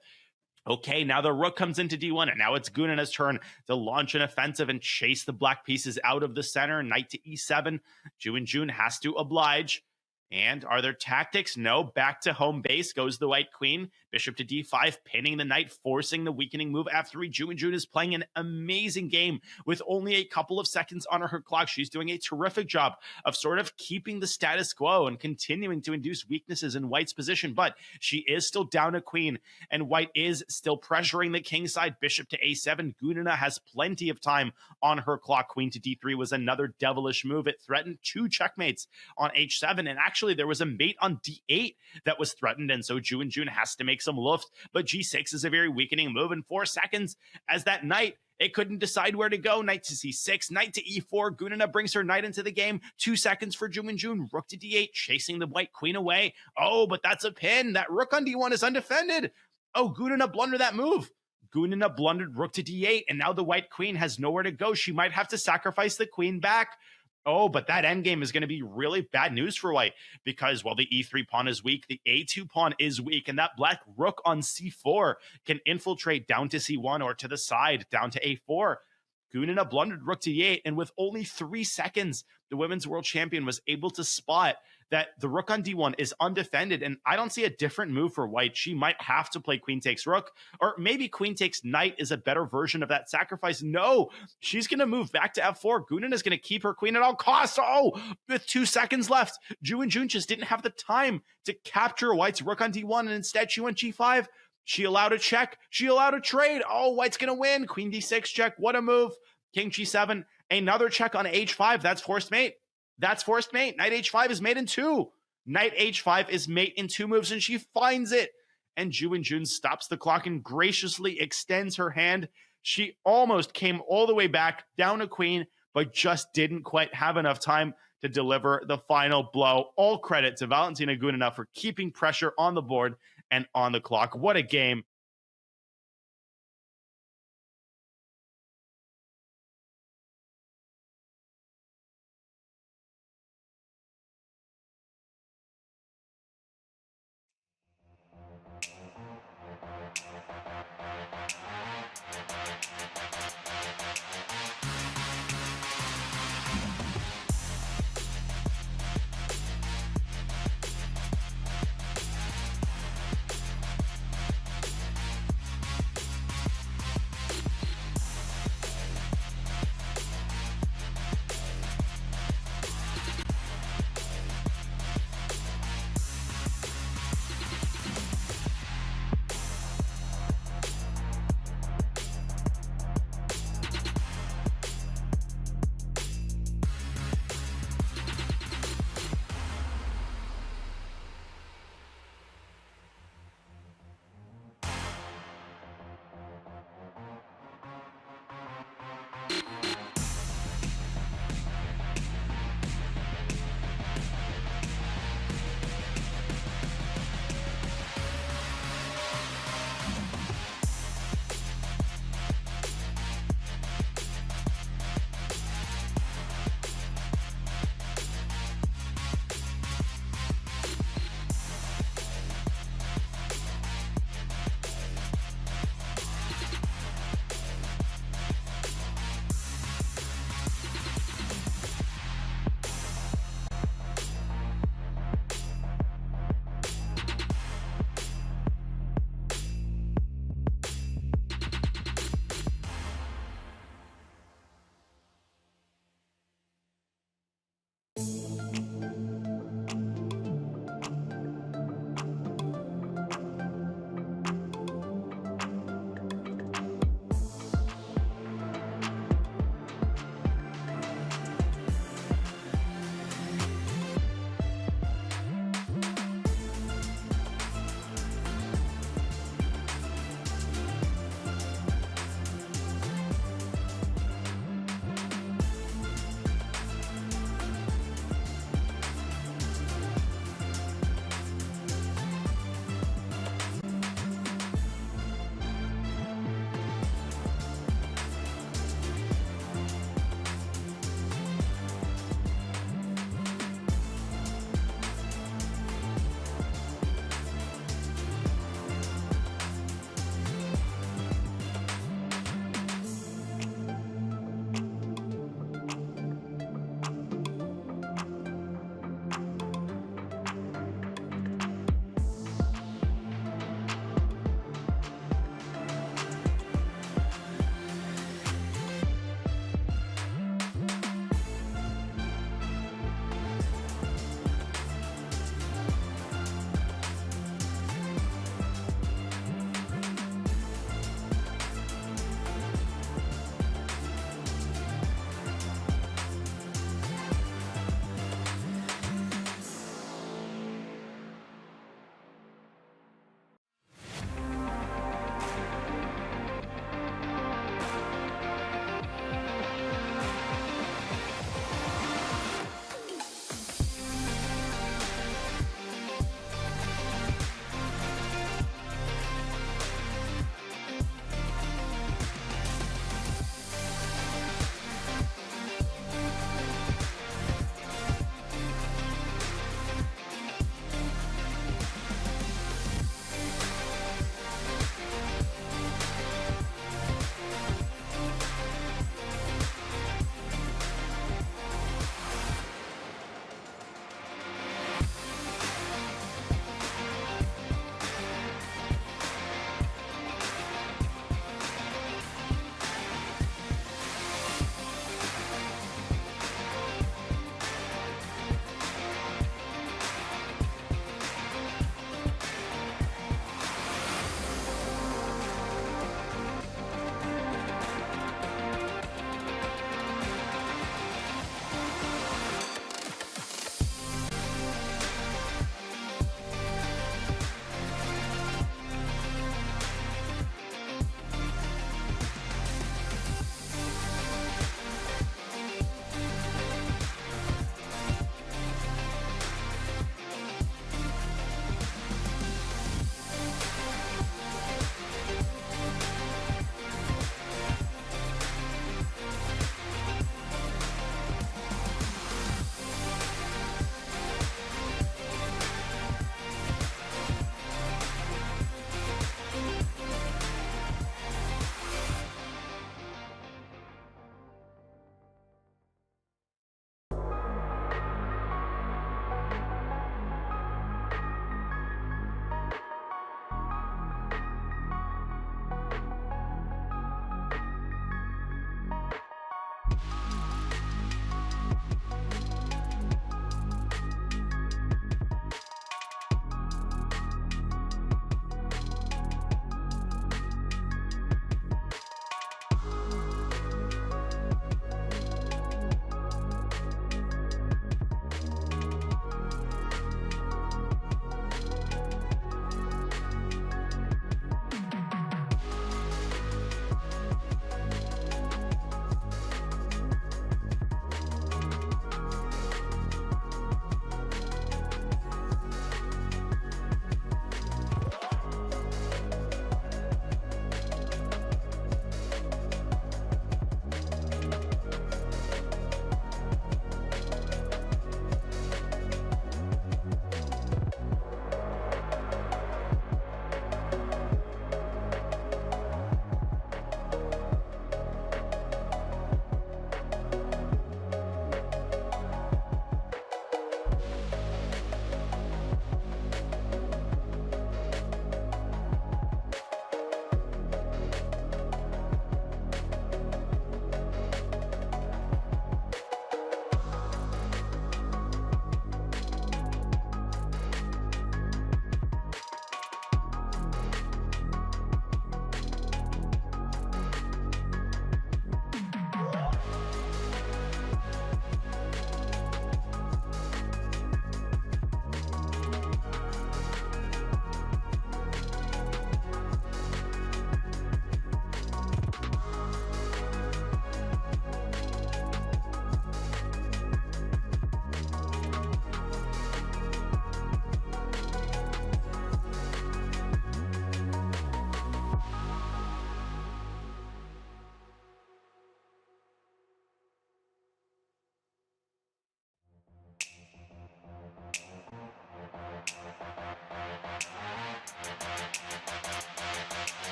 Okay, now the rook comes into d1, and now it's Gunina's turn to launch an offensive and chase the black pieces out of the center. Knight to e7. Jun has to oblige. And are there tactics? No. Back to home base goes the white queen. Bishop to d5, pinning the knight, forcing the weakening move. f3. Jun is playing an amazing game with only a couple of seconds on her clock. She's doing a terrific job of sort of keeping the status quo and continuing to induce weaknesses in white's position. But she is still down a queen, and white is still pressuring the king side. Bishop to a7. Gunina has plenty of time on her clock. Queen to d3 was another devilish move. It threatened 2 checkmates on h7, and actually there was a mate on d8 that was threatened, and so Jun has to make some luft. But g6 is a very weakening move in 4 seconds, as that knight, it couldn't decide where to go. Knight to c6, knight to e4. Gunina brings her knight into the game. 2 seconds for Jun. Rook to d8, chasing the white queen away. Oh, but that's a pin. That rook on d1 is undefended. Oh, Gunina blundered that move. Gunina blundered rook to d8, and now the white queen has nowhere to go. She might have to sacrifice the queen back. Oh, but that endgame is going to be really bad news for white, because while the e3 pawn is weak, the a2 pawn is weak, and that black rook on c4 can infiltrate down to c1 or to the side down to a4. Gunina blundered rook to e8, and with only 3 seconds, the women's world champion was able to spot that the rook on d1 is undefended, and I don't see a different move for white. She might have to play queen takes rook, or maybe queen takes knight is a better version of that sacrifice. No, she's going to move back to f4. Gunina is going to keep her queen at all costs. Oh, with 2 seconds left, Jun just didn't have the time to capture white's rook on d1, and instead she went g5. She allowed a check. She allowed a trade. Oh, white's going to win. Queen d6 check. What a move. King g7. Another check on h5. That's forced mate. That's forced mate. Knight h5 is mate in 2. Knight h5 is mate in 2 moves, and she finds it. And Jun stops the clock and graciously extends her hand. She almost came all the way back, down a queen, but just didn't quite have enough time to deliver the final blow. All credit to Valentina Gunina for keeping pressure on the board and on the clock. What a game.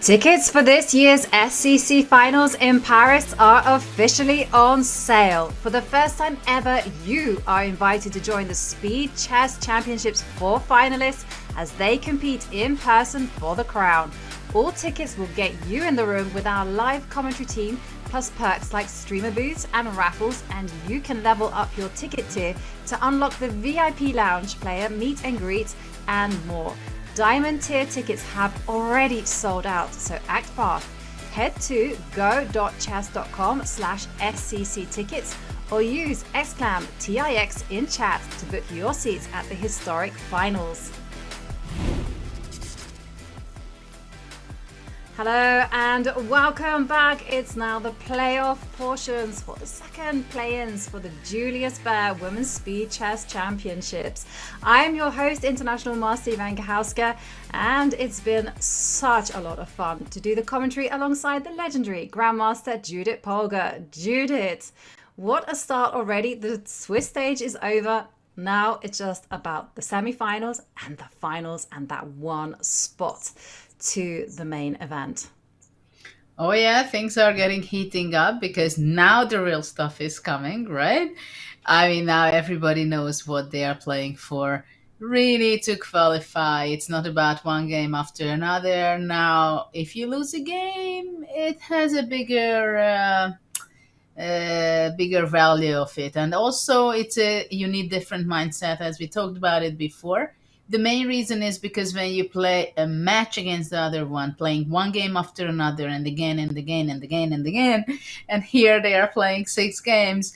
Tickets for this year's SCC finals in Paris are officially on sale. For the first time ever, you are invited to join the Speed Chess Championships for finalists as they compete in person for the crown. All tickets will get you in the room with our live commentary team, plus perks like streamer booths and raffles, and you can level up your ticket tier to unlock the VIP lounge, player meet and greet, and more. Diamond tier tickets have already sold out, so act fast. Head to go.chess.com/SCC tickets or use !TIX in chat to book your seats at the historic finals. Hello and welcome back. It's now the playoff portions for the second play-ins for the Julius Baer Women's Speed Chess Championships. I am your host, International Master Ivan Gachowska, and it's been such a lot of fun to do the commentary alongside the legendary Grandmaster Judith Polgar. Judith, what a start already. The Swiss stage is over. Now it's just about the semi-finals and the finals and that one spot to the main event. Oh yeah, things are heating up because now the real stuff is coming, right? I mean, now everybody knows what they are playing for. Really, to qualify, it's not about one game after another. Now, if you lose a game, it has a bigger value of it, and also you need different mindset, as we talked about it before. The main reason is because when you play a match against the other one, playing one game after another and again and again and again and again, and here they are playing 6 games,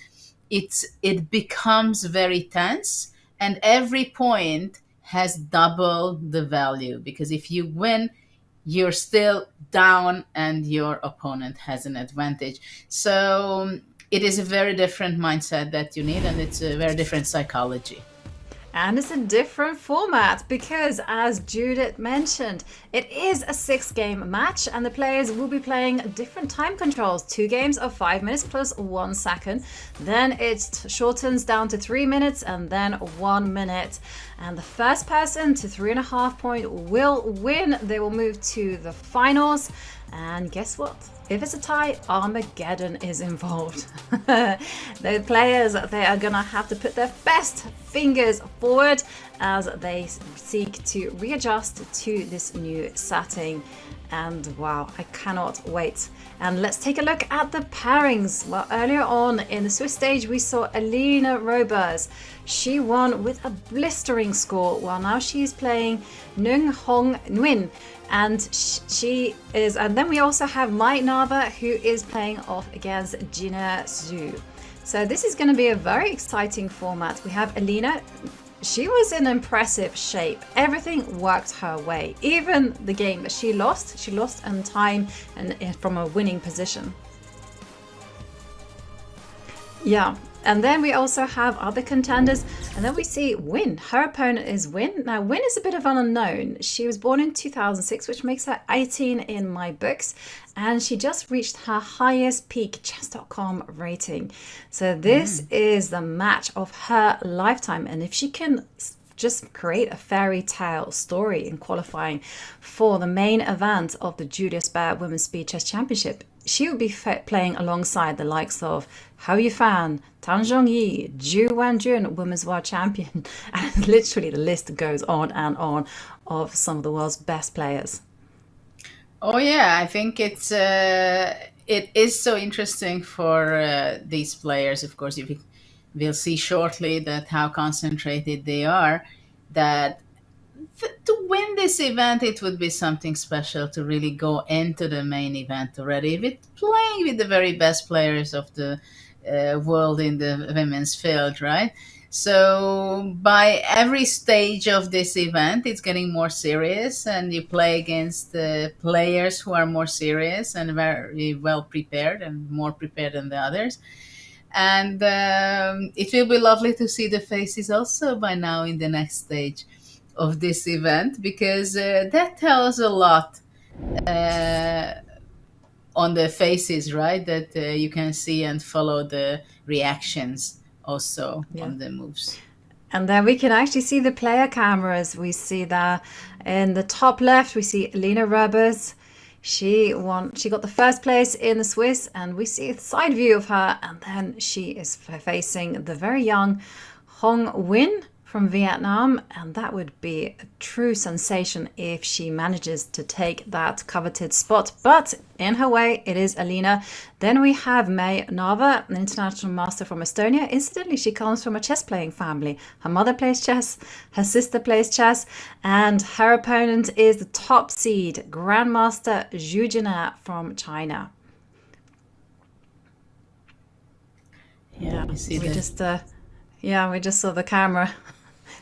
it becomes very tense, and every point has double the value, because if you win, you're still down and your opponent has an advantage. So it is a very different mindset that you need, and it's a very different psychology. And it's a different format because, as Judith mentioned, it is a 6-game match and the players will be playing different time controls. 2 games of 5 minutes plus 1 second. Then it shortens down to 3 minutes and then 1 minute. And the first person to 3.5 point will win. They will move to the finals. And guess what? If it's a tie, Armageddon is involved. The players, they are gonna have to put their best fingers forward as they seek to readjust to this new setting. And wow, I cannot wait. And let's take a look at the pairings. Well, earlier on in the Swiss stage, we saw Elina Robers. She won with a blistering score, while now she's playing Nung Hong Nguyen. And then we also have Mai Nava, who is playing off against Jina Zhu. So this is going to be a very exciting format. We have Elina. She was in impressive shape. Everything worked her way. Even the game that she lost in time and from a winning position. Yeah. And then we also have other contenders. And then we see Win. Her opponent is Win. Now, Win is a bit of an unknown. She was born in 2006, which makes her 18 in my books. And she just reached her highest peak Chess.com rating. So this is the match of her lifetime. And if she can just create a fairy tale story in qualifying for the main event of the Julius Baer Women's Speed Chess Championship, she will be playing alongside the likes of Hao Yifan, Tan Zhongyi, Zhu Wanjun, Women's World Champion, and literally the list goes on and on of some of the world's best players. Oh yeah, I think it is so interesting for these players. Of course, we'll see shortly that how concentrated they are. That to win this event, it would be something special to really go into the main event already with playing with the very best players of the world in the women's field, right? So by every stage of this event, it's getting more serious, and you play against the players who are more serious and very well prepared and more prepared than the others. And it will be lovely to see the faces also by now in the next stage of this event, because that tells a lot on the faces, right? That you can see and follow the reactions also on the moves. And then we can actually see the player cameras. We see that in the top left, we see Elina Robers. She won. She got the first place in the Swiss, and we see a side view of her. And then she is facing the very young Hong Win from Vietnam, and that would be a true sensation if she manages to take that coveted spot. But in her way, it is Alina. Then we have May Nava, an international master from Estonia. Incidentally, she comes from a chess playing family. Her mother plays chess, her sister plays chess, and her opponent is the top seed Grandmaster Zhu Jina from China. Yeah, we see we that. just we just saw the camera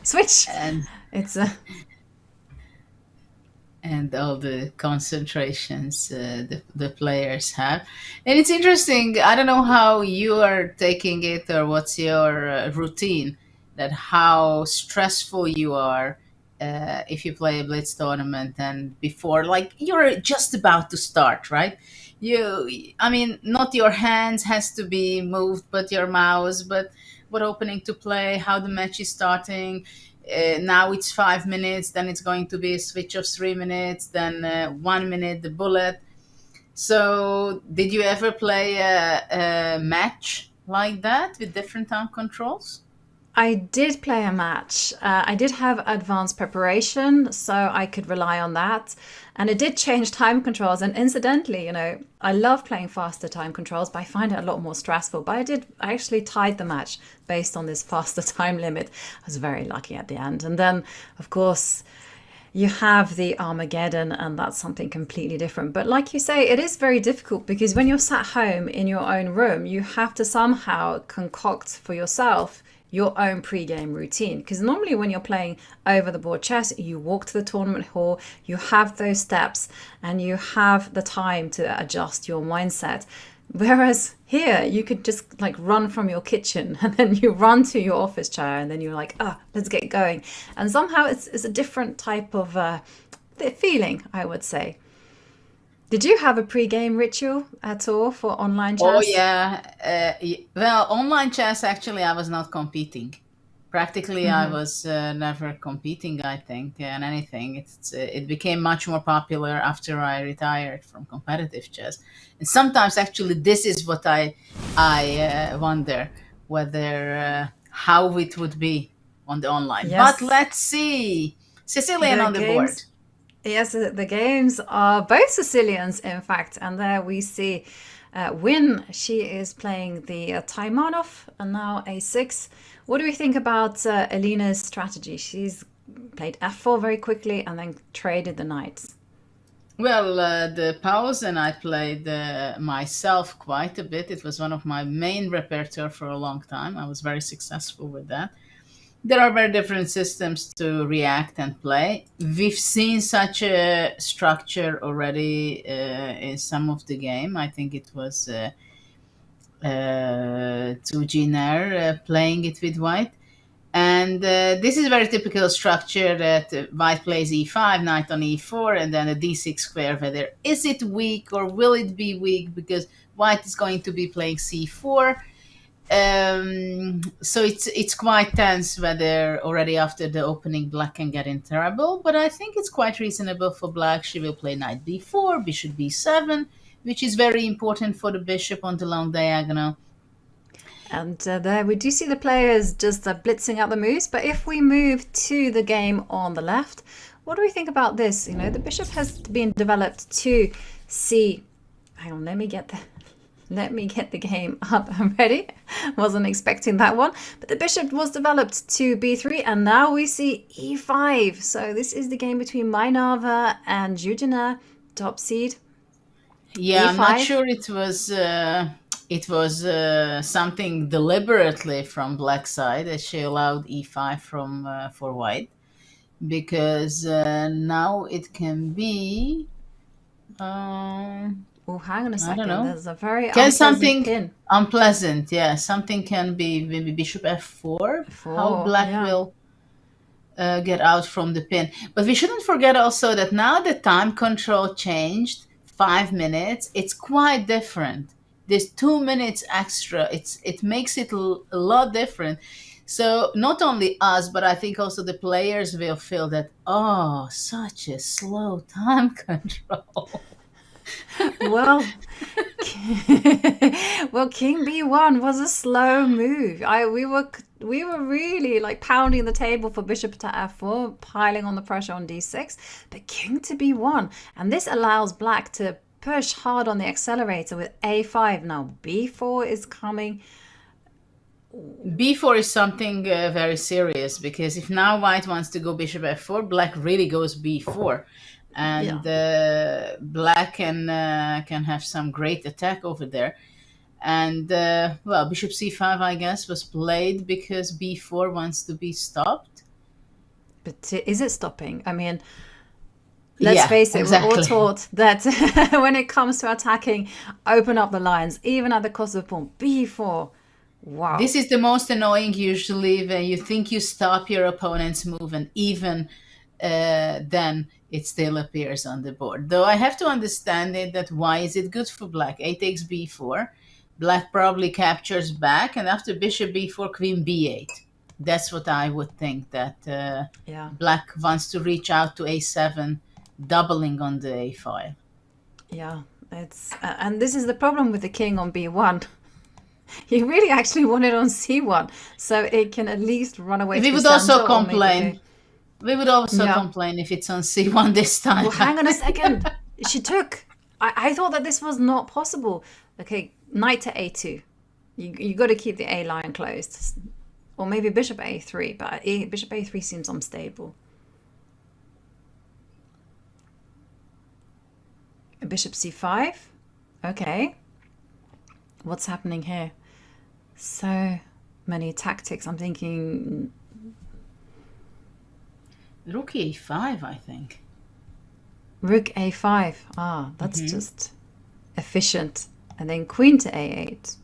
switch, And it's and all the concentrations the players have. And it's interesting, I don't know how you are taking it or what's your routine, that how stressful you are if you play a Blitz tournament and before, like you're just about to start, right? I mean, not your hands has to be moved, but your mouse, but what opening to play, how the match is starting. Now it's 5 minutes, then it's going to be a switch of 3 minutes, then 1 minute, the bullet. So did you ever play a match like that with different time controls? I did play a match. I did have advanced preparation, so I could rely on that. And it did change time controls. And incidentally, I love playing faster time controls, but I find it a lot more stressful. But I actually tied the match based on this faster time limit. I was very lucky at the end. And then, of course, you have the Armageddon, and that's something completely different. But like you say, it is very difficult because when you're sat home in your own room, you have to somehow concoct for yourself your own pre-game routine. Because normally when you're playing over the board chess, you walk to the tournament hall, you have those steps, and you have the time to adjust your mindset. Whereas here, you could just like run from your kitchen and then you run to your office chair and then you're like, let's get going. And somehow it's a different type of feeling, I would say. Did you have a pre-game ritual at all for online chess? Oh, yeah. Well, online chess, actually, I was not competing. Practically, I was never competing, I think, in anything. It became much more popular after I retired from competitive chess. And sometimes, actually, this is what I wonder, whether how it would be on the online. Yes. But let's see. Sicilian on the board. Yes, the games are both Sicilians, in fact. And there we see Win. She is playing the Taimanov, and now a6. What do we think about Alina's strategy? She's played f4 very quickly and then traded the knights. Well, the Pausen I played myself quite a bit. It was one of my main repertoire for a long time. I was very successful with that. There are very different systems to react and play. We've seen such a structure already in some of the game. I think it was Tujiner playing it with white. And this is a very typical structure that white plays e5, knight on e4, and then a d6 square. Whether is it weak or will it be weak, because white is going to be playing c4. So it's quite tense whether already after the opening black can get in trouble, but I think it's quite reasonable for black. She will play knight b4, bishop b7, which is very important for the bishop on the long diagonal. And there we do see the players just blitzing out the moves. But if we move to the game on the left, what do we think about this? The bishop has been developed to c. Hang on, let me get the game up. I'm ready. Wasn't expecting that one. But the bishop was developed to b3, and now we see e5. So this is the game between Mainava and Judina, top seed. Yeah, e5. I'm not sure it was something deliberately from black side that she allowed e5 for white, because now it can be. Oh, hang on a second. I don't know. There's a very Can unpleasant something pin. unpleasant? Yeah, something can be maybe bishop f4. How black will get out from the pin. But we shouldn't forget also that now the time control changed 5 minutes. It's quite different. There's 2 minutes extra. It makes it a lot different. So not only us, but I think also the players will feel that, such a slow time control. Well, well, King B1 was a slow move. We were really like pounding the table for Bishop to F4, piling on the pressure on D6, but King to B1, and this allows Black to push hard on the accelerator with A5. Now B4 is coming. B4 is something very serious, because if now White wants to go Bishop F4, Black really goes B4. And Black can have some great attack over there. And, well, Bishop C5, I guess, was played because B4 wants to be stopped. But is it stopping? I mean, let's face it, exactly. We're all taught that when it comes to attacking, open up the lines, even at the cost of pawn. B4. Wow. This is the most annoying usually, when you think you stop your opponent's move, and even then it still appears on the board. Though I have to understand it, that why is it good for Black? A takes B4. Black probably captures back, and after Bishop B4, Queen B8. That's what I would think, that Black wants to reach out to A7, doubling on the A file. Yeah, it's and this is the problem with the King on B1. You really actually want it on C1, so it can at least run away. We would also complain. We would also complain if it's on C1 this time. Well, hang on a second. She took. I thought that this was not possible. Okay, knight to A2. You got to keep the A line closed. Or maybe Bishop A3, but Bishop A3 seems unstable. Bishop C5. Okay. What's happening here? So many tactics. I'm thinking Rook A5, I think. Rook A5. Ah, that's just efficient. And then Queen to A8.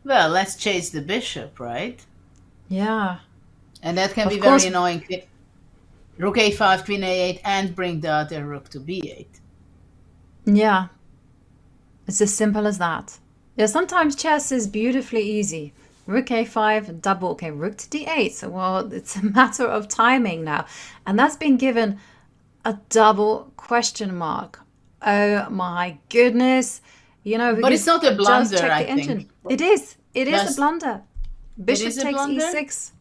Well, let's chase the bishop, right? Yeah. And that can be very annoying. Rook A5, Queen A8, and bring the other rook to B8. Yeah. It's as simple as that. Yeah, sometimes chess is beautifully easy. Rook A5, double, okay, rook to D8. So, well, it's a matter of timing now. And that's been given a double question mark. Oh my goodness. You know, but it's not a blunder, I think. It is. It is a blunder. Bishop takes blunder? E6.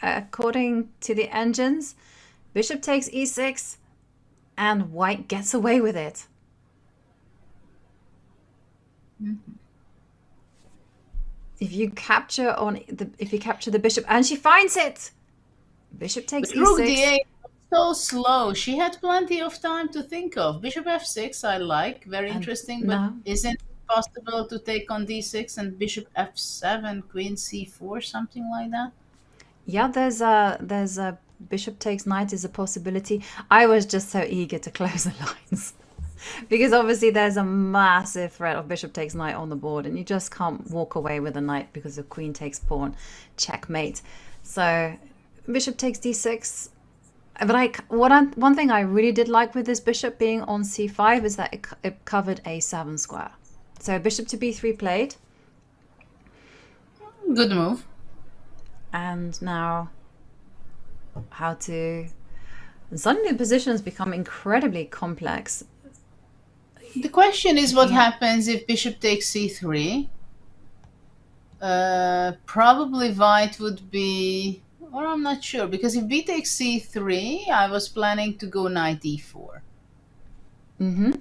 According to the engines, Bishop takes E6 and White gets away with it. Mm-hmm. If you capture the bishop, and she finds it. Bishop takes E6. Rook D8 so slow. She had plenty of time to think of. Bishop F6 I like, very interesting, but isn't it possible to take on D6 and Bishop F7, Queen C4, something like that? Yeah, there's a Bishop takes knight is a possibility. I was just so eager to close the lines. Because obviously there's a massive threat of Bishop takes knight on the board, and you just can't walk away with a knight because of Queen takes pawn, checkmate. So Bishop takes D6. But one thing I really did like with this Bishop being on C5 is that it covered A7 square. So Bishop to B3 played. Good move. And now suddenly the positions become incredibly complex. The question is what happens if Bishop takes C3. Probably White would be, or I'm not sure, because if B takes C3, I was planning to go knight E4. Mm-hmm.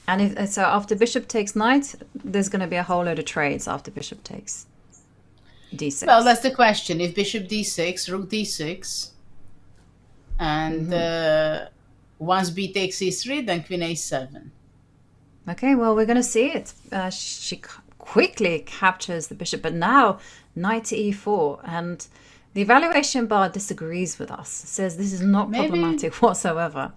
And so after Bishop takes knight, there's going to be a whole load of trades after Bishop takes D6. Well, that's the question. If Bishop D6, Rook D6, and once B takes E3, then Queen A7. Okay, well, we're going to see it. She quickly captures the bishop, but now knight to E4, and the evaluation bar disagrees with us. It says this is not problematic whatsoever.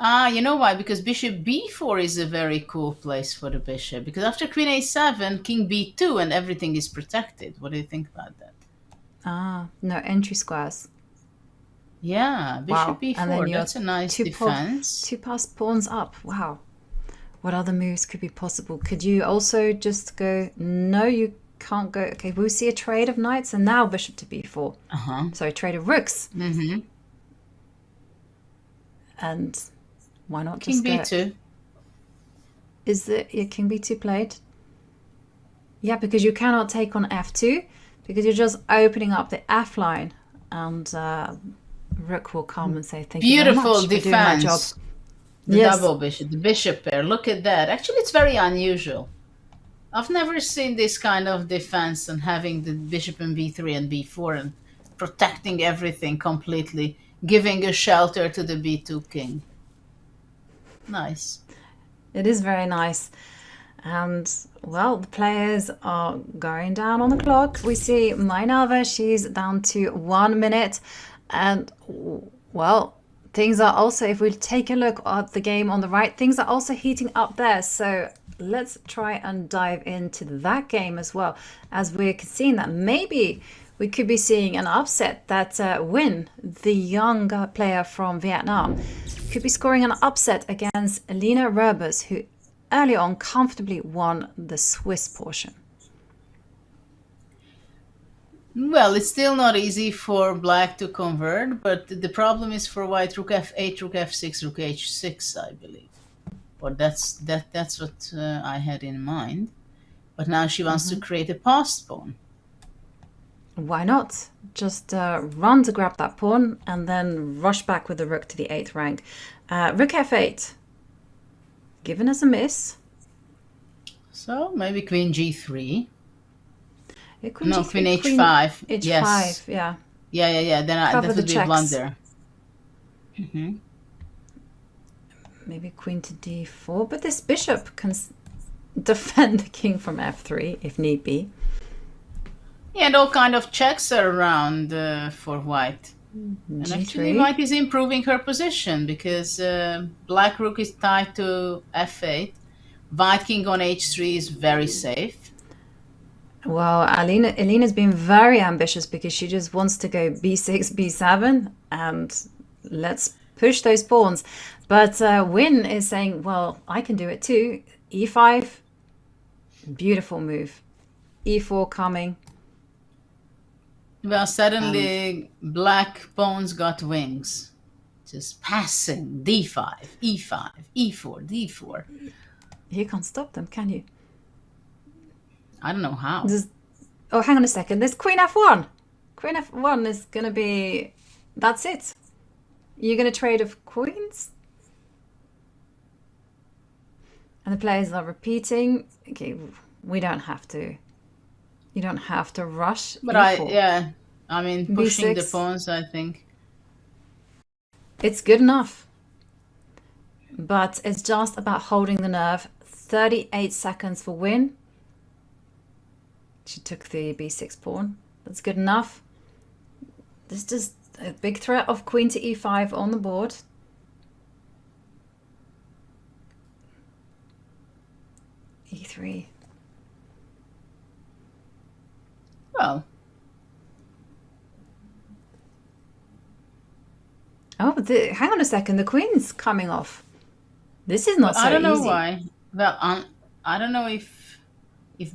You know why? Because Bishop B4 is a very cool place for the bishop. Because after Queen A7, King B2, and everything is protected. What do you think about that? No entry squares. Yeah, Bishop B4. And then That's a nice defense. Two passed pawns up. Wow. What other moves could be possible? Could you also just go, no, you can't go. Okay, we'll see a trade of knights, and now Bishop to B4. Sorry, trade of rooks. And why not King just B2. Is the king b2 played? Yeah, because you cannot take on f2 because you're just opening up the f line, and rook will come and say thank you very much Beautiful for doing my job. defense. The double bishop, the bishop pair. Look at that. Actually, it's very unusual. I've never seen this kind of defense and having the bishop in b3 and b4 and protecting everything completely, giving a shelter to the b2 king. Nice. It is very nice. And, well, the players are going down on the clock. We see Mainava, she's down to 1 minute. And, well, things are also, if we take a look at the game on the right, things are also heating up there. So let's try and dive into that game as well, as we're seeing that maybe we could be seeing an upset, that Nguyen, the young player from Vietnam, could be scoring an upset against Elina Rebus, who early on comfortably won the Swiss portion. Well, it's still not easy for black to convert, but the problem is for white, rook f8, rook f6, rook h6, I believe. Or that's what I had in mind. But now she wants to create a passed pawn. Why not? Just run to grab that pawn and then rush back with the rook to the 8th rank. Rook f8. Given us a miss. So maybe queen g3. Queen no, G3, queen h5. H5, yes. yeah. Yeah. Then that would be a blunder. Maybe queen to d4, but this bishop can defend the king from f3 if need be. Yeah, and all kind of checks are around for white. And G3. actually white is improving her position because black rook is tied to f8. White king on h3 is very safe. Well, Alina's been very ambitious because she just wants to go b6, b7, and let's push those pawns. But Nguyen is saying, well, I can do it too. e5, beautiful move. e4 coming. Well, suddenly black pawns got wings. Just passing. d5, e5, e4, d4. You can't stop them, can you? I don't know how. Oh, hang on a second. There's queen f1. Queen f1 is going to be... That's it. You're going to trade of queens? And the players are repeating. Okay, we don't have to. You don't have to rush. But e4. I mean, pushing b6. the pawns, I think. It's good enough. But it's just about holding the nerve. 38 seconds for Nguyen. She took the b6 pawn. That's good enough. There's just a big threat of queen to e5 on the board. e3. Well. Oh, hang on a second. The queen's coming off. This is not so easy. I don't know why. Well, I don't know if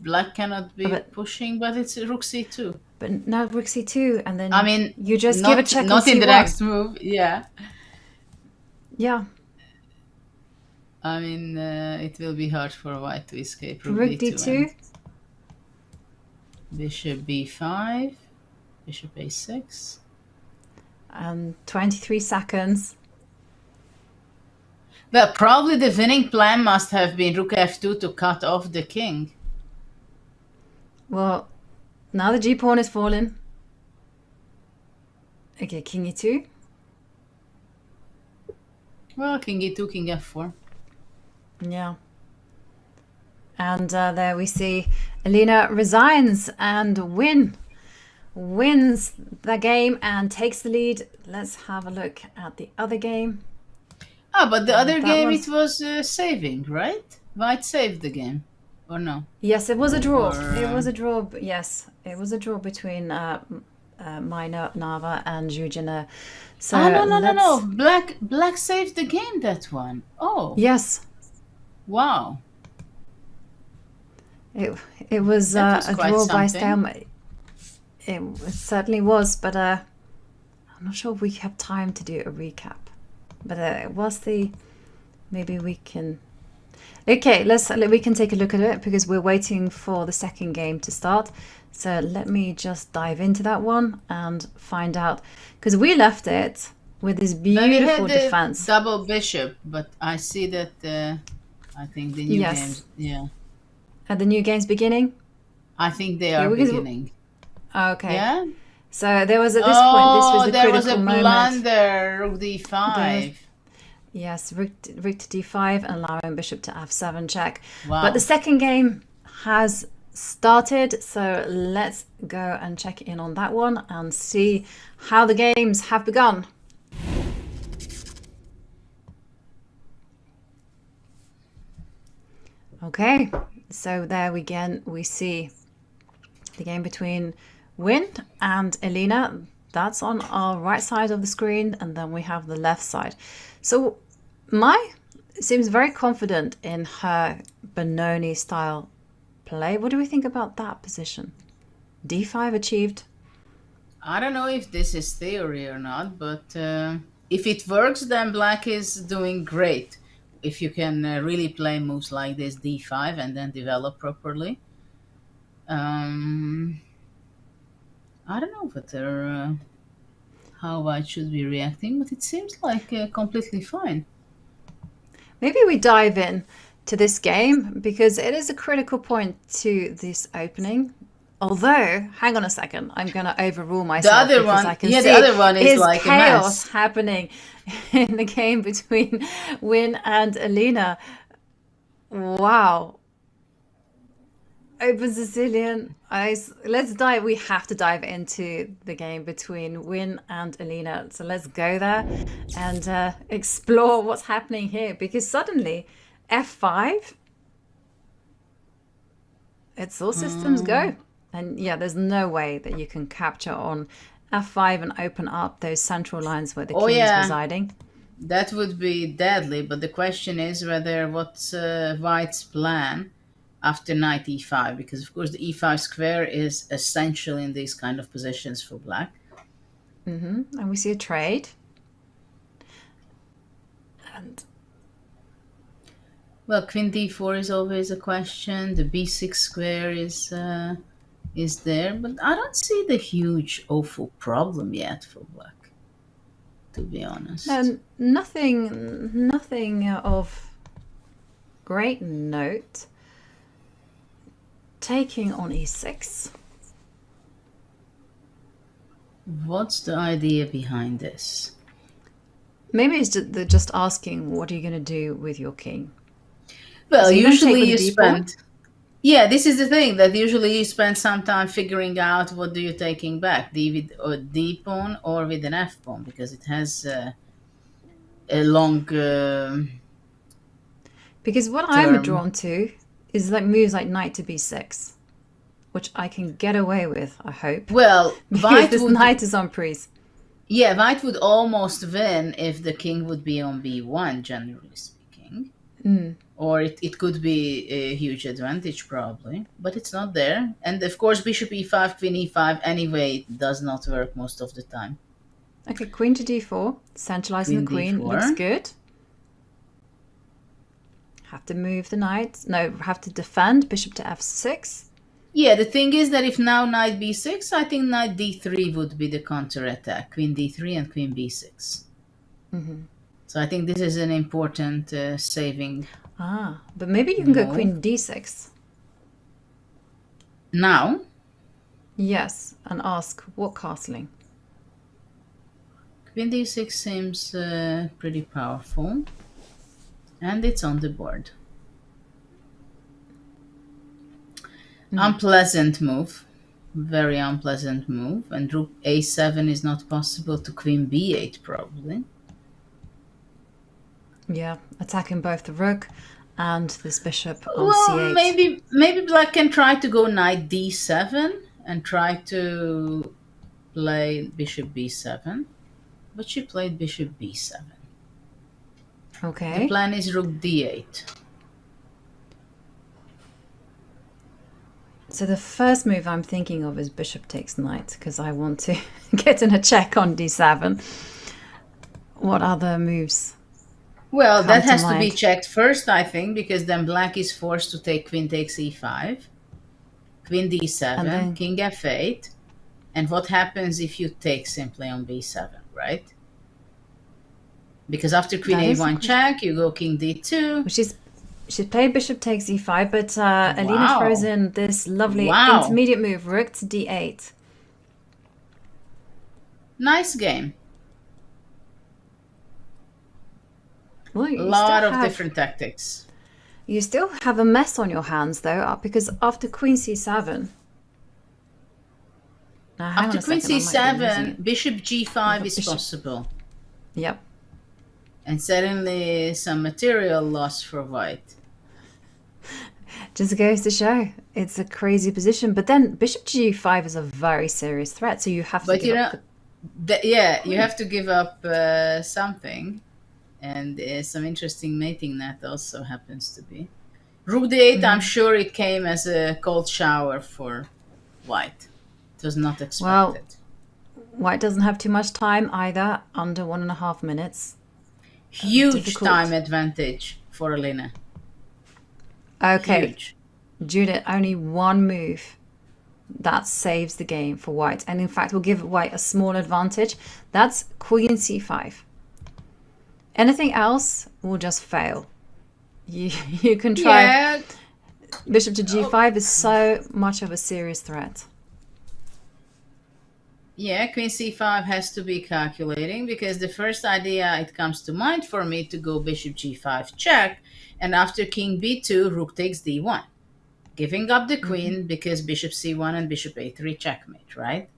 black cannot be pushing, but it's rook c2. But now rook c2, and then I mean, you just give a check not on in c1. the next move. Yeah. Yeah. I mean, it will be hard for white to escape rook d2. Bishop b5, bishop a6. And 23 seconds. Well, probably the winning plan must have been rook f2 to cut off the king. Well, now the g-pawn is fallen. Okay, king e2. Well, king e2, king f4. Yeah. And there we see Elina resigns and wins the game and takes the lead. Let's have a look at the other game. Ah, but the other game, was... it was saving, right? White saved the game, or no? Yes, it was a draw. It was a draw. Yes, it was a draw between Mainava and Jujina. So no. Black saved the game, that one. Oh. Yes. Wow. It was a draw by stalemate. It certainly was, but I'm not sure if we have time to do a recap. But it was maybe we can Okay, we can take a look at it because we're waiting for the second game to start. So let me just dive into that one and find out, because we left it with this beautiful defense. Double bishop, but I see that I think the new games, At the new game's beginning? I think they are beginning. Okay. Yeah. So there was at this point, this was the there critical was a moment. blunder, rook d5. Yes, rook to d5 and allowing bishop to f7 check. Wow. But the second game has started, so let's go and check in on that one and see how the games have begun. Okay, so there we see the game between Win and Elina. That's on our right side of the screen, and then we have the left side. So Mai seems very confident in her Benoni style play. What do we think about that position? d5 achieved. I don't know if this is theory or not, but if it works, then black is doing great. If you can really play moves like this, d5, and then develop properly. I don't know whether how white should be reacting, but it seems like completely fine. Maybe we dive in to this game because it is a critical point to this opening. Although, hang on a second, I'm going to overrule myself. The other one, I can see the other one is like chaos a mess happening in the game between Win and Elina. Wow. Open Sicilian. Let's dive. We have to dive into the game between Win and Elina. So let's go there and explore what's happening here, because suddenly f5, it's all systems go. And yeah, there's no way that you can capture on f5 and open up those central lines where the king is residing. That would be deadly, but the question is whether what's white's plan after knight e5, because of course the e5 square is essential in these kind of positions for black. And we see a trade. And well, queen d4 is always a question. The b6 square is there, but I don't see the huge awful problem yet for black, to be honest. And nothing of great note. Taking on e6. What's the idea behind this? Maybe it's they're just asking, what are you going to do with your king? Well, so usually you spend... Yeah, this is the thing, that usually you spend some time figuring out what do you taking back, d with a d pawn or with an f pawn, because it has a long because what I'm drawn to is like moves like knight to b6, which I can get away with, I hope. Well, white this knight is on prise. Yeah, white would almost win if the king would be on b1, generally speaking. Or it could be a huge advantage, probably, but it's not there. And of course, bishop e5, queen e5, anyway, does not work most of the time. Okay, queen to d4, centralizing the queen, d4. Looks good. Have to move the knight. No, have to defend, bishop to f6. Yeah, the thing is that if now knight b6, I think knight d3 would be the counter-attack. Queen d3 and queen b6. So I think this is an important saving. But maybe you can go queen d6. Now? Yes, and ask, what castling? Queen d6 seems pretty powerful. And it's on the board. Unpleasant move. Very unpleasant move. And rook a7 is not possible to queen b8, probably. Yeah, attacking both the rook and this bishop on well, c8. Maybe black can try to go knight d7 and try to play bishop b7. But she played bishop b7. Okay. The plan is rook d8. So the first move I'm thinking of is bishop takes knight, because I want to get in a check on d7. What other moves? Well, come that to has to be mind? checked first, I think, because then black is forced to take queen takes e5, queen And d7, then, king f8. And what happens if you take simply on b7, right? Because after queen that is the a1 question. check, you go king d2. Well, she's played bishop takes e5, but Alina throws Wow. in this lovely Wow. intermediate move, rook to d8. Nice game. Well, A lot of different tactics. you still have a mess on your hands though, because after queen c7. Now, hang on After a queen second, I might be losing c7, it. bishop g5 is Bishop. possible. Yep. And suddenly some material loss for white. Just goes to show it's a crazy position. But then bishop g5 is a very serious threat, so you have to But give you up know, you have to give up something. And some interesting mating that also happens to be. Rook d8, I'm sure it came as a cold shower for white. It was not expected. Well, white doesn't have too much time either, under 1.5 minutes. Huge difficult. time advantage for Alina. Okay, Huge. Judith, only one move that saves the game for white, and in fact will give white a small advantage. That's queen c5. Anything else will just fail. You can try. Yeah, Bishop to g5 is so much of a serious threat. yeah, queen c5 has to be calculating, because the first idea it comes to mind for me to go bishop g5 check, and after king b2, rook takes d1. Giving up the queen because bishop c1 and bishop a3 checkmate, right?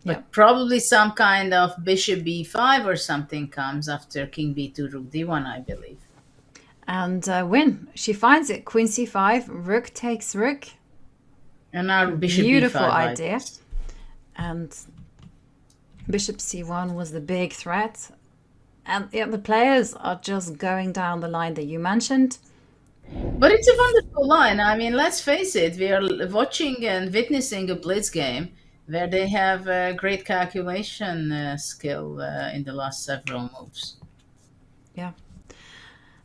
But Yeah. probably some kind of bishop b5 or something comes after king b2, rook d1, I believe. And win. She finds it. Queen c5, rook takes rook. And now bishop Beautiful b5. idea. And bishop c1 was the big threat. And yeah, the players are just going down the line that you mentioned. But it's a wonderful line. I mean, let's face it, we are watching and witnessing a blitz game where they have a great calculation skill in the last several moves. Yeah.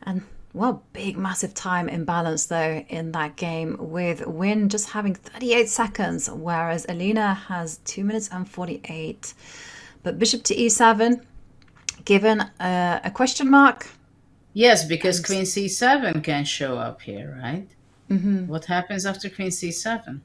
And well, big, massive time imbalance though in that game, with Win just having 38 seconds, whereas Alina has 2 minutes and 48. But bishop to e7, given a question mark. Yes, because queen c7 can show up here, right? Mm-hmm. What happens after queen c7?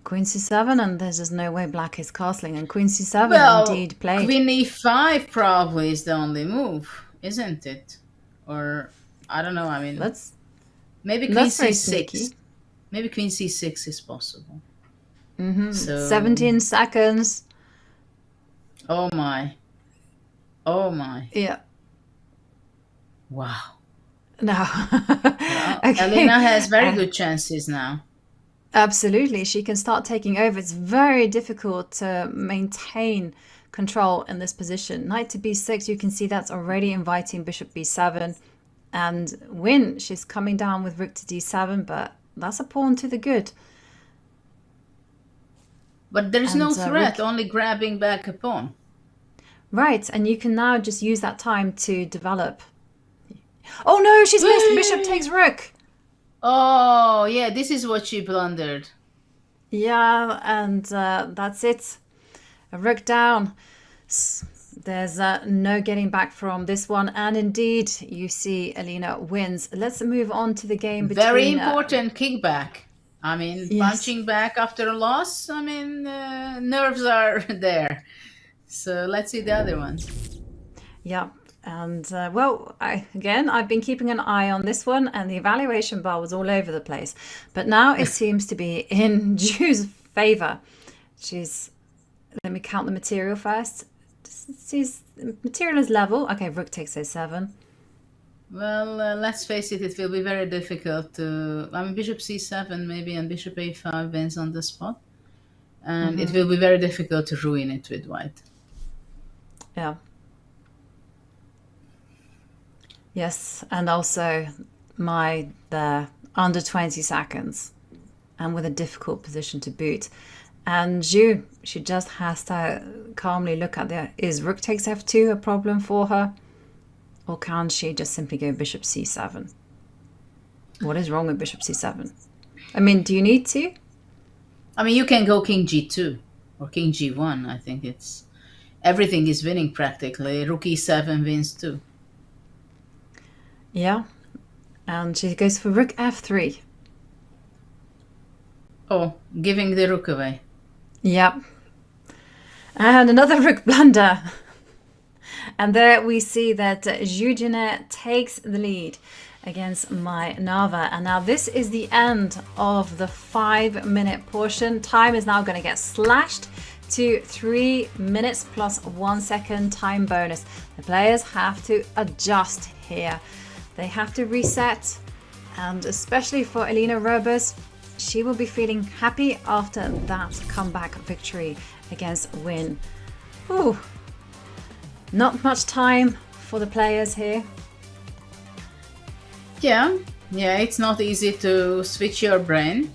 Queen c7, and there's just no way black is castling, and queen c7 Well, indeed played. queen e5 probably is the only move, isn't it? Or, I don't know, I mean, maybe queen that's very c6. sneaky. Maybe queen c6 is possible. Mm-hmm. So, 17 seconds. Oh my. Oh my. Yeah. Wow. No. Well, Okay. Alina has very good chances now. Absolutely. She can start taking over. It's very difficult to maintain control in this position. Knight to b6, you can see that's already inviting bishop b7. And Win, she's coming down with rook to d7, but that's a pawn to the good. But there's no And, threat, rook- only grabbing back a pawn. Right, and you can now just use that time to develop. Oh no, she's missed. Bishop takes rook. Oh, yeah, this is what she blundered. Yeah, and that's it. A rook down. There's no getting back from this one. And indeed, you see Alina wins. Let's move on to the game between... Very important kickback. I mean, Yes. punching back after a loss, I mean, nerves are there. So let's see the other ones. Yeah. And well, I've been keeping an eye on this one, and the evaluation bar was all over the place. But now it seems to be in Ju's favor. Let me count the material first. Material is level. Okay, rook takes a7. Well, let's face it, it will be very difficult to... I mean, bishop c7 maybe, and bishop a5 wins on the spot. And it will be very difficult to ruin it with white. Yeah. Yes, and also the under 20 seconds, and with a difficult position to boot. And Zhu, she just has to calmly look at is rook takes f2 a problem for her? Or can she just simply go bishop c7? What is wrong with bishop c7? I mean, do you need to? I mean, you can go king g2 or king g1. I think it's everything is winning practically. Rook e7 wins too. Yeah. And she goes for rook f3. Oh, giving the rook away. Yep. And another rook blunder. And there we see that Zhu takes the lead against Mai Nava. And now this is the end of the 5-minute portion. Time is now going to get slashed to 3 minutes plus 1 second time bonus. The players have to adjust here. They have to reset. And especially for Elina Robers, she will be feeling happy after that comeback victory against Win. Ooh, not much time for the players here. Yeah, it's not easy to switch your brain.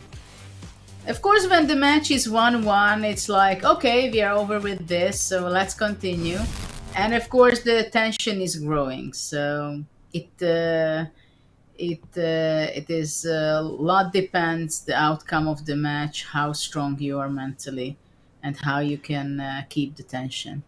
Of course, when the match is 1-1, it's like, okay, we are over with this, so let's continue. And of course, the tension is growing, so it is a lot depends the outcome of the match, how strong you are mentally, and how you can keep the tension.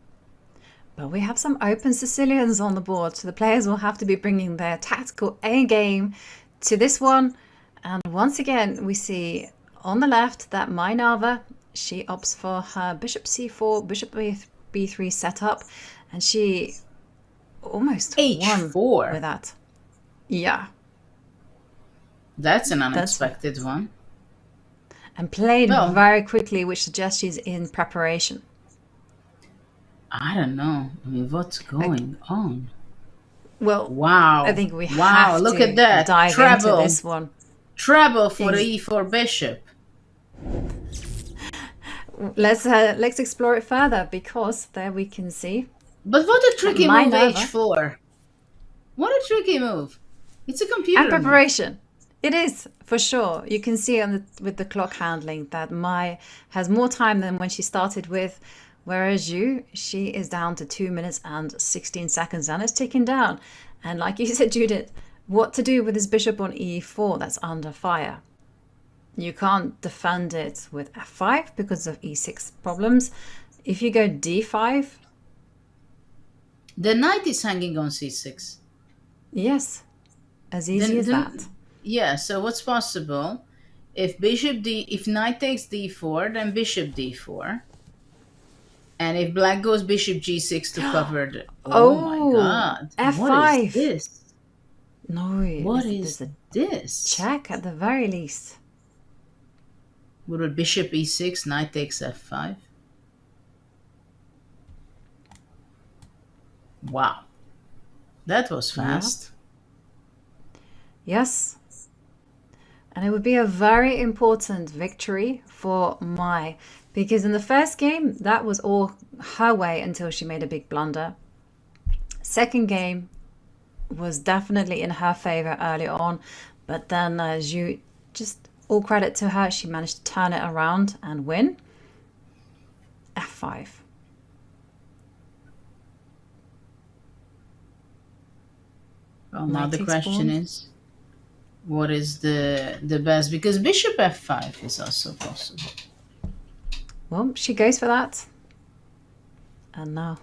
But we have some open Sicilians on the board, so the players will have to be bringing their tactical A game to this one. And once again, we see on the left that Mai Nava, she opts for her bishop c4, bishop b3 setup, and she almost H4 won with that. Yeah. That's an unexpected one. And played very quickly, which suggests she's in preparation. I don't know. I mean, what's going on? Well, wow. I think we have look to at that. dive Treble. into this one. Treble for the e4 bishop. Let's explore it further, because there we can see. But what a tricky move, h4. What a tricky move. It's a computer And preparation. Move. It is, for sure. You can see with the clock handling that Mai has more time than when she started with, whereas Zhu, she is down to 2 minutes and 16 seconds, and it's ticking down. And like you said, Judith, what to do with this bishop on e4 that's under fire? You can't defend it with f5 because of e6 problems. If you go d5... The knight is hanging on c6. Yes, as easy as that. Yeah, so what's possible? If knight takes d4, then bishop d4. And if black goes bishop g6 to cover the... Oh my god. f5. What is this? No. What is this? Check at the very least. Would a bishop e6, knight takes f5? Wow. That was fast. Yeah. Yes. And it would be a very important victory for Mai, because in the first game, that was all her way until she made a big blunder. Second game was definitely in her favor early on, but then Zhu, just all credit to her, she managed to turn it around and win. f5. Well, now the question is, what is the best? Because bishop f5 is also possible. Well, she goes for that. And now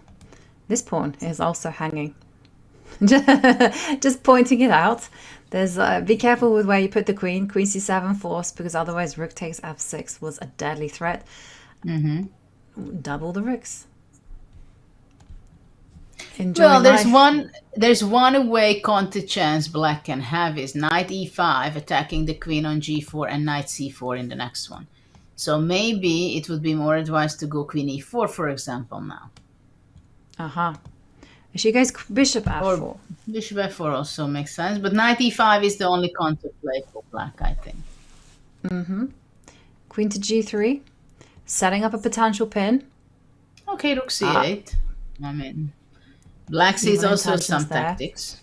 this pawn is also hanging. Just pointing it out. There's be careful with where you put the queen. Queen c7 forced, because otherwise rook takes f6 was a deadly threat. Double the rooks. Well, there's one way counter chance black can have is knight e5 attacking the queen on g4 and knight c4 in the next one. So maybe it would be more advised to go queen e4, for example, now. She goes bishop f4. Or bishop f4 also makes sense, but knight e5 is the only counter play for black, I think. Queen to g3, setting up a potential pin. Okay, rook c8. I mean, black sees also some tactics.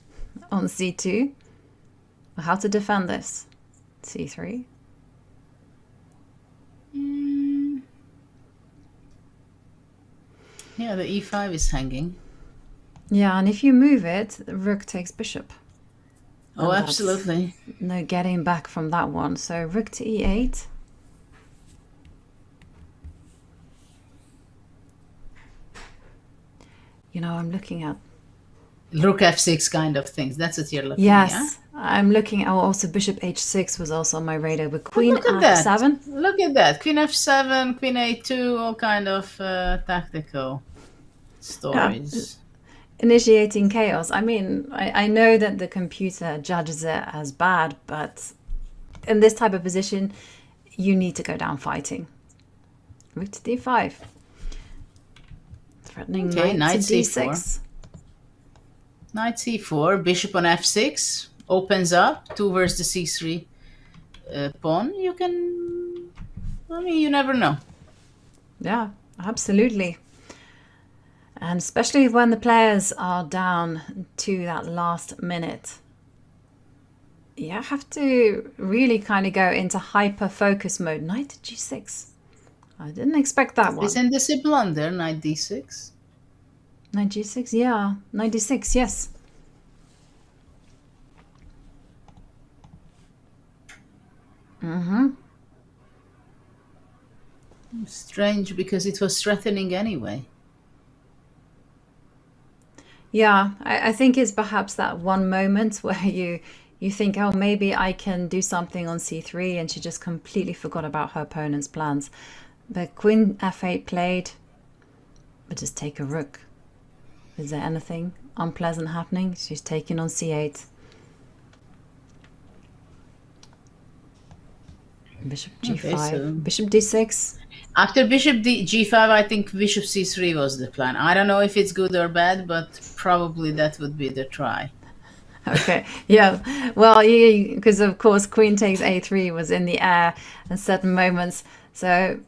On c2. How to defend this? c3. Yeah, the e5 is hanging. Yeah, and if you move it, rook takes bishop. Oh, And that's absolutely. no getting back from that one. So rook to e8. You know, I'm looking at... Rook f6 kind of things. That's what you're looking Yes, at. I'm looking at... Oh, also bishop h6 was also on my radar. With But queen look at that. f7. Look at that. Queen f7, queen a2, all kind of tactical stories. Initiating chaos. I mean, I know that the computer judges it as bad, but in this type of position, you need to go down fighting. Rook to d5. Threatening Okay, knight to c4. d6. Knight c4, bishop on f6, opens up towards the c3 pawn. You can... I mean, you never know. Yeah, absolutely. And especially when the players are down to that last minute. You have to really kind of go into hyper-focus mode. Knight to g6. I didn't expect that one. Isn't this a blunder, knight d6? Knight g6, yeah. Knight d6, yes. Strange, because it was threatening anyway. Yeah, I think it's perhaps that one moment where you think, oh, maybe I can do something on c3, and she just completely forgot about her opponent's plans. But queen f8 played, but just take a rook. Is there anything unpleasant happening? She's taking on c8. Bishop g5, Okay, so bishop d6. after bishop g5, I think bishop c3 was the plan. I don't know if it's good or bad, but probably that would be the try. Okay, yeah. Well, because of course queen takes a3 was in the air at certain moments. So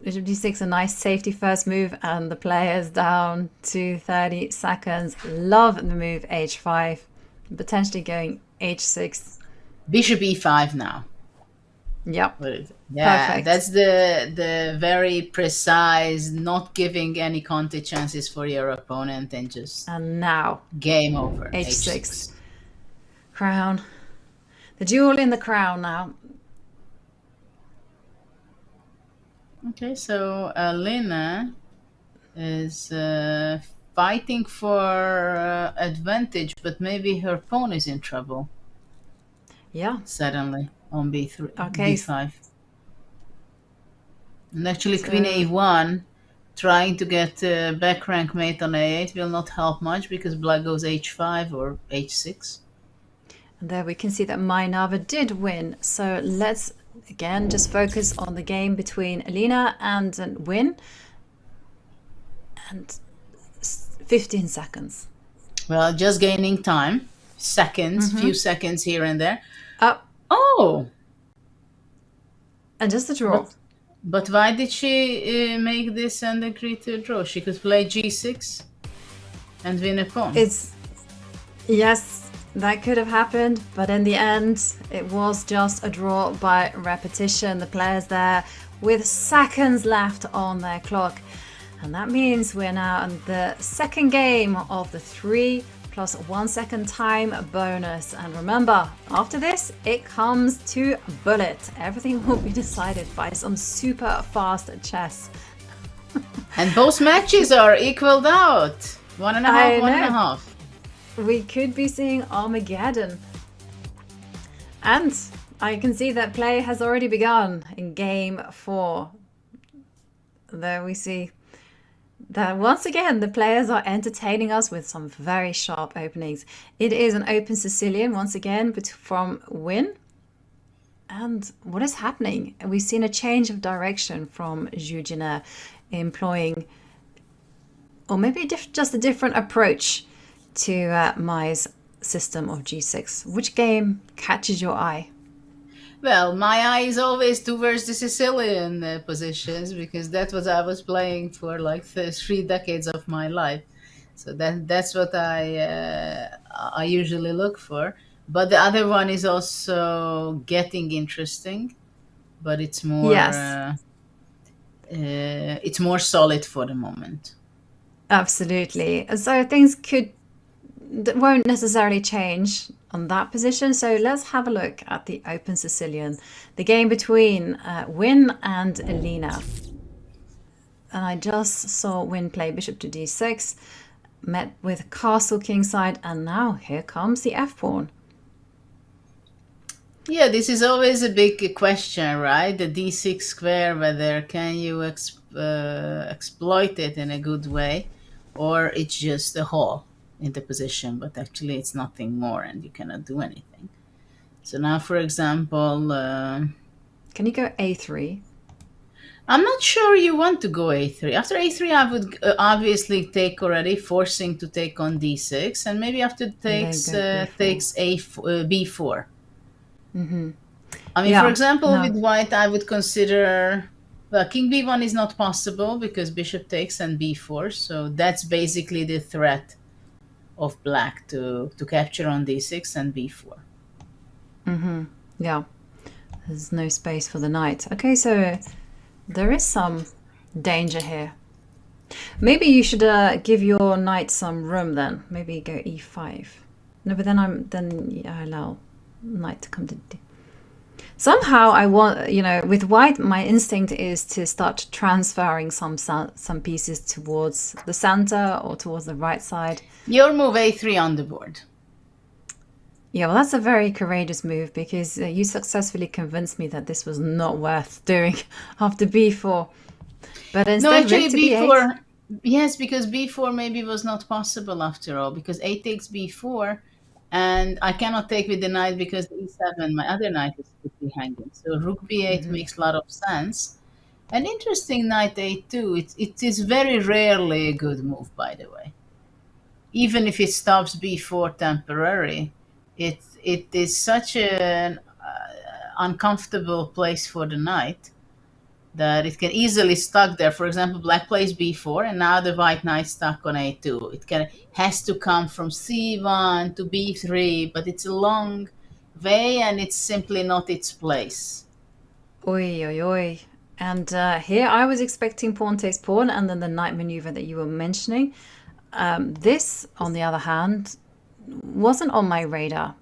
bishop d6, a nice safety first move, and the players down to 30 seconds. Love the move h5, potentially going h6. Bishop e5 now. Yep. Yeah, Perfect. that's the very precise, not giving any counter chances for your opponent, and just And now game over. h6. Crown. The duel in the crown now. Okay, so Lena is fighting for advantage, but maybe her pawn is in trouble Yeah. suddenly on b3, Okay. b5. And actually So- queen a1, trying to get back rank mate on a8 will not help much, because black goes h5 or h6. And there we can see that Mainava did win. So let's again just focus on the game between Alina and Win. And 15 seconds. Well, just gaining time, seconds, few seconds here and there. Up. Oh, And just a draw. but why did she make this and agree to draw? She could play g6 and win a pawn. Yes, that could have happened, but in the end, it was just a draw by repetition. The players there with seconds left on their clock. And that means we're now in the second game of the 3 plus 1 second time bonus. And remember, after this, it comes to bullet. Everything will be decided by some super fast chess. And both matches are equaled out. 1.5, I know. 1.5. We could be seeing Armageddon. And I can see that play has already begun in game 4. There we see that once again the players are entertaining us with some very sharp openings. It is an open Sicilian once again from Win. And what is happening? We've seen a change of direction from Jujina, employing, or maybe just a different approach to Mai's system of g6. Which game catches your eye? Well, my eye is always towards the Sicilian positions, because that's what I was playing for like 3 decades of my life. So that's what I usually look for. But the other one is also getting interesting, but it's more Yes. it's more solid for the moment. Absolutely. So things won't necessarily change on that position. So let's have a look at the Open Sicilian, the game between Win and Elina. And I just saw Win play bishop to d6, met with castle kingside, and now here comes the f-pawn. Yeah, this is always a big question, right? The d6 square, whether can you exploit it in a good way, or it's just a hole in the position, but actually it's nothing more and you cannot do anything. So now, for example... can you go a3? I'm not sure you want to go a3. After a3, I would obviously take already, forcing to take on d6, and maybe after takes b4. Mm-hmm. I mean, for example, with white, I would consider... Well, king b1 is not possible because bishop takes and b4, so that's basically the threat of black to capture on d6 and b4. Mm-hmm. Yeah, there's no space for the knight. Okay, so there is some danger here. Maybe you should give your knight some room then. Maybe go e5. No, but then I allow knight to come to d. Somehow I want, with white, my instinct is to start transferring some pieces towards the center or towards the right side. Your move a3 on the board. Yeah, well, that's a very courageous move because you successfully convinced me that this was not worth doing after b4. But instead, no, actually b4. b8. Yes, because b4 maybe was not possible after all, because a takes b4. And I cannot take with the knight because the e7, my other knight is quickly hanging. So rook b8 makes a lot of sense. An interesting knight a2. It is very rarely a good move, by the way. Even if it stops b4 temporary, it is such an uncomfortable place for the knight that it can easily stuck there. For example, black plays b4, and now the white knight stuck on a2. It has to come from c1 to b3, but it's a long way, and it's simply not its place. Oi, oi, oi. And here I was expecting pawn takes pawn, and then the knight maneuver that you were mentioning. This, on the other hand, wasn't on my radar.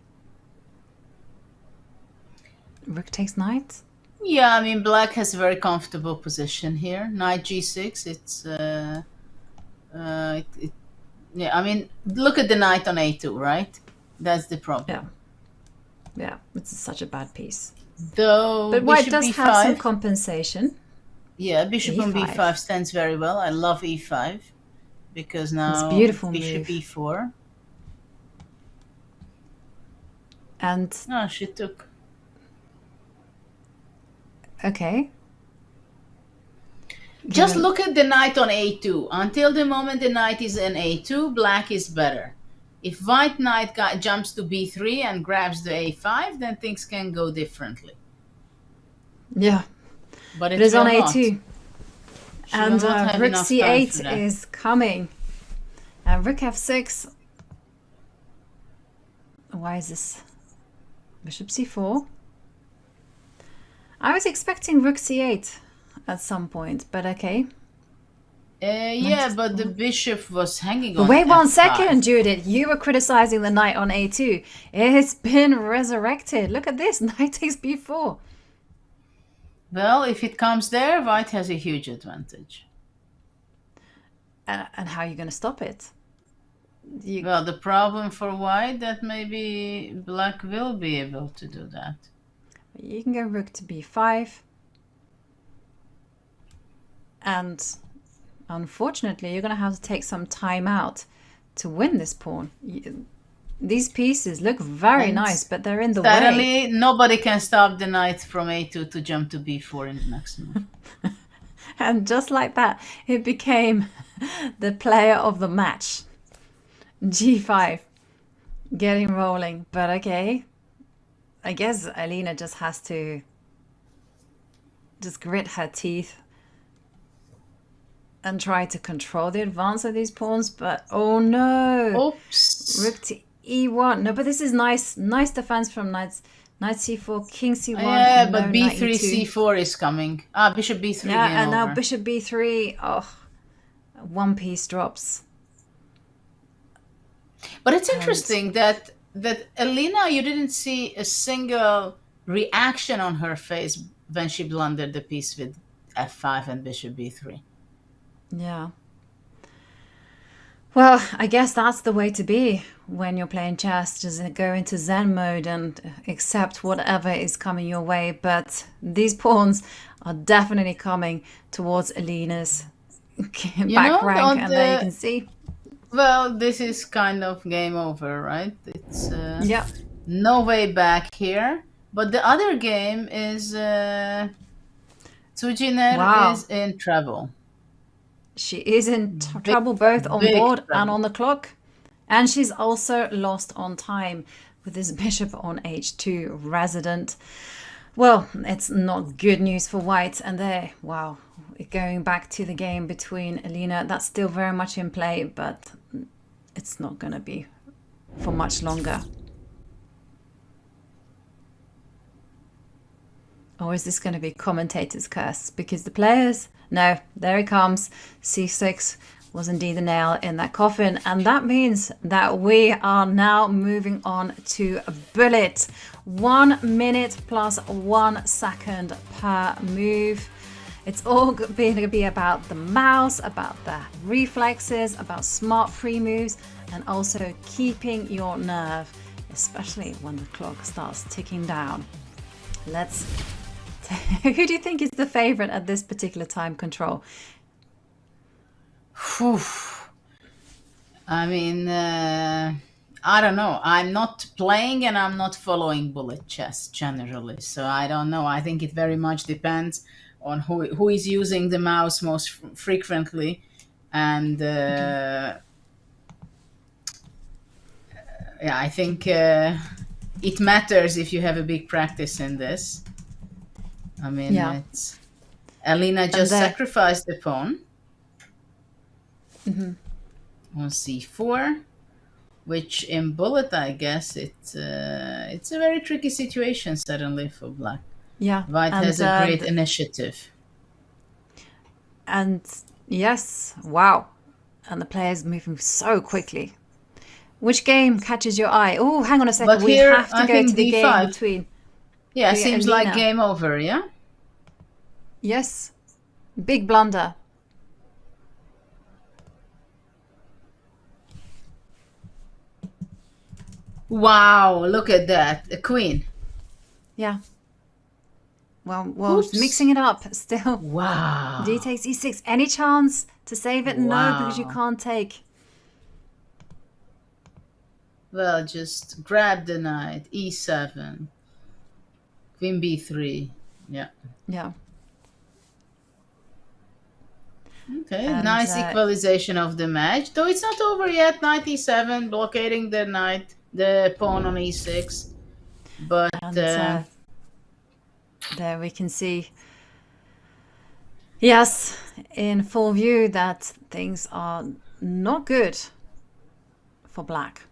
Rook takes knight? Yeah, I mean, black has a very comfortable position here. Knight g6, yeah, I mean, look at the knight on a2, right? That's the problem. Yeah, it's such a bad piece. Though, but white does b5, have some compensation. Yeah, bishop e5. on b5 stands very well. I love e5 because now it's beautiful bishop move. e4. And no, she took. Okay. Just look at the knight on a2. Until the moment the knight is in a2, black is better. If white knight jumps to b3 and grabs the a5, then things can go differently. Yeah. But it is on a2. She and rook c8 is coming. And rook f6. Why is this? Bishop c4. I was expecting rook c8 at some point, but okay. Yeah, but the bishop was hanging on. Wait one f5. second, Judith. You were criticizing the knight on a2. It's been resurrected. Look at this. Knight takes b4. Well, if it comes there, white has a huge advantage. And how are you going to stop it? Well, the problem for white that maybe black will be able to do that. You can go rook to b5. And unfortunately, you're going to have to take some time out to win this pawn. These pieces look very nice, but they're in the way. Suddenly, nobody can stop the knight from a2 to jump to b4 in the next move. And just like that, it became the player of the match. g5. Getting rolling. But okay. I guess Elina just has to just grit her teeth and try to control the advance of these pawns, but oh no! Oops! Rook to e1. No, but this is nice defense from knights Knight c4, king c1. Yeah, no but knight b3, e2. c4 is coming. Bishop b3 Yeah, game and now over. bishop b3. Oh, one piece drops. But it's interesting that Elina, you didn't see a single reaction on her face when she blundered the piece with f5 and bishop b3. Yeah. Well, I guess that's the way to be when you're playing chess. Just go into Zen mode and accept whatever is coming your way. But these pawns are definitely coming towards Elina's back rank, and there you can see. Well, this is kind of game over, right? It's Yeah. no way back here. But the other game is Tujiner Wow. is in trouble. She is in trouble both on big board and trouble. on the clock. And she's also lost on time with this bishop on h2 resident. Well, it's not good news for white. And there, wow, going back to the game between Elina, that's still very much in play, but it's not going to be for much longer. Or is this going to be commentator's curse? Because the players, no, there it comes. c6 was indeed the nail in that coffin. And that means that we are now moving on to a bullet. 1 minute plus 1 second per move. It's all going to be about the mouse, about the reflexes, about smart free moves, and also keeping your nerve, especially when the clock starts ticking down. Let's... Who do you think is the favorite at this particular time control? Whew. I mean, I don't know. I'm not playing and I'm not following bullet chess generally, so I don't know. I think it very much depends on who is using the mouse most frequently, and yeah, I think it matters if you have a big practice in this. I mean, it's Elina just sacrificed the pawn on c4, which in bullet, I guess it's a very tricky situation suddenly for black. Yeah, white has a great initiative. And yes, wow, and the players moving so quickly. Which game catches your eye? Oh, hang on a second. But we here, have to go to the game between. Yeah, seems Elina. like game over, yeah? Yes. Big blunder. Wow, look at that. A queen. Yeah. Well, mixing it up still. Wow. D takes e6. Any chance to save it? Wow. No, because you can't take. Well, just grab the knight. e7. Queen b3. Yeah. Yeah. Okay, And, nice equalization of the match. Though it's not over yet. Knight e7, blockading the pawn on e6. But there we can see, yes, in full view that things are not good for black.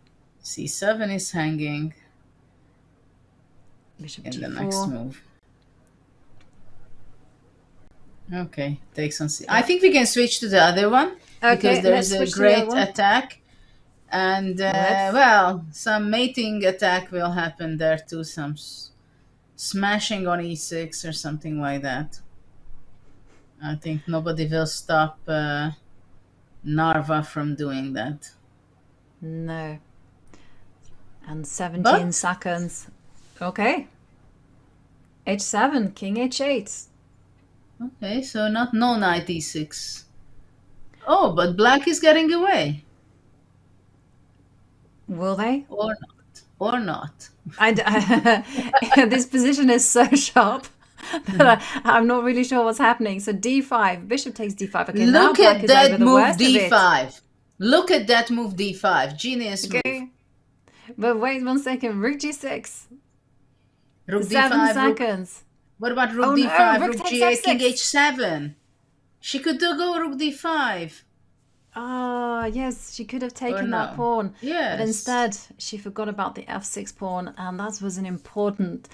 c7 is hanging Bishop in g4. the next move. Okay, takes on c. I think we can switch to the other one because there is a great attack, and well, some mating attack will happen there too. Some smashing on e6 or something like that. I think nobody will stop Narva from doing that. No. And 17 seconds. Okay. h7, king h8. Okay, so no knight e6. Oh, but black is getting away. Will they? Or not. This position is so sharp that I'm not really sure what's happening. So d5, bishop takes d5. Okay, look now at that move d5. Look at that move d5. Genius move. But wait 1 second. Rook g6. Rook 7 d5. seconds. What about rook d5, no, rook g8, king h7? She could go rook d5. Ah, yes, she could have taken no? that pawn. Yes. But instead, she forgot about the f6 pawn, and that was an important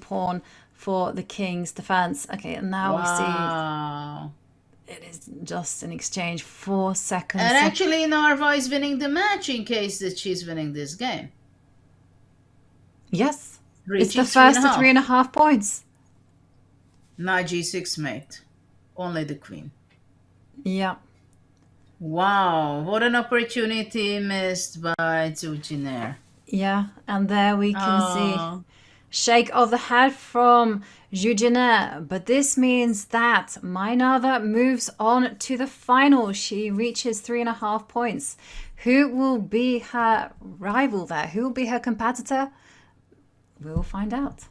pawn for the king's defense. Okay, and now Wow. we see it is just an exchange, 4 seconds. And actually, Narva is winning the match in case that she's winning this game. Yes, it's Reaching the first to 3.5. 3.5 points. Knight g6 mate. Only the queen. Yeah. Wow, what an opportunity missed by Zuginer. Yeah, and there we can see Oh. shake of the head from Juginer. But this means that Minerva moves on to the final. She reaches 3.5 points. Who will be her rival there? Who will be her competitor? We will find out.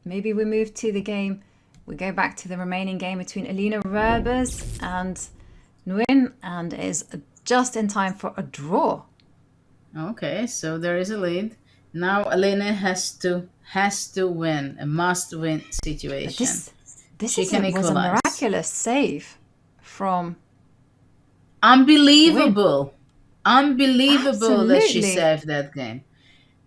Maybe we move to the game. We go back to the remaining game between Elina Rebers and Nguyen, and is just in time for a draw. Okay, so there is a lead. Now Elena has to win, a must-win situation. This She can was a equalize. miraculous save from Unbelievable. Unbelievable that she Absolutely. saved that game.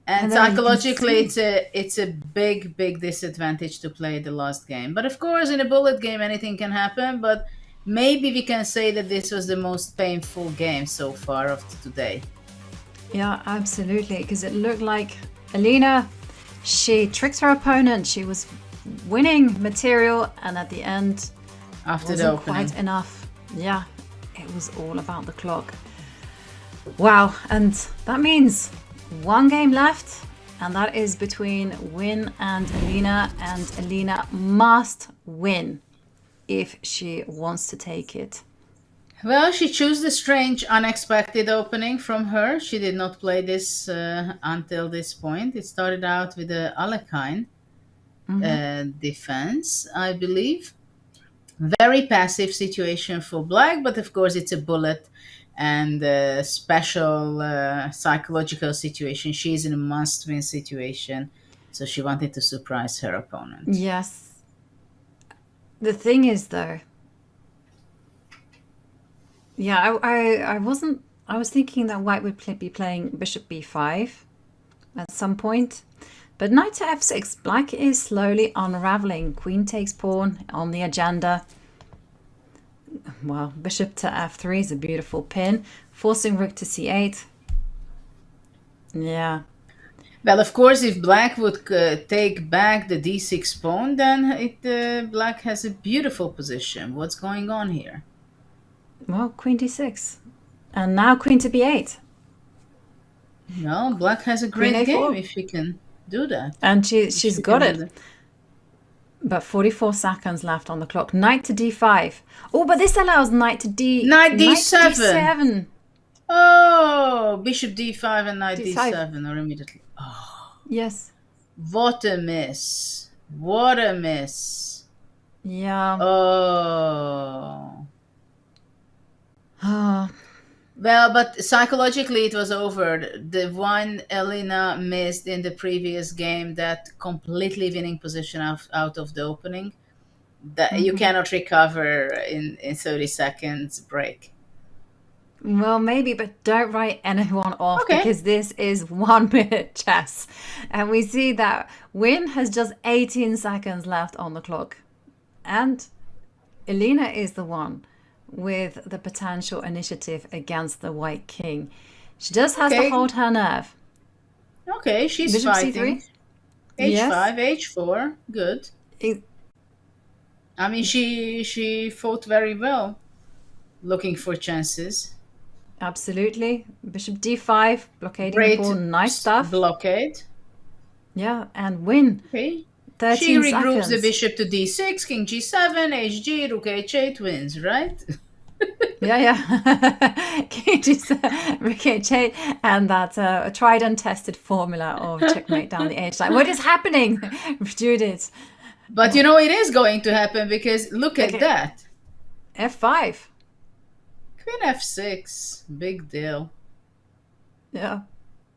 And And then you can psychologically, see- it's a big disadvantage to play the last game. But of course, in a bullet game, anything can happen. But maybe we can say that this was the most painful game so far of today. Yeah, absolutely. Because it looked like Elina, she tricked her opponent. She was winning material, and at the end, After the wasn't opening. quite enough. Yeah, it was all about the clock. Wow, and that means one game left, and that is between Win and Elina, and Elina must win if she wants to take it. Well, she chose the strange, unexpected opening from her. She did not play this until this point. It started out with the Alekhine defense, I believe. Very passive situation for black, but of course it's a bullet and a special psychological situation. She's in a must-win situation, so she wanted to surprise her opponent. Yes. The thing is, though, yeah, I was thinking that white would be playing bishop b5 at some point. But knight to f6, black is slowly unraveling. Queen takes pawn on the agenda. Well, bishop to f3 is a beautiful pin, forcing rook to c8. Yeah. Well, of course, if black would take back the d6 pawn, then black has a beautiful position. What's going on here? Well, queen d6. And now queen to b8. No, black has a great Queen A4. game if she can do that. And she's She got can do it. that. But 44 seconds left on the clock. Knight to d5. Oh, but this allows knight to d... Knight d7. d7. Oh, bishop d5 and knight D5. d7 are immediately. Oh, Yes. what a miss. What a miss. Yeah. Oh. Ah, Well, but psychologically it was over. The one Elena missed in the previous game, that completely winning position out of the opening, that you cannot recover in 30 seconds break. well, maybe, but don't write anyone off Okay. because this is 1 minute chess. And we see that Win has just 18 seconds left on the clock. And Elina is the one with the potential initiative against the white king. She just has Okay. to hold her nerve. Okay, she's Bishop fighting. c3. H5, H4, good. It- I mean, she fought very well, looking for chances. Absolutely. Bishop d5, blockading Great the pawn. Nice stuff. blockade. Yeah, and Win. Okay. 13 She regroups the seconds. bishop to d6, king g7, hg, rook h8 wins, right? Yeah. King g7, rook h8, and that's a tried and tested formula of checkmate down the h line. What is happening, Judith? But you know, it is going to happen because look at Okay. that. f5. Queen f6, big deal. Yeah.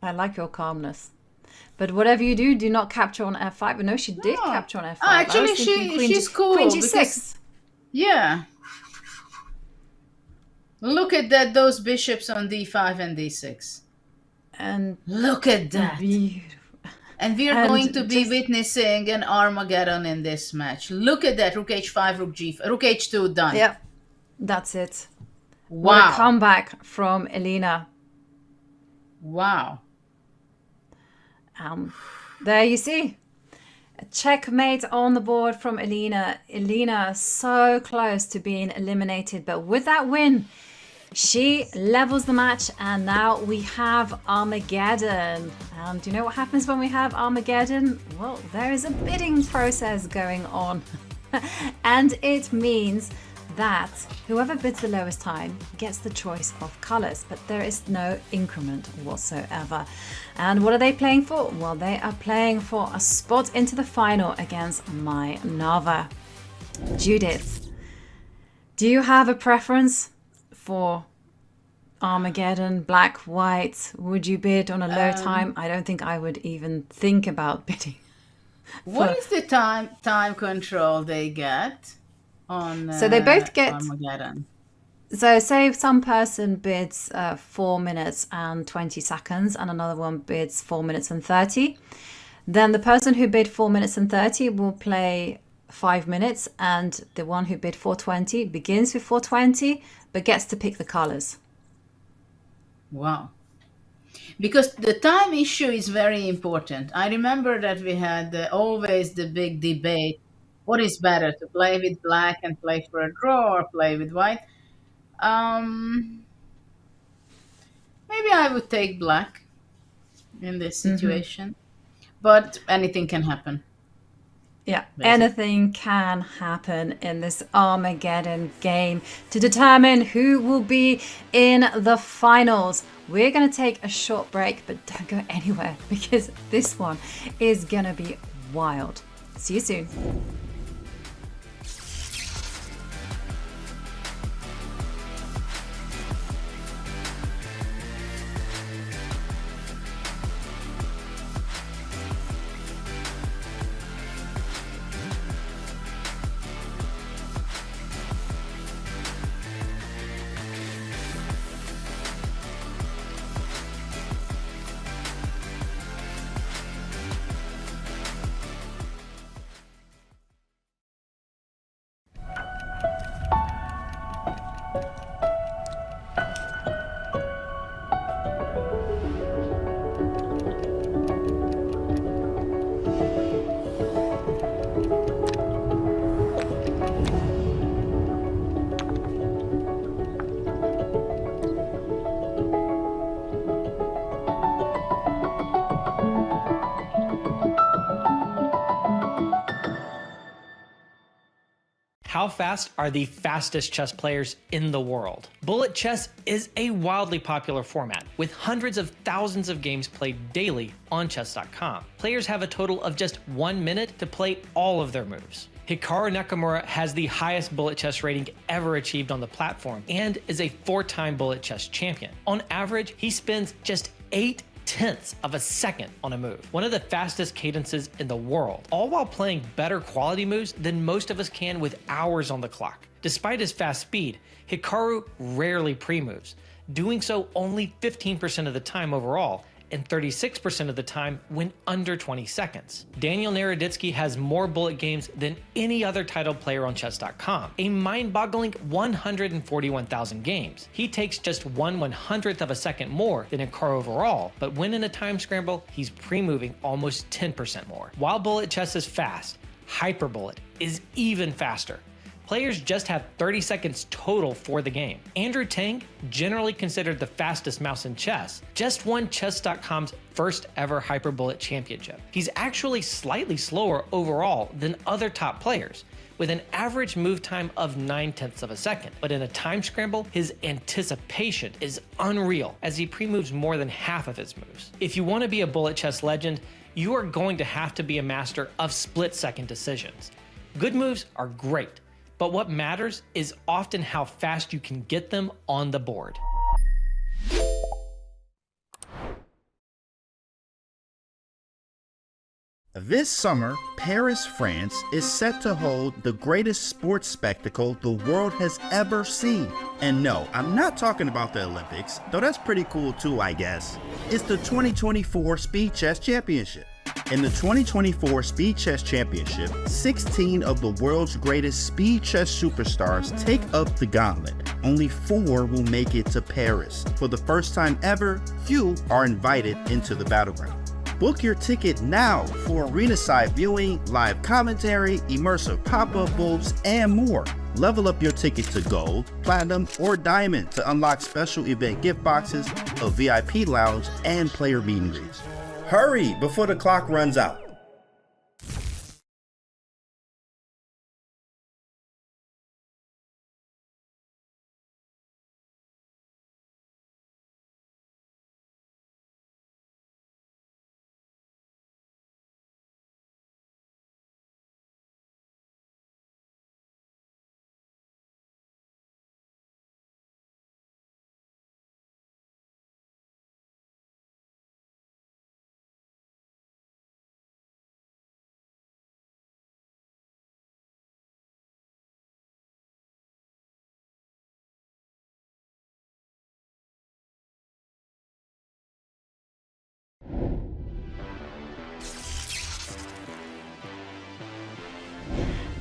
I like your calmness. But whatever you do, do not capture on f5. No, she did No. capture on f5. Oh, actually, I was thinking she's cool Queen because- g6. Yeah. Look at that, those bishops on d5 and d6. And Look at that. beautiful. And we are going to be witnessing an Armageddon in this match. Look at that. Rook h5, rook h2, done. Yep, that's it. Wow. What a comeback from Elina. Wow. There you see. A checkmate on the board from Elina. Elina so close to being eliminated, but with that win, she levels the match, and now we have Armageddon. And do you know what happens when we have Armageddon? Well, there is a bidding process going on. And it means that whoever bids the lowest time gets the choice of colors, but there is no increment whatsoever. And what are they playing for? Well, they are playing for a spot into the final against my Nava. Judith, do you have a preference for Armageddon, black, white? Would you bid on a low time? I don't think I would even think about bidding. What is the time control they get on So they both get Armageddon? So say if some person bids 4 minutes and 20 seconds and another one bids 4 minutes and 30, then the person who bid 4 minutes and 30 will play 5 minutes, and the one who bid 420 begins with 420 but gets to pick the colors. Wow. Because the time issue is very important. I remember that we had always the big debate. What is better, to play with black and play for a draw, or play with white? Maybe I would take black in this situation, but anything can happen. Yeah, Basically. anything can happen in this Armageddon game to determine who will be in the finals. We're going to take a short break, but don't go anywhere because this one is going to be wild. See you soon. How fast are the fastest chess players in the world? Bullet chess is a wildly popular format, with hundreds of thousands of games played daily on Chess.com. Players have a total of just 1 minute to play all of their moves. Hikaru Nakamura has the highest bullet chess rating ever achieved on the platform and is a 4-time bullet chess champion. On average, he spends just 0.8 of a second on a move, one of the fastest cadences in the world, all while playing better quality moves than most of us can with hours on the clock. Despite his fast speed, Hikaru rarely pre-moves, doing so only 15% of the time overall, and 36% of the time when under 20 seconds. Daniel Naroditsky has more bullet games than any other titled player on Chess.com, a mind-boggling 141,000 games. He takes just 1/100th of a second more than Hikaru overall, but when in a time scramble, he's pre-moving almost 10% more. While bullet chess is fast, hyperbullet is even faster. Players just have 30 seconds total for the game. Andrew Tang, generally considered the fastest mouse in chess, just won Chess.com's first ever Hyperbullet Championship. He's actually slightly slower overall than other top players, with an average move time of 0.9 of a second. But in a time scramble, his anticipation is unreal, as he pre-moves more than half of his moves. If you want to be a bullet chess legend, you are going to have to be a master of split-second decisions. Good moves are great, but what matters is often how fast you can get them on the board. This summer, Paris, France is set to hold the greatest sports spectacle the world has ever seen. And no, I'm not talking about the Olympics, though that's pretty cool too, I guess. It's the 2024 Speed Chess Championship. In the 2024 Speed Chess Championship, 16 of the world's greatest speed chess superstars take up the gauntlet. Only 4 will make it to Paris. For the first time ever, few are invited into the battleground. Book your ticket now for arena-side viewing, live commentary, immersive pop-up booths, and more. Level up your ticket to gold, platinum, or diamond to unlock special event gift boxes, a VIP lounge, and player meet and greets. Hurry before the clock runs out.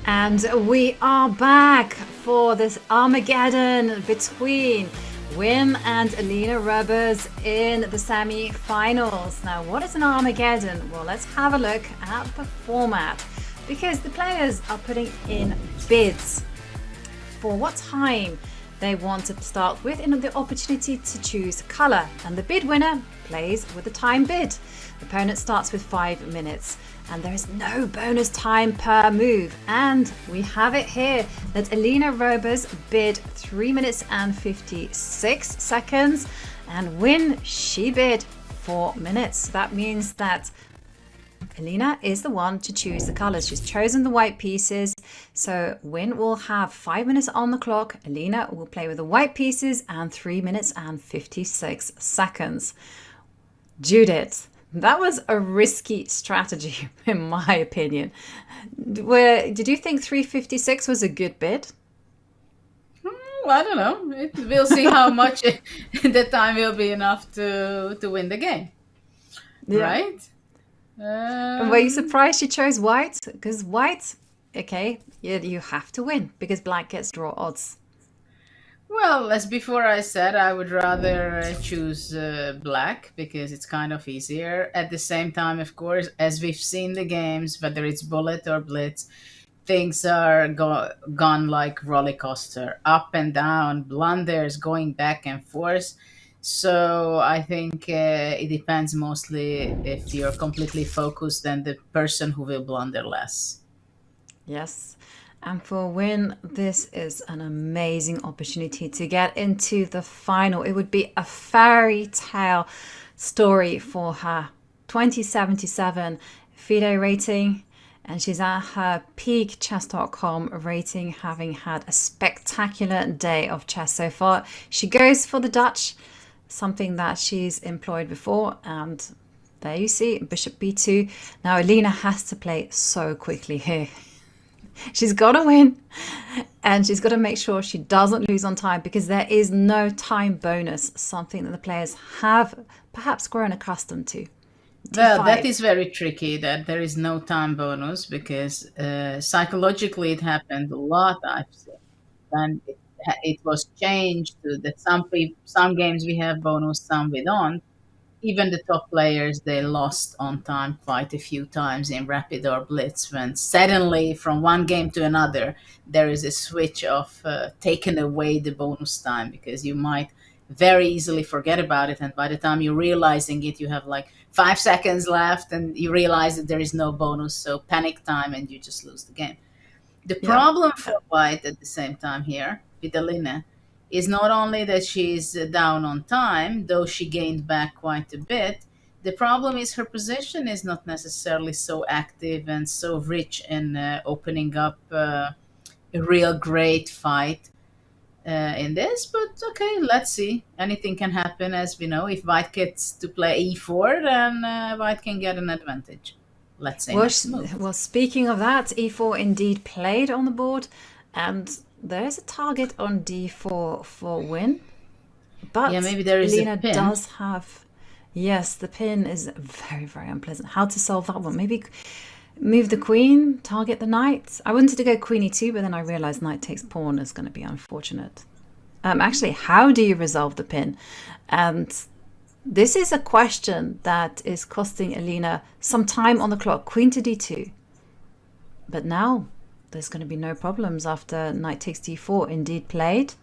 And we are back for this Armageddon between Wim and Alina Roberts in the semi-finals. Now, what is an Armageddon? Well, let's have a look at the format, because the players are putting in bids for what time they want to start with and the opportunity to choose color. And the bid winner plays with the time bid. The opponent starts with 5 minutes. And there is no bonus time per move. And we have it here that Alina Roberts bid 3 minutes and 56 seconds. And Win, she bid 4 minutes. That means that Alina is the one to choose the colors. She's chosen the white pieces. So Win will have 5 minutes on the clock. Alina will play with the white pieces and 3 minutes and 56 seconds. Judith, that was a risky strategy, in my opinion. Did you think 356 was a good bid? I don't know. We'll see how much the time will be enough to win the game. Yeah. Right? Were you surprised she chose white? Because white, okay, you have to win because black gets draw odds. Well, as before I said, I would rather choose black because it's kind of easier. At the same time, of course, as we've seen the games, whether it's bullet or blitz, things are gone like roller coaster, up and down, blunders going back and forth. So I think it depends mostly if you're completely focused and the person who will blunder less. Yes. And for Win, this is an amazing opportunity to get into the final. It would be a fairy tale story for her. 2077 FIDE rating, and she's at her peak Chess.com rating, having had a spectacular day of chess so far. She goes for the Dutch, something that she's employed before, and there you see Bishop B2. Now Alina has to play so quickly here. She's got to win, and she's got to make sure she doesn't lose on time, because there is no time bonus, something that the players have perhaps grown accustomed to. Well, that is very tricky, that there is no time bonus, because psychologically it happened a lot, I've seen. And it was changed to that some games we have bonus, some we don't. Even the top players, they lost on time quite a few times in rapid or blitz, when suddenly from one game to another there is a switch of taking away the bonus time, because you might very easily forget about it, and by the time you're realizing it, you have like 5 seconds left and you realize that there is no bonus, so panic time and you just lose the game. The problem for white at the same time here with Alina is not only that she's down on time, though she gained back quite a bit. The problem is her position is not necessarily so active and so rich in opening up a real great fight in this. But okay, let's see. Anything can happen, as we know. If white gets to play e4, then white can get an advantage. let's say, Well, next move. well, speaking of that, e4 indeed played on the board, and there's a target on d4 for win. But Yeah, maybe there is a Elina pin. does have... Yes, the pin is very, very unpleasant. How to solve that one? Maybe move the queen, target the knight. I wanted to go queen e2, but then I realized knight takes pawn is going to be unfortunate. Actually, how do you resolve the pin? And this is a question that is costing Elina some time on the clock. Queen to d2. But now there's going to be no problems after knight takes d4 indeed played.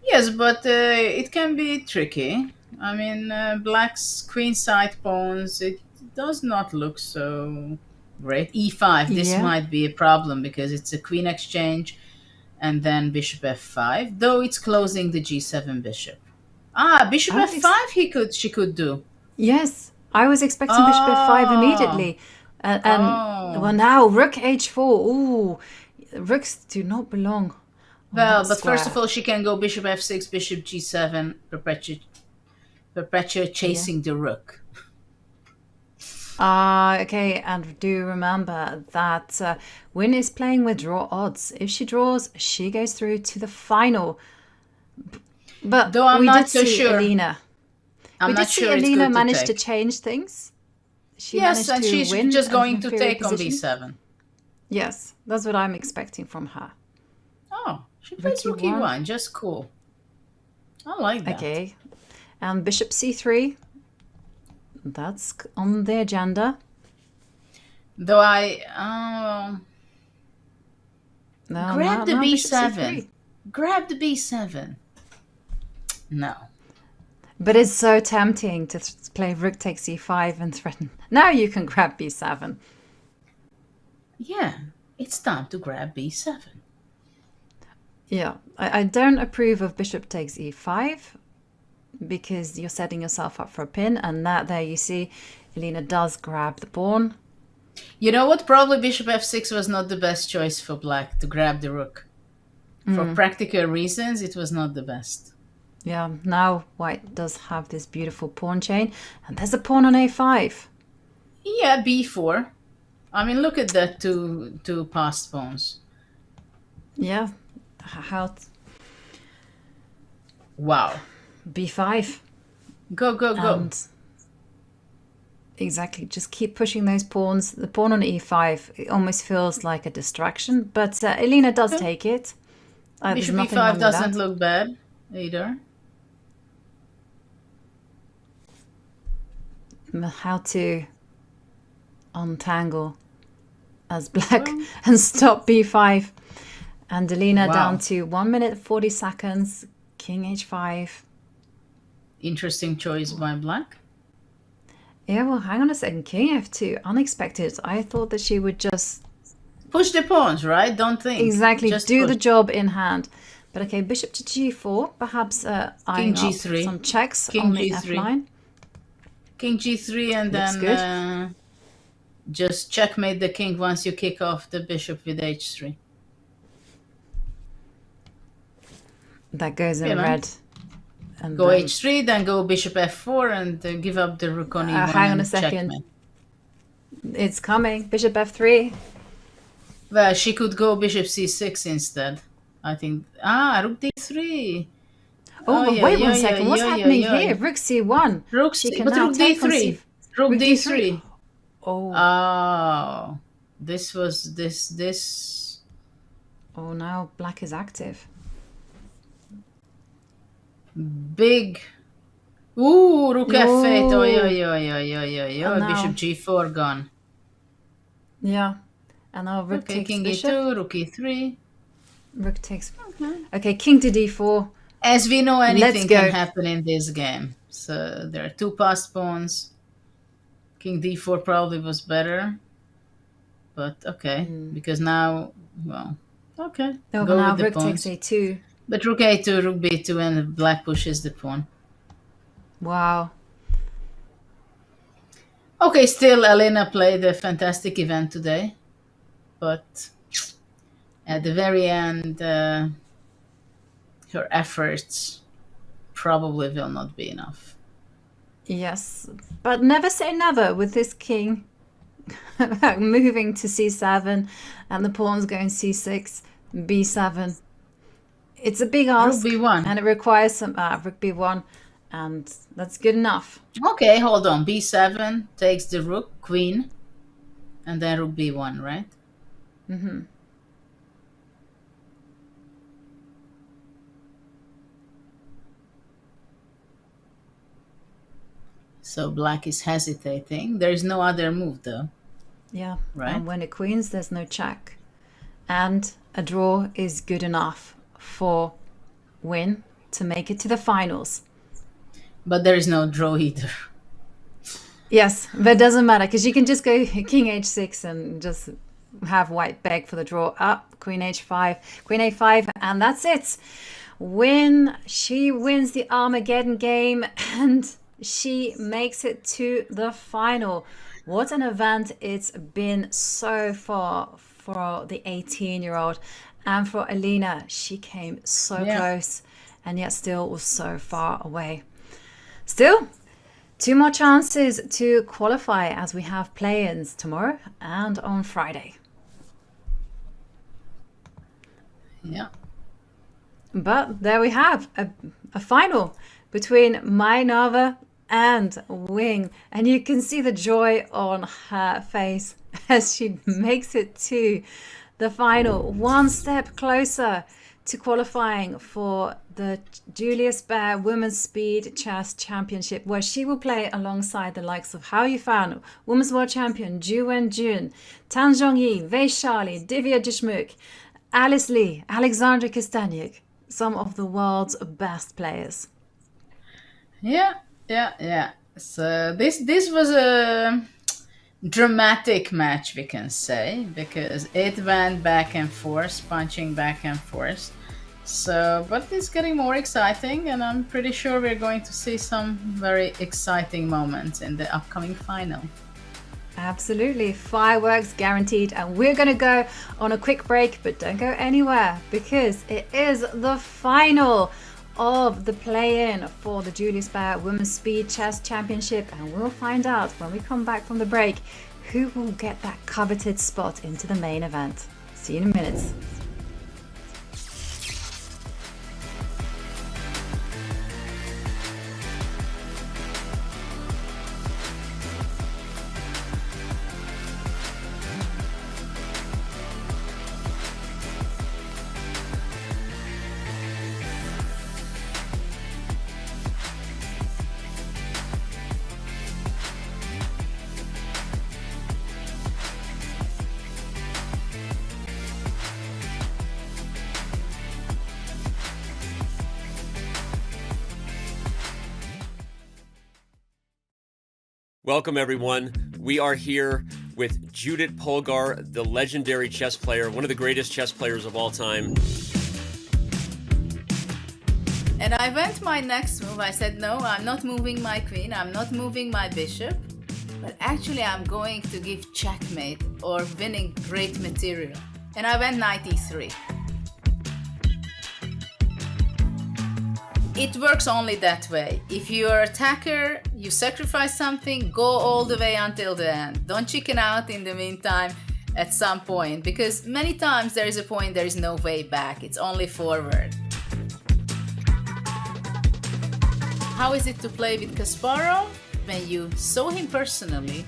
Yes, but it can be tricky. I mean, black's queen side pawns, it does not look so great. e5, this Yeah. might be a problem because it's a queen exchange and then bishop f5, though it's closing the g7 bishop. Bishop Oh, f5 she could do. Yes, I was expecting bishop f5 immediately. And well, now rook h4. Ooh, rooks do not belong. Well, that but first square. of all, she can go bishop f6, bishop g7, perpetuate chasing the rook. Okay, and do remember that Win is playing with draw odds. If she draws, she goes through to the final. But Though I'm we not did so see sure. Elina. I'm We not did see sure it's Elina good manage to to take. change things. She Yes, managed and to she's win just an going to inferior take on position. b7. Yes, that's what I'm expecting from her. Oh, she plays Rook rook e1. e1, just cool. I like that. Okay, and bishop c3. That's on the agenda. Though No, grab the now bishop b7. c3. Grab the b7. No. But it's so tempting to play rook takes e5 and threaten. Now you can grab b7. Yeah, it's time to grab b7. Yeah, I don't approve of bishop takes e5 because you're setting yourself up for a pin, and that there you see Elina does grab the pawn. You know what? Probably bishop f6 was not the best choice for black to grab the rook. For practical reasons, it was not the best. Yeah, now white does have this beautiful pawn chain, and there's a pawn on a5. Yeah, b4. I mean, look at that two passed pawns. Yeah, how Wow. b5. Go. And exactly, just keep pushing those pawns. The pawn on e5, it almost feels like a distraction, but Elina does take it. There's Bishop nothing wrong e5 with doesn't that. look bad either. How to untangle as black and stop b5. And Elina Wow. down to 1 minute 40 seconds. King h5. Interesting choice by black. Yeah, well, hang on a second. King f2. Unexpected. I thought that she would just Push the pawns, right? Don't think. exactly Just do push. the job in hand. But okay, bishop to g4. Perhaps eyeing up g3. some checks King on the g3. f line. King g3 and Looks then just checkmate the king once you kick off the bishop with h3. That goes in Yeah, man. red. And Go then- h3, then go bishop f4 and give up the rook on e1. hang on a and second. checkmate. It's coming. Bishop f3. Well, she could go bishop c6 instead. I think. Rook d3. Oh, but yeah, wait yeah, one second. yeah, What's yeah, happening yeah. here? Rook c1. Rook She c, can but now rook take on d3. c- Rook rook d3. Oh. Oh, this was this. Oh, now black is active. Big. Ooh, rook f8. Oh, Ooh. yeah. And now- Bishop g4 gone. Yeah. And now rook Okay, takes king bishop. e2, rook e3. Rook takes. Okay, king to d4. As we know, anything Let's go. can happen in this game. So there are two passed pawns. King d4 probably was better. But okay, because now, well, okay. Oh, go now with the rook pawns. takes a2. But rook a2, rook b2, and black pushes the pawn. Wow. Okay, still, Elena played a fantastic event today. But at the very end, her efforts probably will not be enough. Yes. But never say never with this king. moving to c7 and the pawns going c6, b7. It's a big ask. Rook b1. And it requires some rook b1, and that's good enough. Okay, hold on. b7 takes the rook, queen, and then rook b1, right? Mm-hmm. So black is hesitating. There is no other move, though. Yeah, right. And when it queens, there's no check. And a draw is good enough for win to make it to the finals. But there is no draw either. Yes, but it doesn't matter because you can just go king h6 and just have white beg for the draw. Up, queen h5, queen a5, and that's it. She wins the Armageddon game and she makes it to the final. What an event it's been so far for the 18-year-old. And for Alina, she came so close and yet still was so far away. Still, 2 more chances to qualify as we have play-ins tomorrow and on Friday. Yeah. But there we have a final between Mainava and Wing. And you can see the joy on her face as she makes it to the final, 1 step closer to qualifying for the Julius Baer Women's Speed Chess Championship, where she will play alongside the likes of Hao Yifan, Women's World Champion Ju Wenjun, Tan Zhongyi, Wei Shali, Divya Deshmukh, Alice Lee, Alexandra Kastanyuk, some of the world's best players. Yeah. So this was a dramatic match, we can say, because it went back and forth, punching back and forth. So, but it's getting more exciting, and I'm pretty sure we're going to see some very exciting moments in the upcoming final. Absolutely, fireworks guaranteed. And we're going to go on a quick break, but don't go anywhere because it is the final of the play-in for the Julius Baer Women's Speed Chess Championship, and we'll find out when we come back from the break who will get that coveted spot into the main event. See you in a minute. Welcome, everyone. We are here with Judith Polgar, the legendary chess player, one of the greatest chess players of all time. And I went my next move. I said, no, I'm not moving my queen. I'm not moving my bishop. But actually, I'm going to give checkmate or winning great material. And I went knight e3. It works only that way. If you're an attacker, you sacrifice something, go all the way until the end. Don't chicken out in the meantime at some point, because many times there is a point there is no way back. It's only forward. How is it to play with Kasparov? When you saw him personally,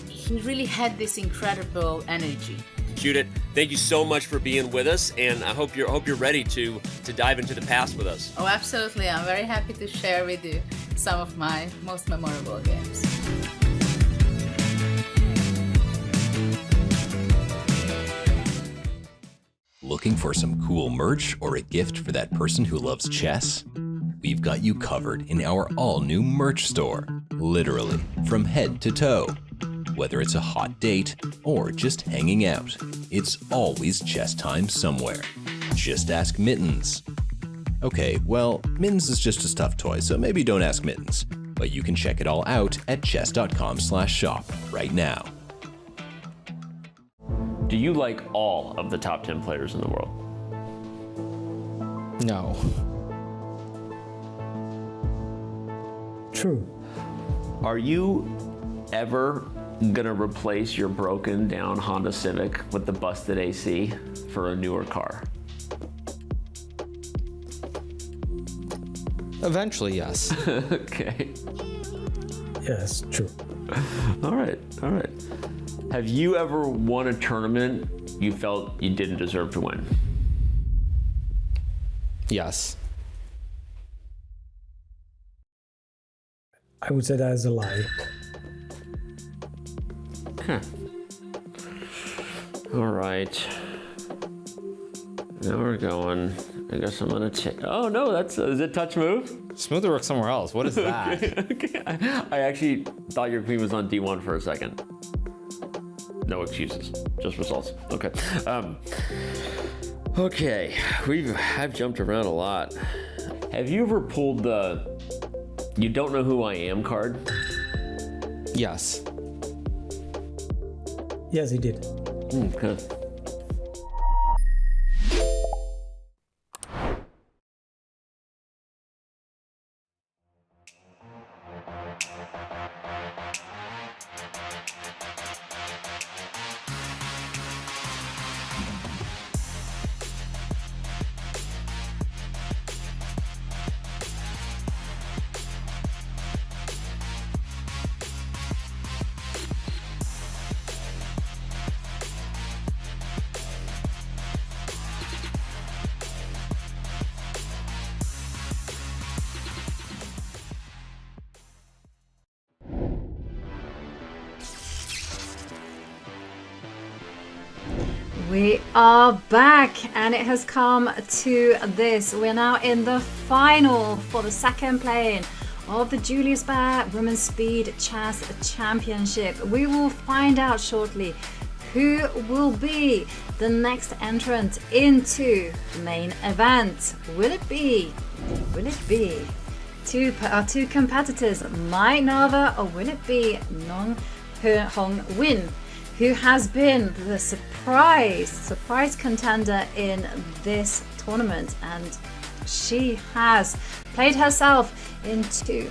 he really had this incredible energy. Judith, thank you so much for being with us, and I hope you're ready to dive into the past with us. Oh, absolutely. I'm very happy to share with you some of my most memorable games. Looking for some cool merch or a gift for that person who loves chess? We've got you covered in our all-new merch store, literally from head to toe. Whether it's a hot date or just hanging out, it's always chess time somewhere. Just ask Mittens. Okay, well, Mittens is just a stuffed toy, so maybe don't ask Mittens. But you can check it all out at chess.com/shop right now. Do you like all of the top 10 players in the world? No. True. Are you ever gonna replace your broken down Honda Civic with the busted AC for a newer car? Eventually, yes. Okay. Yes, true. All right. Have you ever won a tournament you felt you didn't deserve to win? Yes. I would say that is a lie. Okay. All right. Now we're going. I guess I'm gonna take. Oh no, that's is it touch move? Smoother work somewhere else. What is that? Okay. I actually thought your queen was on D1 for a second. No excuses, just results. Okay. Okay. I've jumped around a lot. Have you ever pulled the "You don't know who I am" card? Yes. Yes, he did. Okay. We are back, and it has come to this. We're now in the final for the second playing of the Julius Baer Women's Speed Chess Championship. We will find out shortly who will be the next entrant into the main event. Will it be two competitors, Mai Nava, or will it be Nong Hong Win, who has been the surprise contender in this tournament, and she has played herself into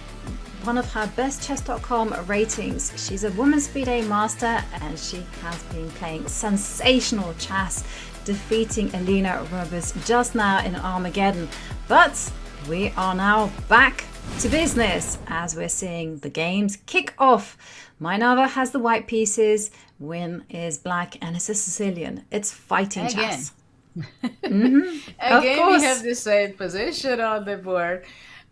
one of her best Chess.com ratings. She's a Women's Speed A Master, and she has been playing sensational chess, defeating Elena Roberts just now in Armageddon. But we are now back to business as we're seeing the games kick off. Mainava has the white pieces, Win is black, and it's a Sicilian. It's fighting chess. Again, course. we have the same position on the board.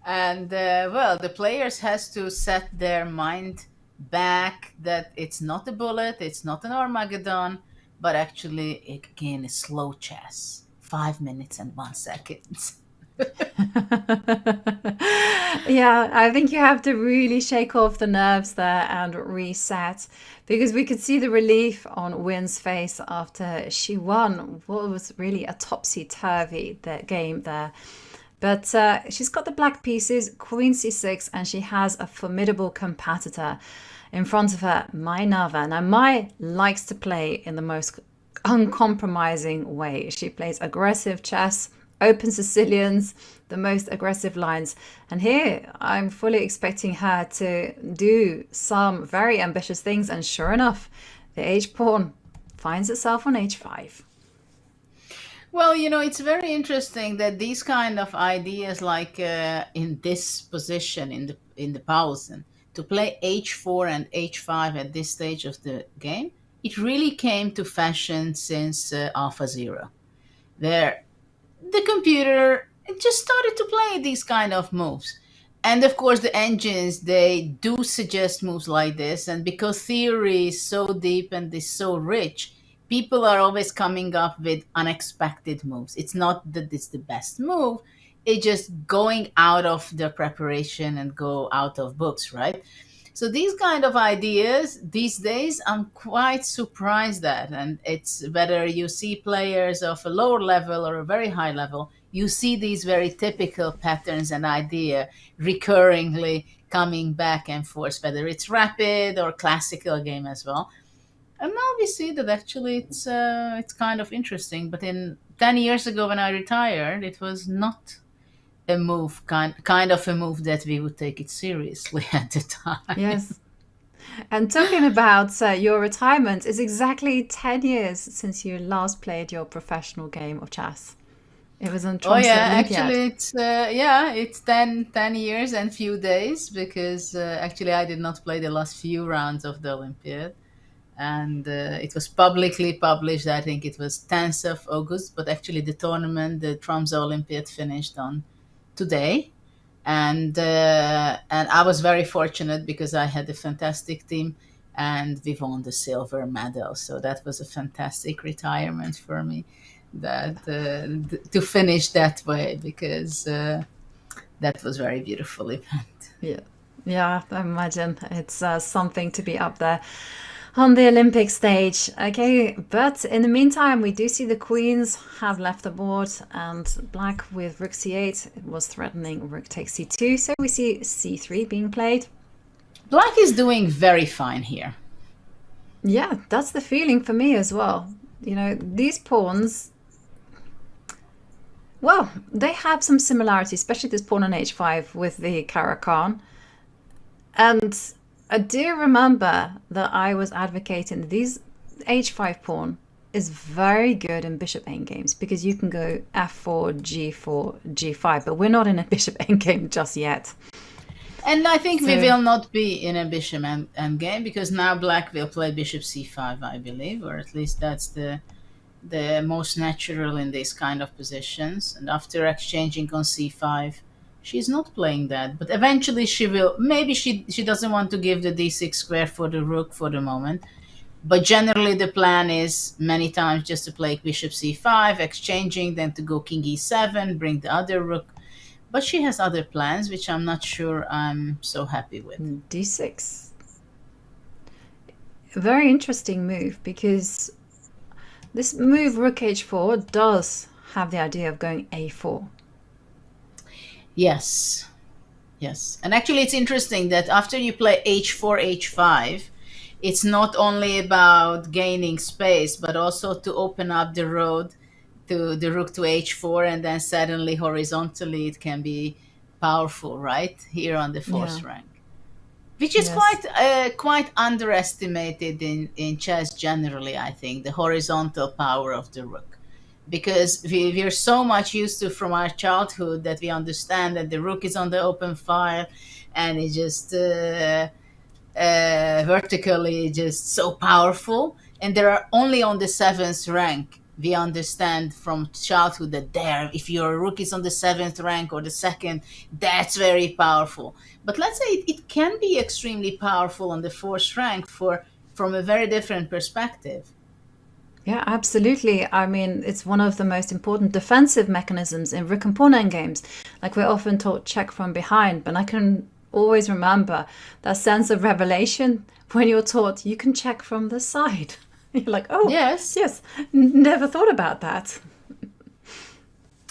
And, well, the players has to set their mind back that it's not a bullet, it's not an Armageddon, but actually, again, it's slow chess. 5 minutes and 1 second. Yeah, I think you have to really shake off the nerves there and reset, because we could see the relief on Win's face after she won what was really a topsy-turvy game there. But she's got the black pieces, Queen C6, and she has a formidable competitor in front of her, Mai Nava. Now, Mai likes to play in the most uncompromising way. She plays aggressive chess, open Sicilians, the most aggressive lines. And here I'm fully expecting her to do some very ambitious things. And sure enough, the H pawn finds itself on H5. Well, you know, it's very interesting that these kind of ideas, like in this position in the Pausen, to play H4 and H5 at this stage of the game, it really came to fashion since AlphaZero, where the computer just started to play these kind of moves. And of course, the engines, they do suggest moves like this. And because theory is so deep and is so rich, people are always coming up with unexpected moves. It's not that it's the best move. It's just going out of the preparation and go out of books, right? So these kind of ideas these days, I'm quite surprised at. And it's whether you see players of a lower level or a very high level, you see these very typical patterns and idea recurringly coming back and forth, whether it's rapid or classical game as well. And now we see that actually it's kind of interesting. But 10 years ago when I retired, it was not a move, kind of a move that we would take it seriously at the time. Yes. And talking about your retirement, it's exactly 10 years since you last played your professional game of chess. It was on Oh yeah, Olympiad. actually it's 10 years and few days because actually I did not play the last few rounds of the Olympiad. And it was publicly published, I think it was 10th of August, but actually the tournament, the Tromsø Olympiad, finished on today. And I was very fortunate because I had a fantastic team and we won the silver medal. So that was a fantastic retirement for me, that to finish that way, because that was very beautiful event. Yeah, I imagine it's something to be up there on the Olympic stage. Okay, but in the meantime, we do see the queens have left the board, and black with rook c8 was threatening rook takes c2. So we see c3 being played. Black is doing very fine here. Yeah, that's the feeling for me as well. You know, these pawns, well, they have some similarity, especially this pawn on h5 with the Caro-Kann. And I do remember that I was advocating these h5 pawn is very good in bishop endgames because you can go f4, g4, g5, but we're not in a bishop endgame just yet. And I think we will not be in a bishop endgame because now black will play bishop c5, I believe, or at least that's the most natural in these kind of positions. And after exchanging on c5, she's not playing that, but eventually she will. Maybe she doesn't want to give the d6 square for the rook for the moment, but generally the plan is many times just to play bishop c5, exchanging, then to go king e7, bring the other rook. But she has other plans, which I'm not sure I'm so happy with. d6. A very interesting move because this move rook h4 does have the idea of going a4. Yes. And actually it's interesting that after you play h4, h5, it's not only about gaining space, but also to open up the road to the rook to h4, and then suddenly horizontally it can be powerful, right? Here on the fourth rank. Which is quite underestimated in chess generally, I think, the horizontal power of the rook. Because we're so much used to from our childhood that we understand that the rook is on the open file and it's just vertically just so powerful. And there are only on the 7th rank we understand from childhood that if your rook is on the 7th rank or the 2nd, that's very powerful. But let's say it can be extremely powerful on the 4th rank from a very different perspective. Yeah, absolutely. I mean, it's one of the most important defensive mechanisms in rook and pawn endgames. Like, we're often taught check from behind, but I can always remember that sense of revelation when you're taught you can check from the side. You're like, oh, yes, never thought about that.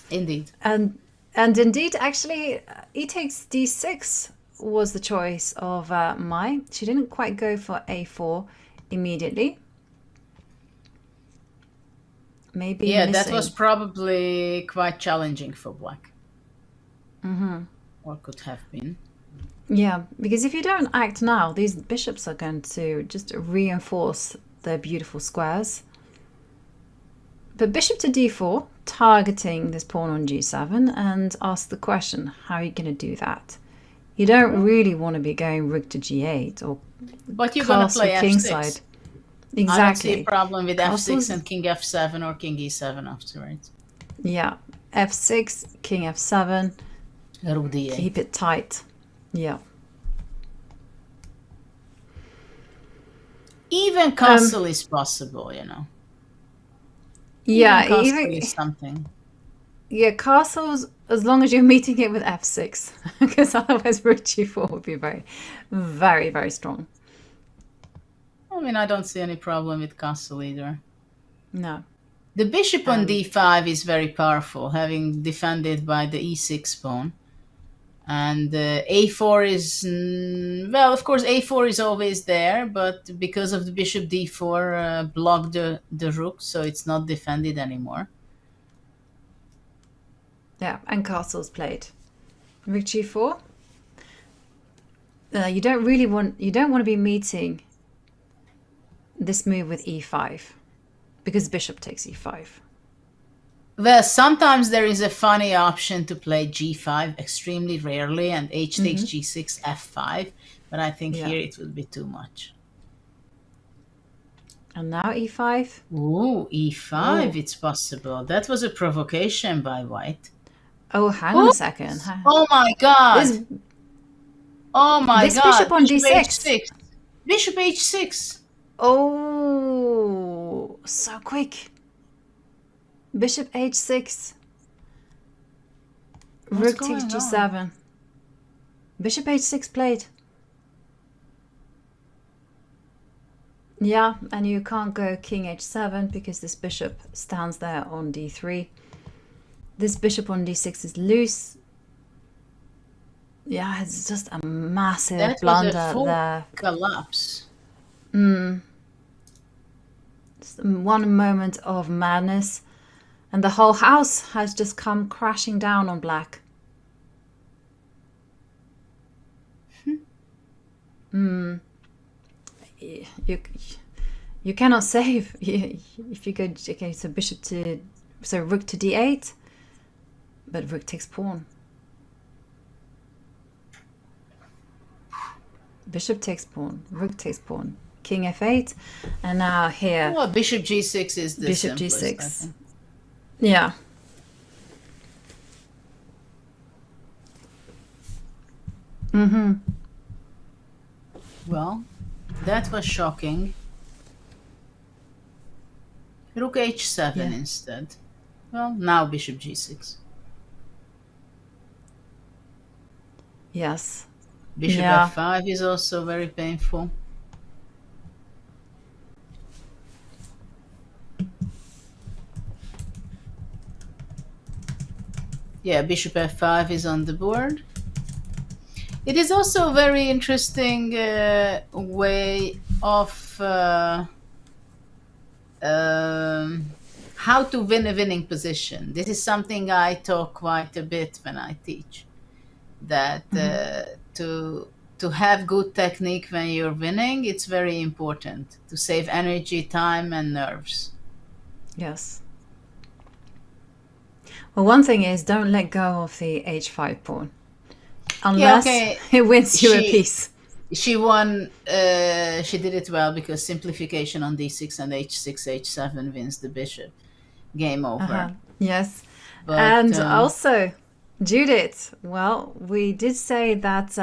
Indeed. And indeed, actually, e takes d6 was the choice of Mai. She didn't quite go for a4 immediately. Maybe missing. That was probably quite challenging for black. Or could have been. Yeah, because if you don't act now, these bishops are going to just reinforce their beautiful squares. But bishop to d4, targeting this pawn on g7, and ask the question, how are you going to do that? You don't really want to be going rook to g8 or but you're going to play kingside. Exactly. I don't see a problem with f6 and king f7 or king e7 afterwards. Yeah, f6, king f7. Rook d8. Keep it tight. Yeah. Even castle is possible, you know. Yeah, even is something. Yeah, castles, as long as you're meeting it with f6, because otherwise rook g4 would be very, very, very strong. I mean, I don't see any problem with castle either. No. The bishop on d5 is very powerful, having defended by the e6 pawn. And a4 is, well, of course, a4 is always there, but because of the bishop d4 blocked the rook, so it's not defended anymore. Yeah, and castle's played. Rook g4. you don't want to be meeting this move with e5 because bishop takes e5. Well, sometimes there is a funny option to play g5, extremely rarely, and h takes g6, f5. But I think here it would be too much. And now e5. Ooh, e5, it's possible. That was a provocation by white. Oh, hang on a second. Oh my god. This God. bishop on d6. h6. Bishop h6. Oh, so quick. Bishop h6. Rook takes g7. Bishop h6 played. Yeah, and you can't go king h7 because this bishop stands there on d3. This bishop on d6 is loose. Yeah, it's just a massive blunder was a full there. collapse. Just one moment of madness, and the whole house has just come crashing down on black. You cannot save if you go. Okay, so rook to d8, but rook takes pawn. Bishop takes pawn, rook takes pawn, king f8, and now here. Well, bishop g6 is the bishop simplest, I g6. think. Yeah. Well, that was shocking. Rook h7 instead. Well, now bishop g6. Yes. Bishop f5 is also very painful. Yeah, bishop f5 is on the board. It is also a very interesting way of how to win a winning position. This is something I talk quite a bit when I teach. That to have good technique when you're winning, it's very important to save energy, time, and nerves. Yes. Well, one thing is don't let go of the h5 pawn. Unless it wins you a piece. She won, she did it well because simplification on d6 and h6, h7 wins the bishop. Game over. Yes. But, and also, Judith, well, we did say that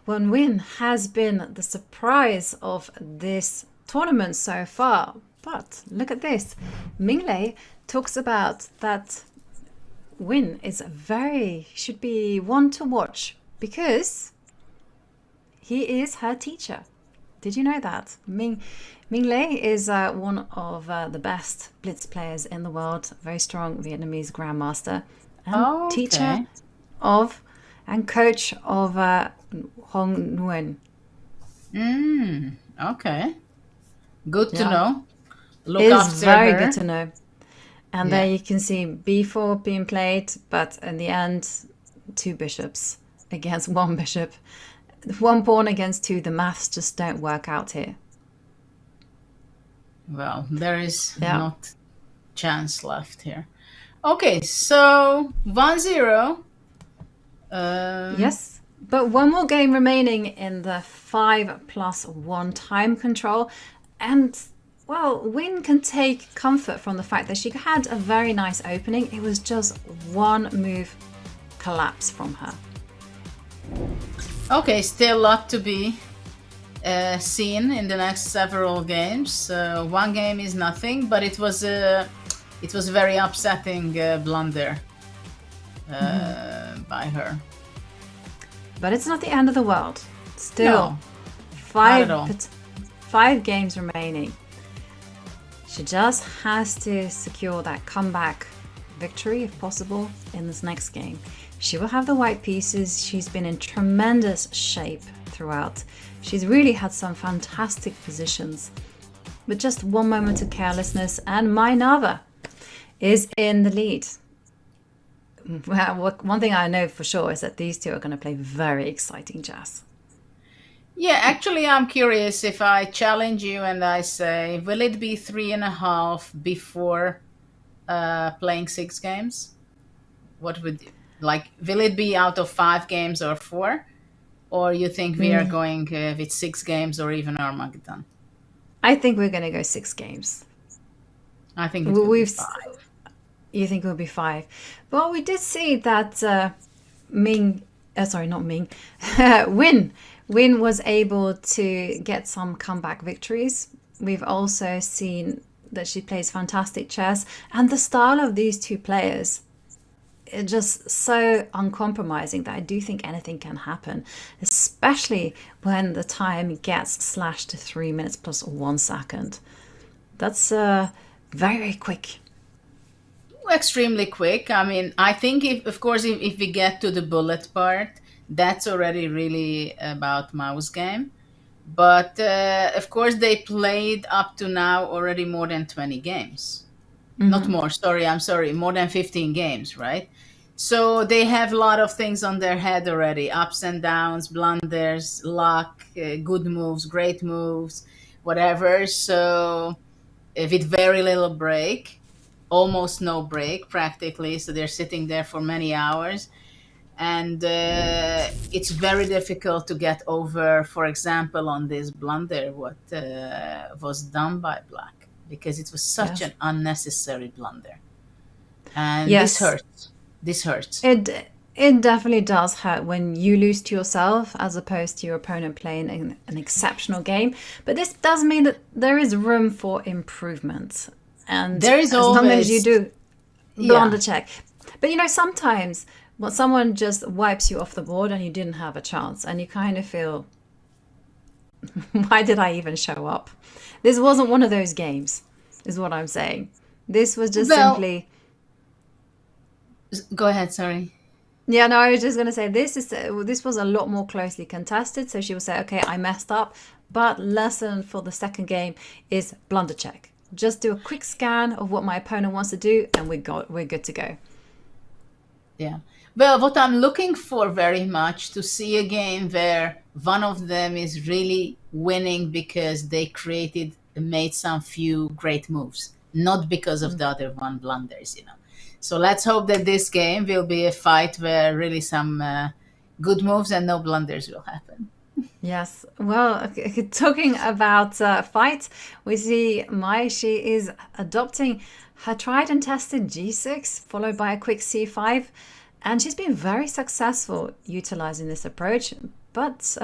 Won Win has been the surprise of this tournament so far. But look at this. Minglei talks about that Win is should be one to watch because he is her teacher. Did you know that? Minglei is one of the best blitz players in the world, very strong Vietnamese grandmaster and teacher of and coach of Hong Nguyen. Okay. Good to know. Look It after is very her. good to know. And there you can see b4 being played, but in the end, two bishops against one bishop. One pawn against two. The maths just don't work out here. Well, there is not chance left here. Okay, so 1-0. Yes, but one more game remaining in the 5+1 time control. And, well, Win can take comfort from the fact that she had a very nice opening. It was just one move collapse from her. Okay, still a lot to be seen in the next several games. One game is nothing, but it was a very upsetting blunder by her. But it's not the end of the world. Still, No, 5 games remaining. She just has to secure that comeback victory, if possible, in this next game. She will have the white pieces. She's been in tremendous shape throughout. She's really had some fantastic positions. But just one moment of carelessness and Mainava is in the lead. Well, one thing I know for sure is that these two are going to play very exciting chess. Yeah, actually, I'm curious if I challenge you and I say, will it be 3.5 before playing 6 games? What would, like, will it be out of 5 games or 4? Or you think we are going with 6 games or even Armageddon? I think we're going to go 6 games. I think it will be 5. You think it will be 5? Well, we did see that Ming, sorry, not Ming, Win was able to get some comeback victories. We've also seen that she plays fantastic chess, and the style of these two players is just so uncompromising that I do think anything can happen, especially when the time gets slashed to 3 minutes plus 1 second. That's very, very quick. Extremely quick. I mean, I think if we get to the bullet part, that's already really about mouse game. But of course, they played up to now already more than 20 games. Not more, more than 15 games, right? So they have a lot of things on their head already, ups and downs, blunders, luck, good moves, great moves, whatever. So with very little break, almost no break practically. So they're sitting there for many hours. And it's very difficult to get over, for example, on this blunder, what was done by Black, because it was such an unnecessary blunder. And this hurts. This hurts. It definitely does hurt when you lose to yourself as opposed to your opponent playing an exceptional game. But this does mean that there is room for improvement. And there is as long as you do blunder check. But you know, sometimes someone just wipes you off the board and you didn't have a chance, and you kind of feel, why did I even show up? This wasn't one of those games, is what I'm saying. This was just simply... Go ahead, sorry. Yeah, no, I was just going to say this was a lot more closely contested. So she will say, okay, I messed up, but lesson for the second game is blunder check. Just do a quick scan of what my opponent wants to do, and we're good to go. Yeah. Well, what I'm looking for very much to see a game where one of them is really winning because they made some few great moves, not because of the other one blunders, you know. So let's hope that this game will be a fight where really some good moves and no blunders will happen. Yes. Well, talking about fights, we see Mai, she is adopting her tried and tested G6, followed by a quick C5. And she's been very successful utilizing this approach. But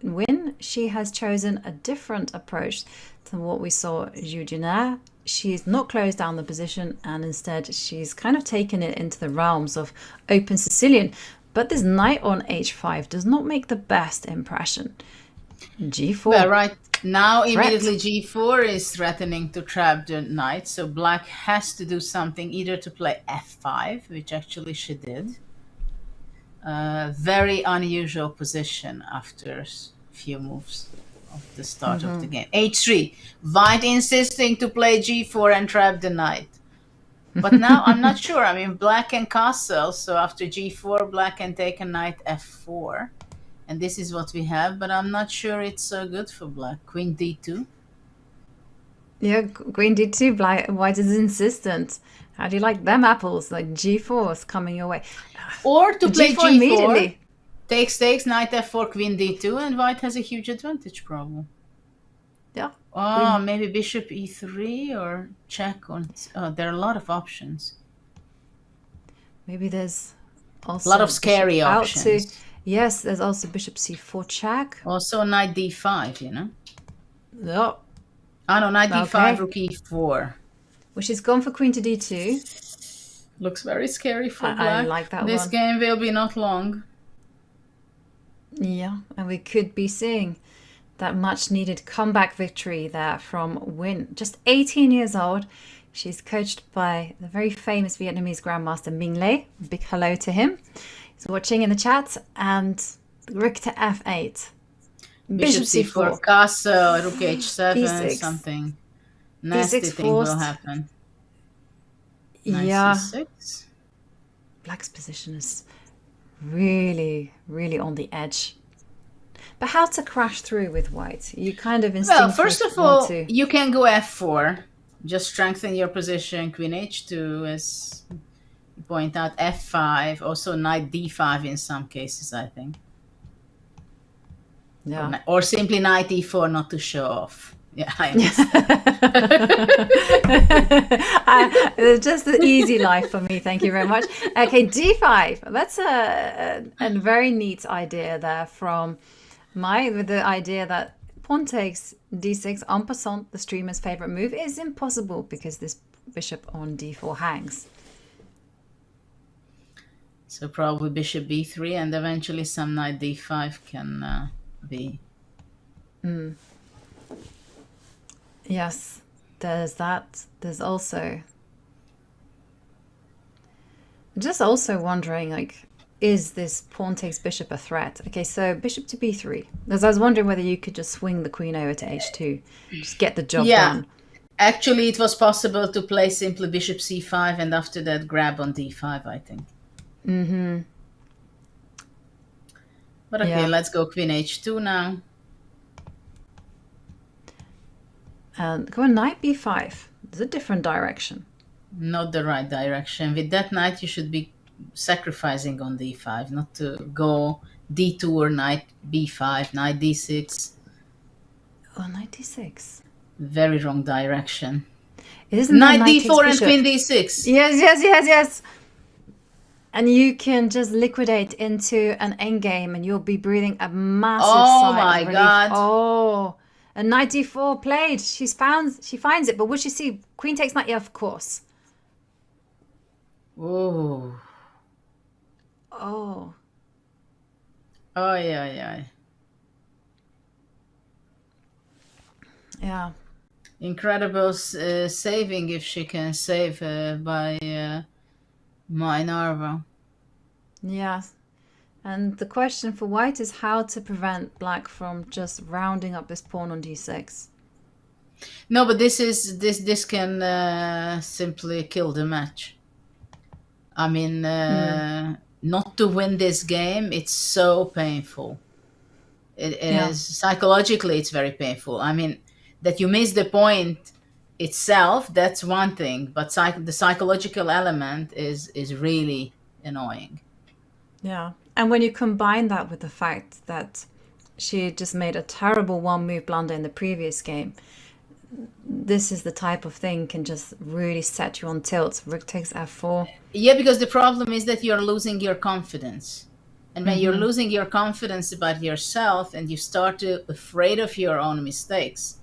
Win, she has chosen a different approach to what we saw Julius. She's not closed down the position, and instead she's kind of taken it into the realms of open Sicilian. But this knight on h5 does not make the best impression. G4. Well, right now, immediately G4 is threatening to trap the knight. So Black has to do something, either to play F5, which actually she did. Very unusual position after a few moves of the start of the game. H3. White insisting to play G4 and trap the knight. But now I'm not sure. I mean, Black can castle. So after G4, Black can take a knight F4. And this is what we have, but I'm not sure it's so good for Black. Queen D2. Yeah, Queen D2. White is insistent. How do you like them apples? Like G4 is coming your way. Or to play G4 immediately. Takes, knight F4, Queen D2, and White has a huge advantage problem. Yeah. Oh, maybe Bishop E3 or check on... Oh, there are a lot of options. Maybe there's also... A lot of scary options. Yes, there's also Bishop C4 check. Also Knight D5, you know? No. Oh, no, Knight D5, Rook E4. Well, she's gone for Queen to D2. Looks very scary for Black. I like that This game will be not long. Yeah, and we could be seeing that much-needed comeback victory there from Win. Just 18 years old. She's coached by the very famous Vietnamese Grandmaster Ming Le. Big hello to him. He's watching in the chat. And Rook to F8. Bishop C4, castle, Rook H7, D6. Something nasty D6 thing will happen. Yeah. C6. Black's position is really, really on the edge. But how to crash through with white? You kind of Well, instinctively first of want all, to... you can go f4. Just strengthen your position. Queen h2, as you point out, f5. Also knight d5 in some cases, I think. Yeah. Or simply knight e4, not to show off. Yeah, I understand. Just an easy life for me. Thank you very much. Okay, d5. That's a very neat idea there from the idea that pawn takes d6 en passant, the streamer's favorite move, is impossible because this bishop on d4 hangs. So probably bishop b3 and eventually some knight d5 can be. Yes, there's that. There's also... Just also wondering, like, is this pawn takes bishop a threat? Okay, so bishop to b3. Because I was wondering whether you could just swing the queen over to h2. Just get the job done. Actually, it was possible to play simply bishop c5 and after that grab on d5, I think. Mm-hmm. But okay, let's go queen h2 now. And go on knight b5. It's a different direction. Not the right direction. With that knight, you should be sacrificing on d5, not to go d2 or knight b5, knight d6. Oh, knight d6. Very wrong direction. Isn't knight d4 and queen d6. Yes. And you can just liquidate into an endgame and you'll be breathing a massive sigh my of relief. God. Oh, and knight d4 played. She finds it, but would she see queen takes knight? Yeah, of course. Oh. Oh. Oh, yeah. Yeah. Incredible saving if she can save by Minerva. Yes. And the question for white is how to prevent black from just rounding up this pawn on d6. No, but this can simply kill the match. I mean, not to win this game, it's so painful. It is psychologically, it's very painful. I mean, that you miss the point itself, that's one thing, but the psychological element is really annoying. Yeah. And when you combine that with the fact that she just made a terrible one-move blunder in the previous game, this is the type of thing can just really set you on tilt. Rook takes f4. Yeah, because the problem is that you're losing your confidence. And when you're losing your confidence about yourself and you start to afraid of your own mistakes,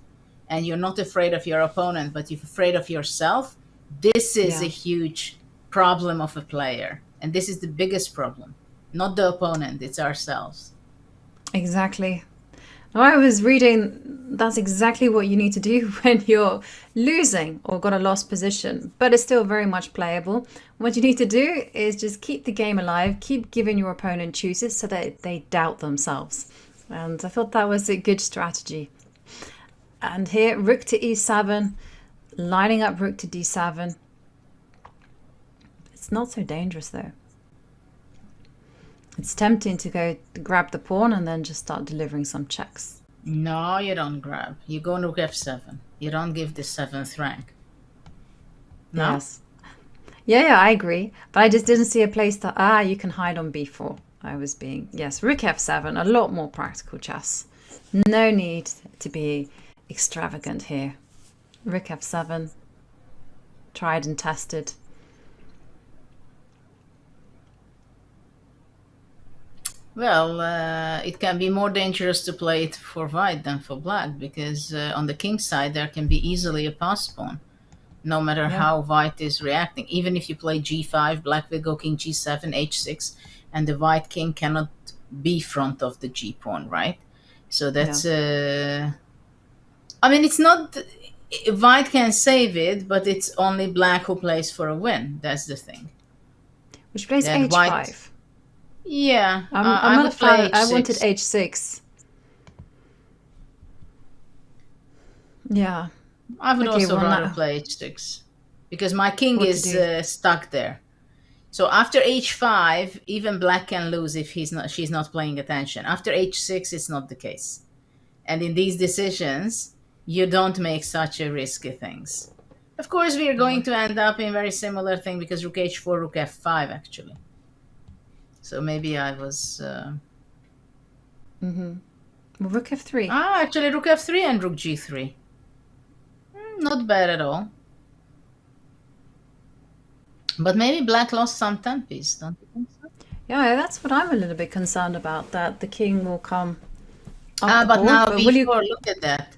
and you're not afraid of your opponent, but you're afraid of yourself, this is a huge problem of a player. And this is the biggest problem. Not the opponent, it's ourselves. Exactly. Now, I was reading that's exactly what you need to do when you're losing or got a lost position, but it's still very much playable. What you need to do is just keep the game alive, keep giving your opponent choices so that they doubt themselves. And I thought that was a good strategy. And here, rook to e7, lining up rook to d7. It's not so dangerous though. It's tempting to go grab the pawn and then just start delivering some checks. No, you don't grab. You go rook f7. You don't give the 7th rank. No? Yes. Yeah, I agree. But I just didn't see a place that, you can hide on b4. I was being, rook f7, a lot more practical chess. No need to be extravagant here. Rook f7, tried and tested. Well, it can be more dangerous to play it for white than for black, because on the king's side there can be easily a pass pawn, no matter how white is reacting. Even if you play g5, black will go king g7, h6, and the white king cannot be front of the g pawn, right? So that's... I mean, it's not... White can save it, but it's only black who plays for a win. That's the thing. Which plays h5. White, yeah, I'm not a fan. I wanted h6. Yeah. I would also rather play h6 because my king is stuck there. So after h5, even black can lose if she's not paying attention. After h6, it's not the case. And in these decisions, you don't make such a risky things. Of course, we are going to end up in very similar thing because rook h4, rook f5, actually. So maybe I was... Well, rook f3. Ah, actually, rook f3 and rook g3. Not bad at all. But maybe black lost some tempies, don't you think so? Yeah, that's what I'm a little bit concerned about, that the king will come up the But board, now but b4, look at that.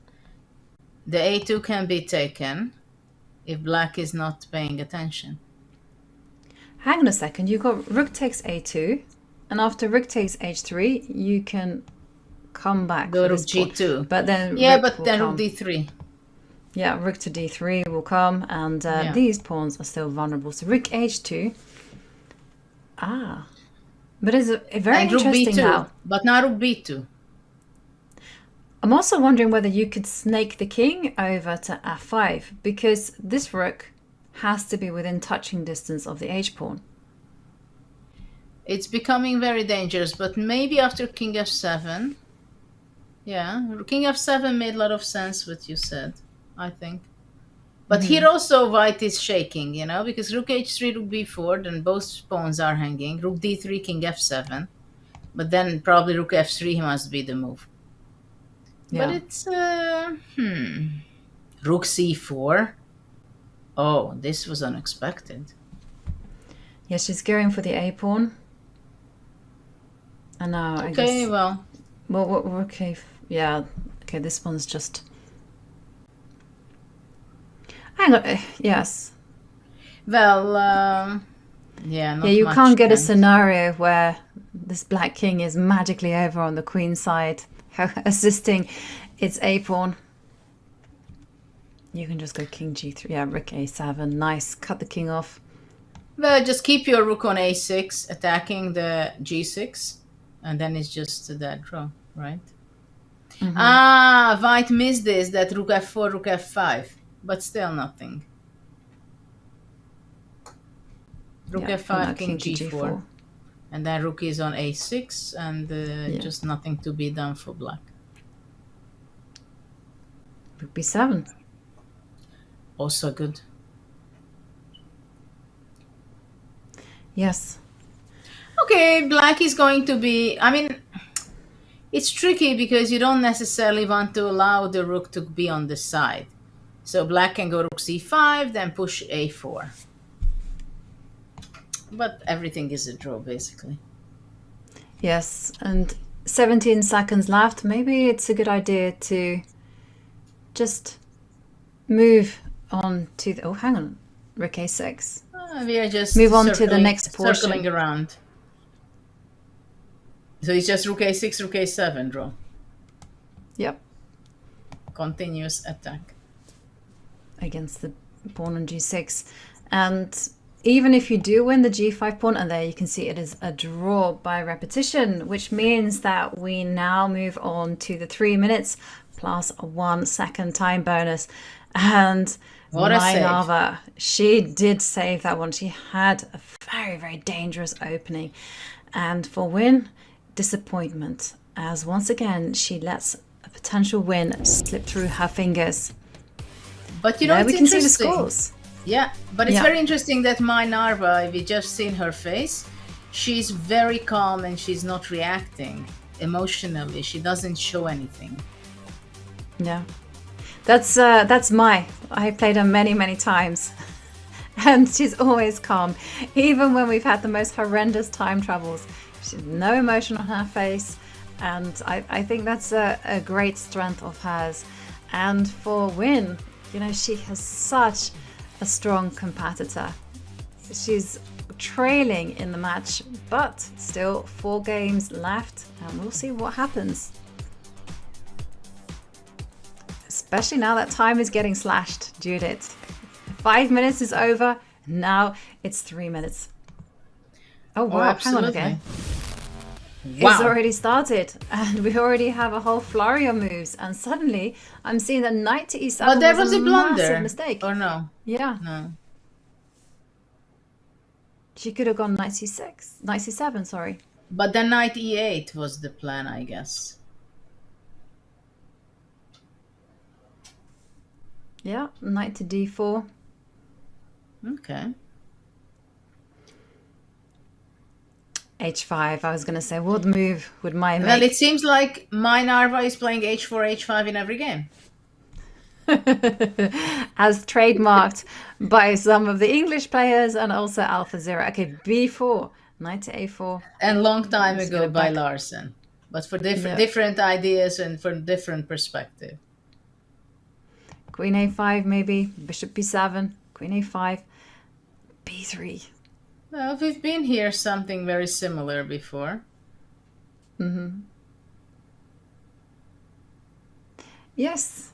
The a2 can be taken if black is not paying attention. Hang on a second, you've got rook takes a2, and after rook takes h3, you can come back. Go for rook this pawn. g2. But then Yeah, rook but will then come. rook d3. Yeah, rook to d3 will come, and these pawns are still vulnerable. So rook h2. Ah. But it's very And rook interesting b2. now. But now rook b2. I'm also wondering whether you could snake the king over to f5, because this rook has to be within touching distance of the h-pawn. It's becoming very dangerous, but maybe after king f7. Yeah, king f7 made a lot of sense what you said, I think. But here also white is shaking, you know, because rook h3, rook b4, then both pawns are hanging. Rook d3, king f7. But then probably rook f3 must be the move. Yeah. But it's, rook c4. Oh, this was unexpected. Yeah, she's going for the a-pawn. And now I guess... Okay, well... Well, okay, yeah. Okay, this one's just... Hang on, yes. Well, yeah, not Yeah, you much can't get a then. scenario where this black king is magically over on the queen side, assisting its a-pawn. You can just go king g3, yeah, rook a7, nice, cut the king off. Well, just keep your rook on a6, attacking the g6, and then it's just a dead draw, right? Ah, white missed this, that rook f4, rook f5, but still nothing. Rook Yeah, f5, now king king to g4. And then rook is on a6, and Yeah. just nothing to be done for black. Rook b7. Also good. Yes. Okay, black is going to be... I mean, it's tricky because you don't necessarily want to allow the rook to be on the side. So black can go rook c5, then push a4. But everything is a draw, basically. Yes, and 17 seconds left. Maybe it's a good idea to just move on to the... Oh, hang on. Rook a6. We are just Move on to the next portion. circling around. So it's just rook a6, rook a7 draw. Yep. Continuous attack. Against the pawn on g6. And even if you do win the g5 pawn, and there you can see it is a draw by repetition, which means that we now move on to the 3 minutes plus a 1 second time bonus. And What a save. Mainava, she did save that one. She had a very, very dangerous opening. And for win, disappointment, as once again she lets a potential win slip through her fingers. But you know, There it's we can see the interesting. scores. Yeah, but it's Yeah. very interesting that Narva, if you just seen her face, she's very calm and she's not reacting emotionally. She doesn't show anything. Yeah, that's I played her many, many times, and she's always calm, even when we've had the most horrendous time travels. She's no emotion on her face, and I think that's a great strength of hers. And for Win, you know, she has such a strong competitor. She's trailing in the match, but still 4 games left, and we'll see what happens. Especially now that time is getting slashed, Judith. 5 minutes is over, now it's 3 minutes. Oh wow, hang on again. Wow. It's already started, and we already have a whole flurry of moves, and suddenly I'm seeing that knight to e7 But there was a massive blunder. mistake. Or no? Yeah. No. She could have gone knight c6, knight c7, sorry. But then knight e8 was the plan, I guess. Yeah, knight to d4. Okay. h5. I was going to say, what move would my make? Well, it seems like my Narva is playing h4, h5 in every game. As trademarked by some of the English players and also Alpha Zero. Okay, b4, knight to a4. And long time ago by Larsen, but for different ideas and for different perspective. Queen a5 maybe, bishop b7, queen a5, b3. Well, we've been here something very similar before. Yes,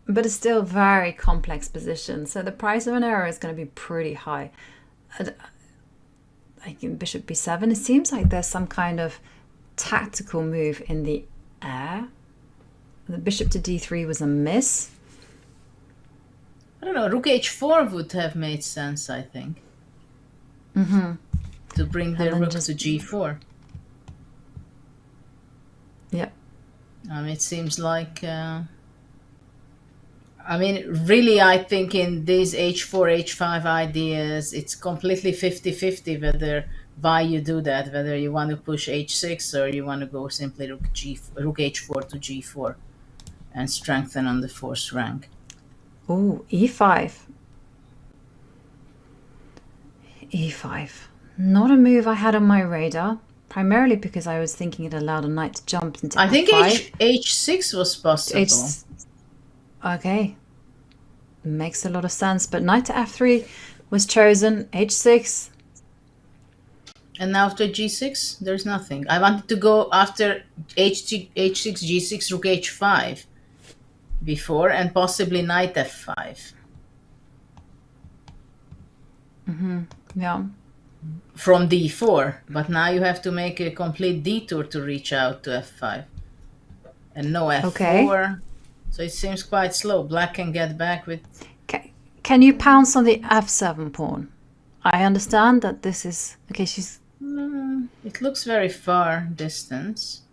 but it's still a very complex position. So the price of an error is going to be pretty high. Like in bishop b7, it seems like there's some kind of tactical move in the air. The bishop to d3 was a miss. I don't know, rook h4 would have made sense, I think. To bring the rook to g4. Yeah. It seems like... really, I think in these h4, h5 ideas, it's completely 50-50 why you do that, whether you want to push h6 or you want to go simply rook h4 to g4 and strengthen on the fourth rank. Oh, e5. e5. Not a move I had on my radar, primarily because I was thinking it allowed a knight to jump into I think f5. h6 was possible. Okay. Makes a lot of sense, but knight to f3 was chosen, h6. And now after g6, there's nothing. I wanted to go after h6, g6, rook h5 before, and possibly knight f5. Yeah. From d4, but now you have to make a complete detour to reach out to f5. And no f4. Okay. So it seems quite slow. Black can get back with... Can you pounce on the f7 pawn? I understand that this is... Okay, she's... it looks very far distance.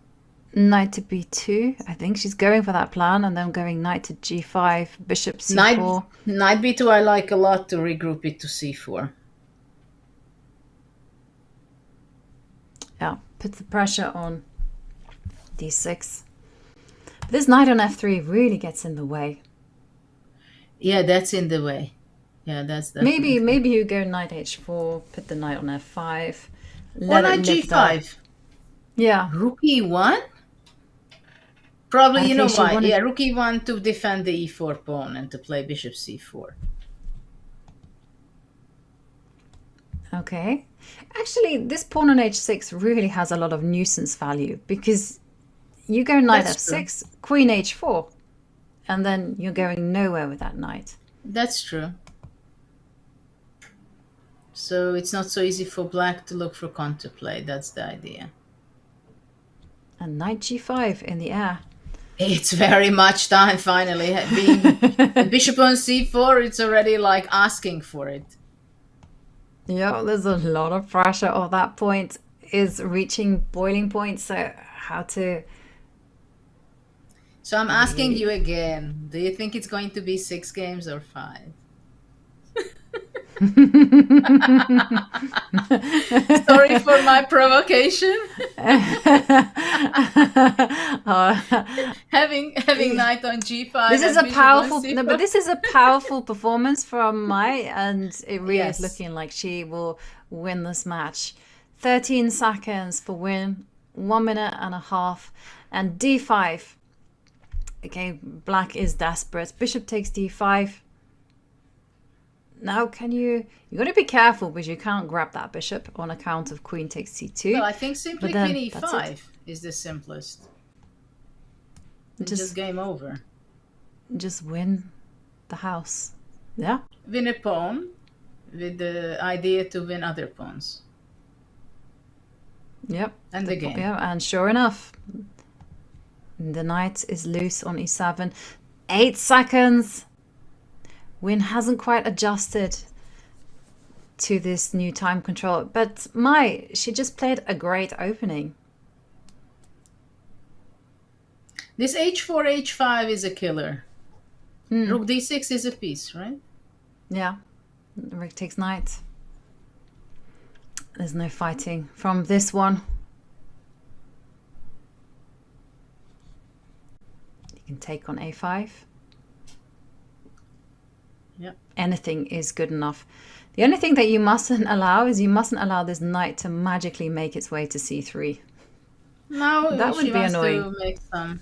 Knight to b2. I think she's going for that plan, and then going knight to g5, bishop c4. Knight b2 I like a lot to regroup it to c4. Yeah, puts the pressure on d6. But this knight on f3 really gets in the way. Yeah, that's in the way. Yeah, that's definitely... Maybe you go knight h4, put the knight on f5. Or knight g5. Yeah. Rook e1? Probably, you know why. Yeah, rook e1 to defend the e4 pawn and to play bishop c4. Okay. Actually, this pawn on h6 really has a lot of nuisance value, because you go knight f6, queen h4, and then you're going nowhere with that knight. That's true. So it's not so easy for black to look for counterplay. That's the idea. And knight g5 in the air. It's very much time finally. Being the bishop on c4, it's already like asking for it. Yeah, there's a lot of pressure. Or that point is reaching boiling point. So how to... So I'm asking you again. Do you think it's going to be 6 games or 5? Sorry for my provocation. Having knight on g5. This is a powerful but this is a powerful performance from Mai, and it really is looking like she will win this match. 13 seconds for win, 1 minute and a half, and d5. Okay, black is desperate. Bishop takes d5. Now, you got to be careful, because you can't grab that bishop on account of queen takes c2. Well, I think simply queen e5 is the simplest. Just game over. Just win the house. Yeah. Win a pawn with the idea to win other pawns. Yep. And the game. Yeah, and sure enough, the knight is loose on e7. 8 seconds. Win hasn't quite adjusted. to this new time control. But she just played a great opening. This h4, h5 is a killer. Rook d6 is a piece, right? Yeah. Rook takes knight. There's no fighting from this one. You can take on a5. Yeah. Anything is good enough. The only thing that you mustn't allow is you mustn't allow this knight to magically make its way to c3. No, that would she be wants annoying. to make some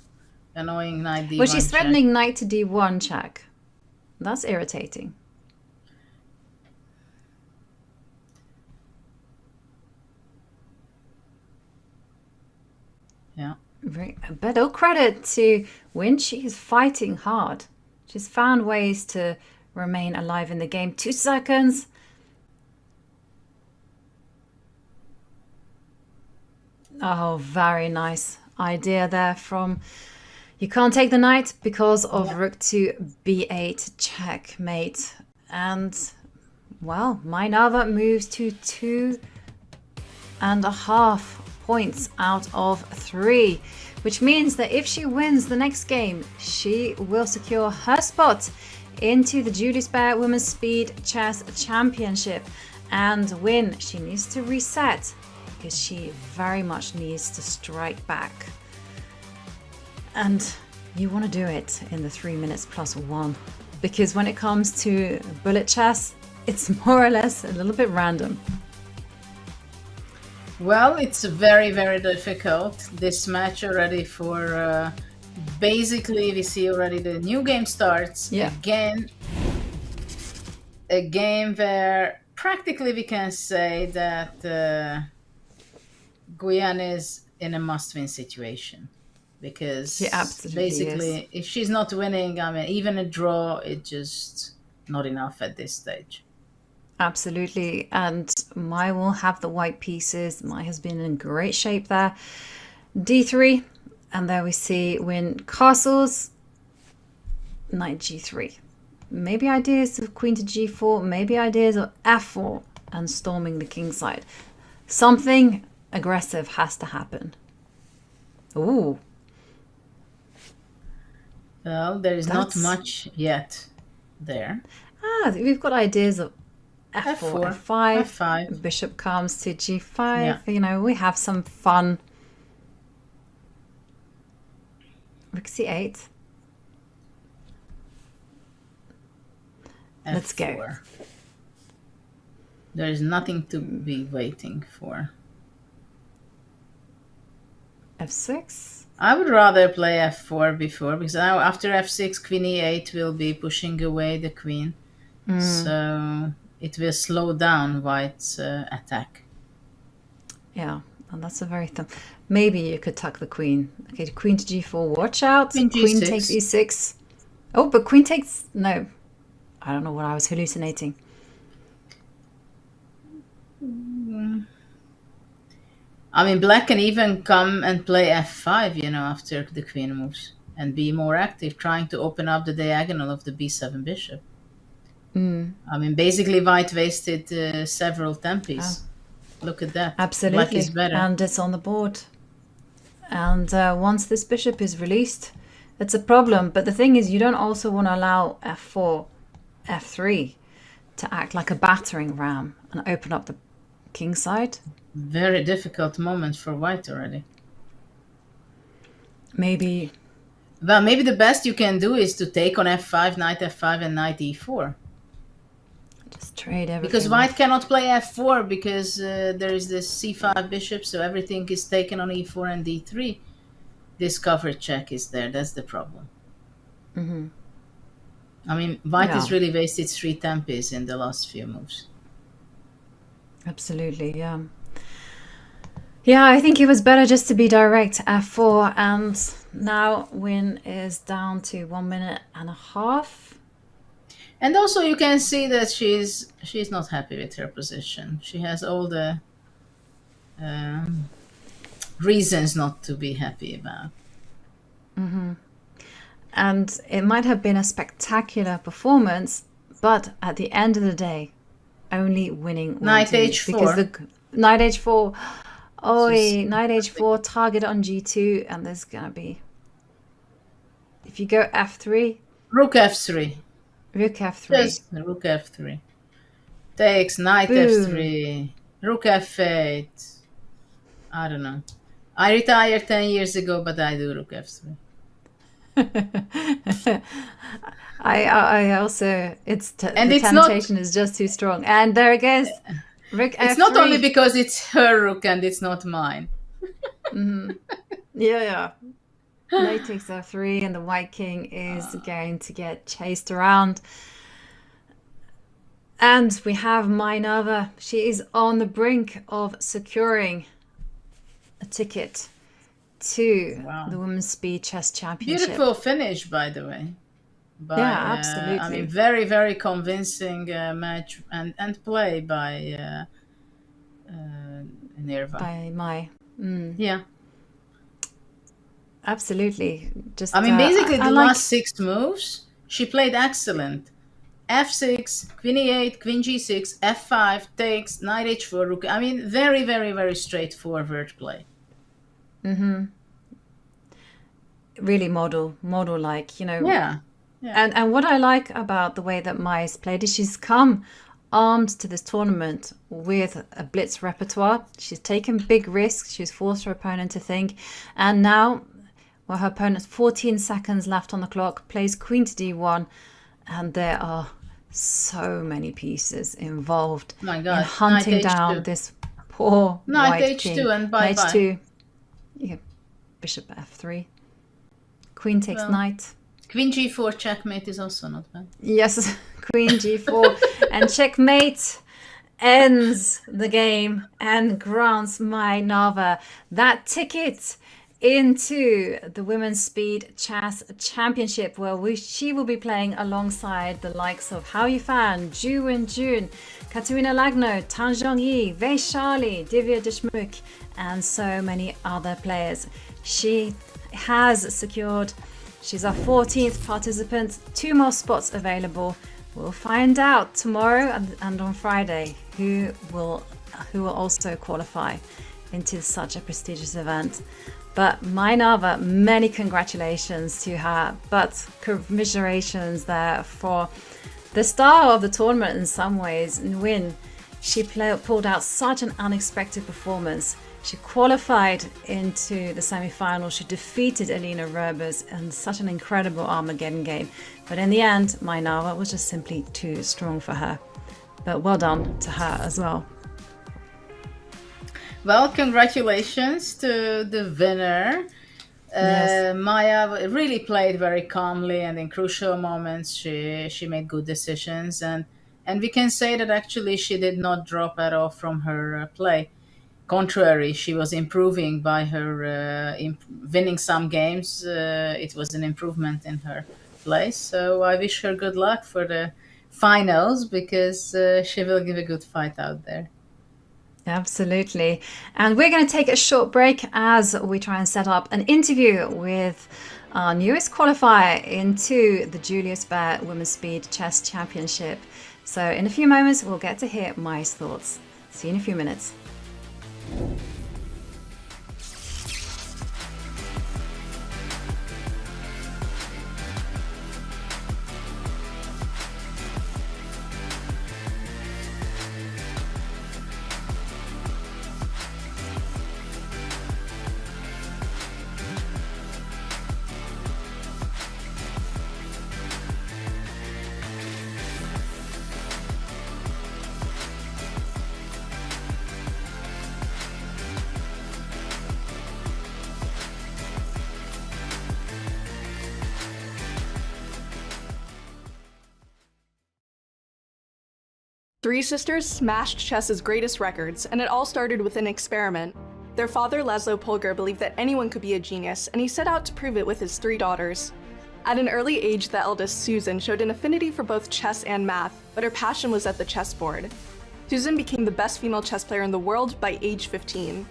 annoying knight d1 Well, she's check. threatening knight to d1 check. That's irritating. Yeah. But all credit to Win. She is fighting hard. She's found ways to remain alive in the game. 2 seconds. Oh, very nice idea there from... You can't take the knight because of rook to b8 checkmate. And, well, Mainava moves to 2.5 points out of 3, which means that if she wins the next game, she will secure her spot into the Julius Baer Women's Speed Chess Championship and win. She needs to reset because she very much needs to strike back. And you want to do it in the 3 minutes plus 1, because when it comes to bullet chess, it's more or less a little bit random. Well, it's very, very difficult. This match already for basically we see already the new game starts. Yeah. Again, a game where practically we can say that Guyana is in a must-win situation, because She absolutely basically is. if she's not winning, I mean, even a draw, it's just not enough at this stage. Absolutely, and Mai will have the white pieces. Mai has been in great shape there. d3, and there we see Win castles, knight g3. Maybe ideas of queen to g4, maybe ideas of f4 and storming the king side. Something aggressive has to happen. Ooh. Well, there is not That's- much yet there. Ah, we've got ideas of f4, f5, F5. bishop comes to g5. Yeah. You know, we have some fun. Rook c8. Let's go. F4. There is nothing to be waiting for. f6. I would rather play f4 before, because now after f6, queen e8 will be pushing away the queen. So it will slow down White's attack. Yeah, and that's a very maybe you could tuck the queen. Okay, queen to g4. Watch out. Queen G6. Takes e6. Oh, but queen takes... No. I don't know what I was hallucinating. I mean, black can even come and play f5, you know, after the queen moves, and be more active, trying to open up the diagonal of the b7 bishop. I mean, basically, white wasted several tempes. Look at that. Absolutely. Black is better. And it's on the board. And once this bishop is released, it's a problem. But the thing is, you don't also want to allow f4, f3 to act like a battering ram and open up the king side. Very difficult moment for white already. Maybe... Well, maybe the best you can do is to take on f5, knight f5, and knight e4. Just trade everything. Because white cannot play f4 because there is this c5 bishop, so everything is taken on e4 and d3. This cover check is there. That's the problem. Mm-hmm. I mean, white Yeah. has really wasted 3 tempes in the last few moves. Absolutely, yeah. Yeah, I think it was better just to be direct f4, and now Win is down to 1 minute and a half. And also you can see that she's not happy with her position. She has all the reasons not to be happy about. Mm-hmm. And it might have been a spectacular performance, but at the end of the day, only winning will Knight do, h4. because the knight h4. Oh, knight h4 target on g2, and there's gonna be. If you go f3. Rook f3. Rook f3. Just rook f3. Takes knight Boom. f3. Rook f8. I don't know. I retired 10 years ago, but I do rook f3. I also, the it's temptation is just too strong. And there it goes. Rook f3. It's not only because it's her rook and it's not mine. Yeah. Knight takes f3, and the white king is going to get chased around. And we have Minerva. She is on the brink of securing a ticket to the Women's Speed Chess Championship. Beautiful finish, by the way. Yeah, absolutely. I mean, very, very convincing match and play by Nerva. By Mai. Yeah. Absolutely. Just. I mean, basically, the like... last 6 moves, she played excellent. f6, queen e8, queen g6, f5, takes, knight h4, rook. I mean, very, very, very straightforward play. Really model-like, you know. Yeah. And what I like about the way that Mai's played is she's come armed to this tournament with a blitz repertoire. She's taken big risks. She's forced her opponent to think. And now, well, her opponent's 14 seconds left on the clock, plays queen to d1, and there are so many pieces involved My God. in hunting Knight down h2. this poor Knight white h2 king. and bye-bye. Knight h2. Yeah. Bishop f3. Queen takes knight. Queen g4 checkmate is also not bad. Yes, queen g4 and checkmate ends the game and grants Minerva that ticket into the Women's Speed Chess Championship, where she will be playing alongside the likes of Hao Yifan, Ju Wenjun, Katerina Lagno, Tan Zhongyi, Wei Shali, Divya Deshmukh, and so many other players. She has secured. She's our 14th participant. 2 more spots available. We'll find out tomorrow and on Friday who will also qualify into such a prestigious event. But Minerva, many congratulations to her, but commiserations there for the star of the tournament in some ways, Nguyen. She pulled out such an unexpected performance. She qualified into the semi-final. She defeated Elina Rubers in such an incredible Armageddon game. But in the end, Minerva was just simply too strong for her. But well done to her as well. Well, congratulations to the winner. Yes. Maya really played very calmly, and in crucial moments she made good decisions. And we can say that actually she did not drop at all from her play. Contrary, she was improving by her winning some games. It was an improvement in her play. So I wish her good luck for the finals, because she will give a good fight out there. Absolutely. And we're going to take a short break as we try and set up an interview with our newest qualifier into the Julius Baer Women's Speed Chess Championship. So in a few moments, we'll get to hear Mai's thoughts. See you in a few minutes. Three sisters smashed chess's greatest records, and it all started with an experiment. Their father, Laszlo Polgar, believed that anyone could be a genius, and he set out to prove it with his 3 daughters. At an early age, the eldest, Susan, showed an affinity for both chess and math, but her passion was at the chessboard. Susan became the best female chess player in the world by age 15.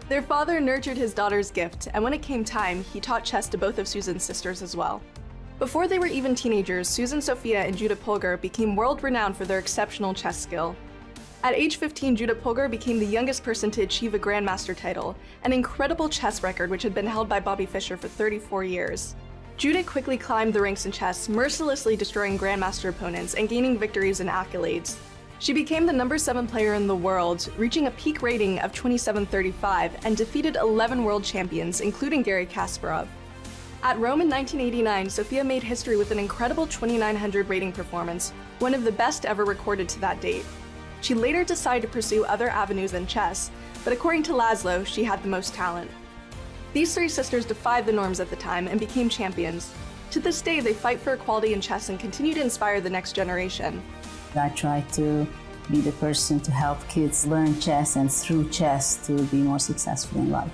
Their father nurtured his daughter's gift, and when it came time, he taught chess to both of Susan's sisters as well. Before they were even teenagers, Susan Sophia and Judith Polgar became world-renowned for their exceptional chess skill. At age 15, Judith Polgar became the youngest person to achieve a Grandmaster title, an incredible chess record which had been held by Bobby Fischer for 34 years. Judith quickly climbed the ranks in chess, mercilessly destroying Grandmaster opponents and gaining victories and accolades. She became the number 7 player in the world, reaching a peak rating of 2735 and defeated 11 world champions, including Garry Kasparov. At Rome in 1989, Sofia made history with an incredible 2900 rating performance, one of the best ever recorded to that date. She later decided to pursue other avenues than chess, but according to Laszlo, she had the most talent. These three sisters defied the norms at the time and became champions. To this day, they fight for equality in chess and continue to inspire the next generation. I try to be the person to help kids learn chess and through chess to be more successful in life.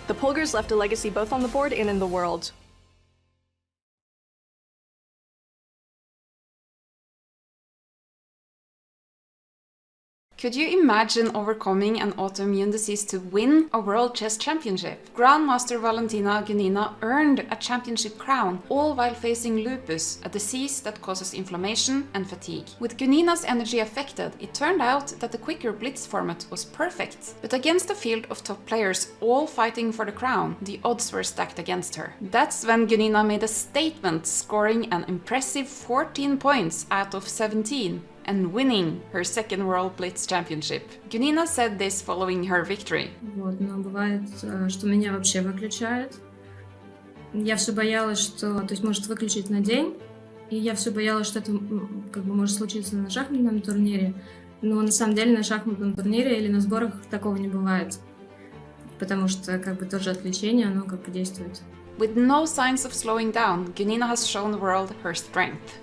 The Polgars left a legacy both on the board and in the world. Could you imagine overcoming an autoimmune disease to win a World Chess Championship? Grandmaster Valentina Gunina earned a championship crown, all while facing lupus, a disease that causes inflammation and fatigue. With Gunina's energy affected, it turned out that the quicker blitz format was perfect. But against a field of top players, all fighting for the crown, the odds were stacked against her. That's when Gunina made a statement, scoring an impressive 14 points out of 17. And winning her second World Blitz Championship. Gunina said this following her victory. Вот, но бывает, что меня вообще выключает. Я все боялась, что, то есть, может выключить на день, и я все боялась, что это как бы может случиться на шахматном турнире. Но на самом деле на шахматном турнире или на сборах такого не бывает, потому что как бы тоже отвлечение, оно как бы действует. With no signs of slowing down, Gunina has shown the world her strength.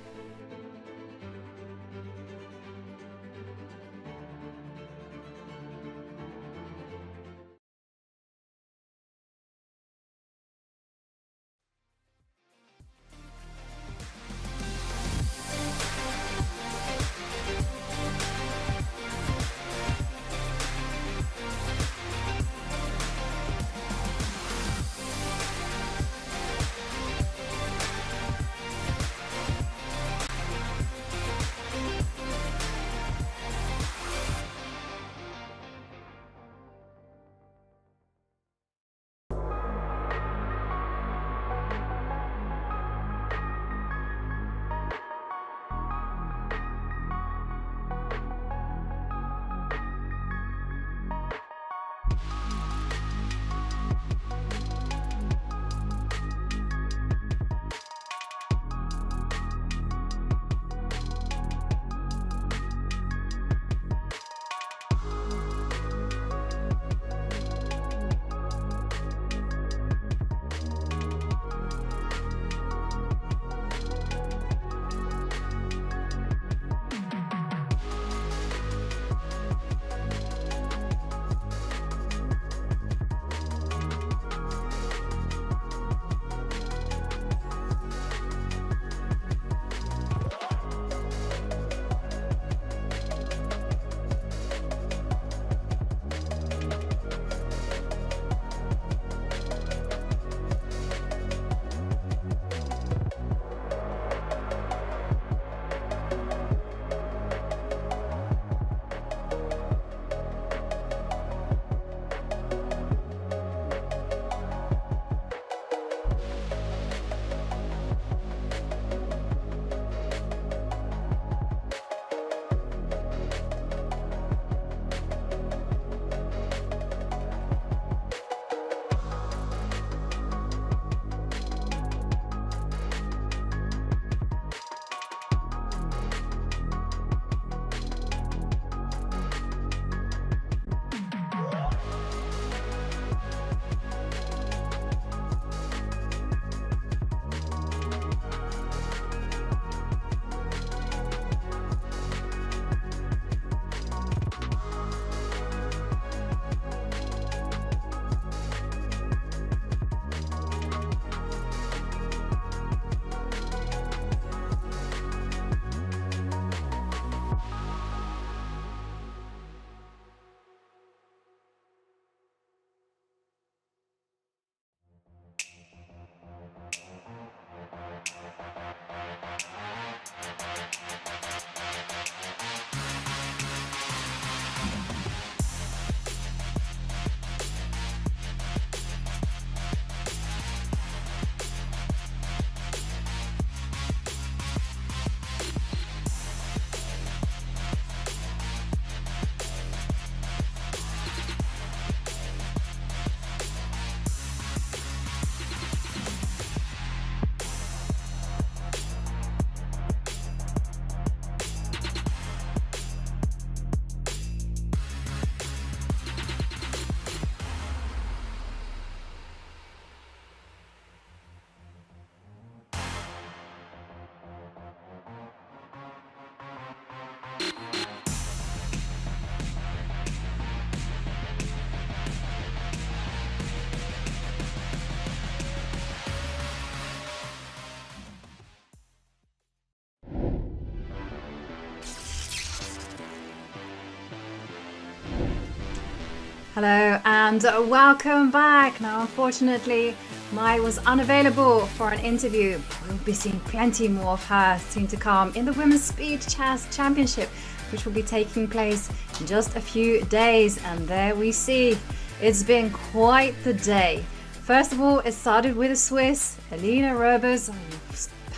Hello and welcome back. Now, unfortunately, Mai was unavailable for an interview. We'll be seeing plenty more of her soon to come in the Women's Speed Chess Championship, which will be taking place in just a few days. And there we see it's been quite the day. First of all, it started with a Swiss, Elina Rubers, who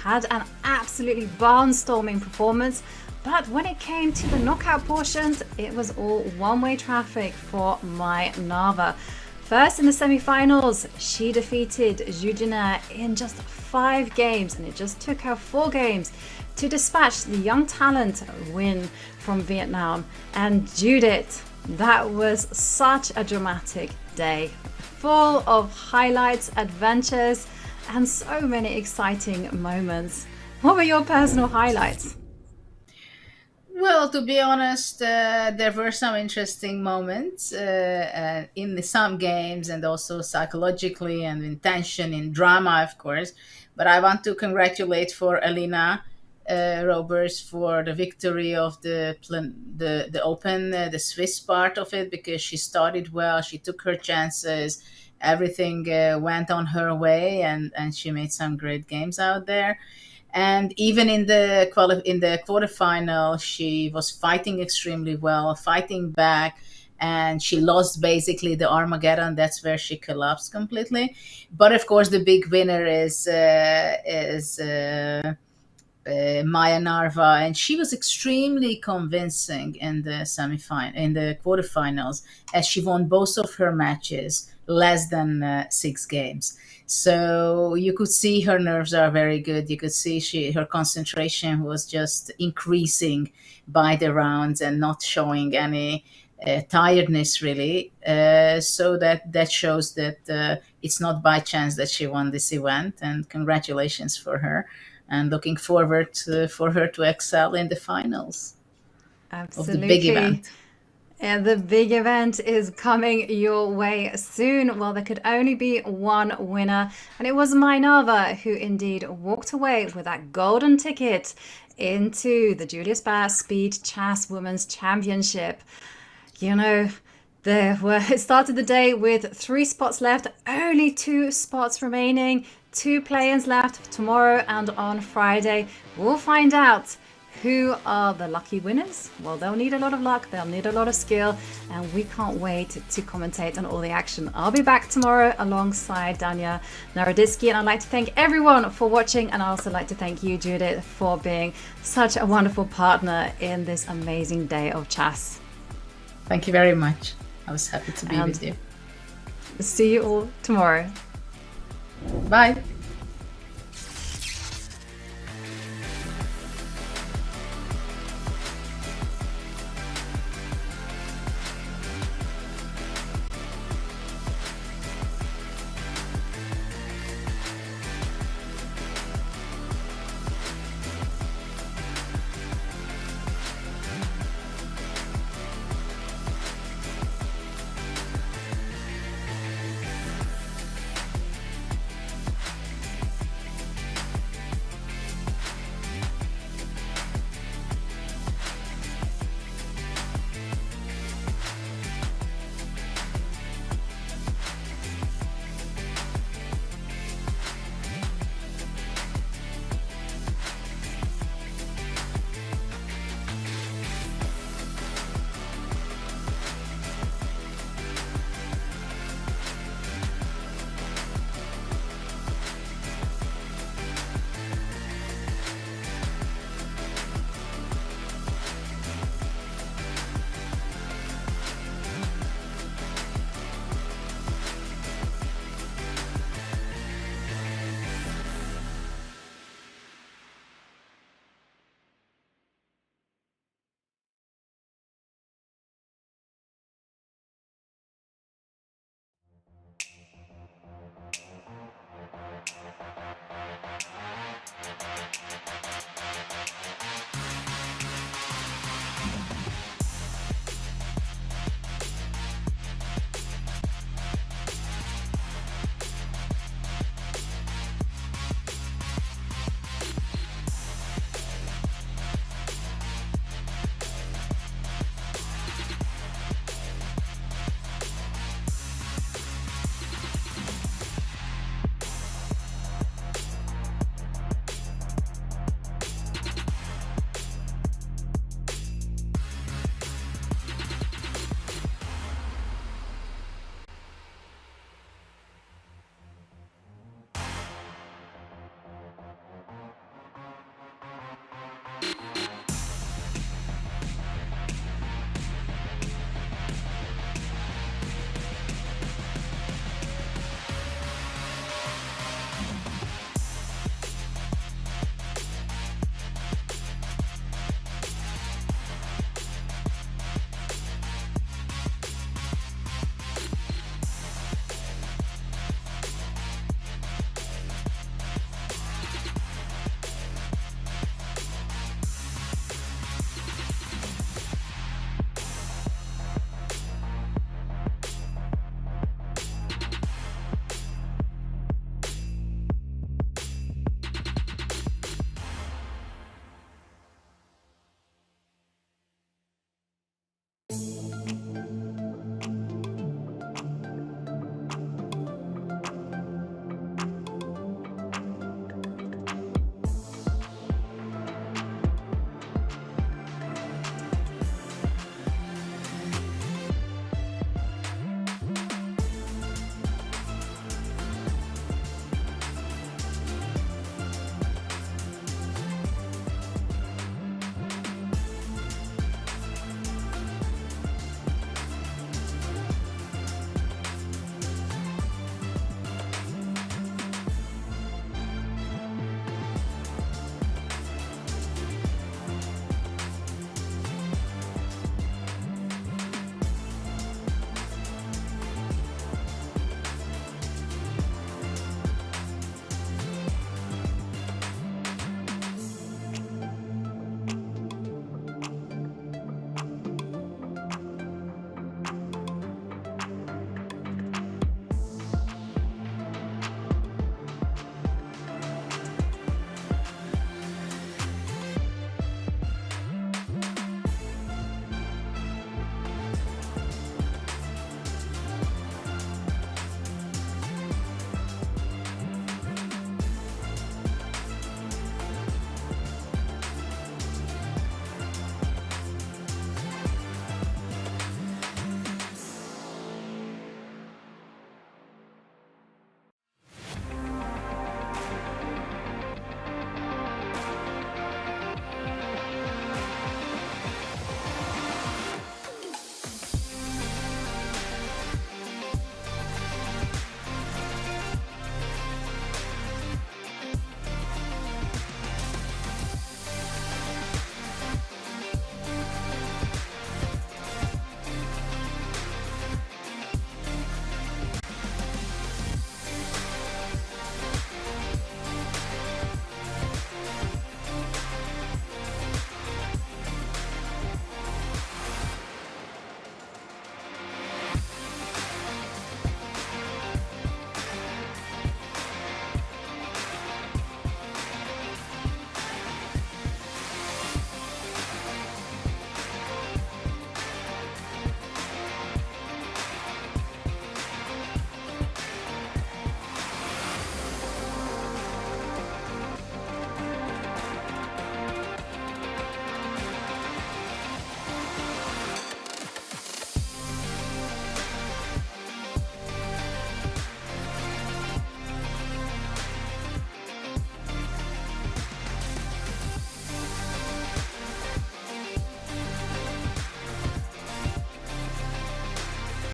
had an absolutely barnstorming performance. But when it came to the knockout portions, it was all one-way traffic for Mai Nava. First in the semi-finals, she defeated Judina in just 5 games, and it just took her 4 games to dispatch the young talent win from Vietnam. And Judith, that was such a dramatic day, full of highlights, adventures, and so many exciting moments. What were your personal highlights? Well, to be honest, there were some interesting moments in some games, and also psychologically and in tension, in drama, of course. But I want to congratulate for Elina Robers for the victory of the Open, the Swiss part of it, because she started well, she took her chances, everything went on her way, and she made some great games out there. And even in the quarterfinal, she was fighting extremely well, fighting back, and she lost basically the Armageddon. That's where she collapsed completely. But of course, the big winner is Maya Narva, and she was extremely convincing in the quarterfinals, as she won both of her matches less than 6 games. So you could see her nerves are very good. You could see her concentration was just increasing by the rounds and not showing any tiredness really. So that shows that it's not by chance that she won this event. And congratulations for her. And looking forward for her to excel in the finals. Absolutely. Of the big event. And the big event is coming your way soon. Well, there could only be one winner, and it was Mai Nava who indeed walked away with that golden ticket into the Julius Baer Speed Chess Women's Championship. You know, it started the day with 3 spots left, only 2 spots remaining, 2 play-ins left tomorrow and on Friday. We'll find out who are the lucky winners. Well, they'll need a lot of luck, they'll need a lot of skill, and we can't wait to commentate on all the action. I'll be back tomorrow alongside Dania Naroditsky, and I'd like to thank everyone for watching, and I also like to thank you, Judith, for being such a wonderful partner in this amazing day of chess. Thank you very much. I was happy to be with you. See you all tomorrow. Bye.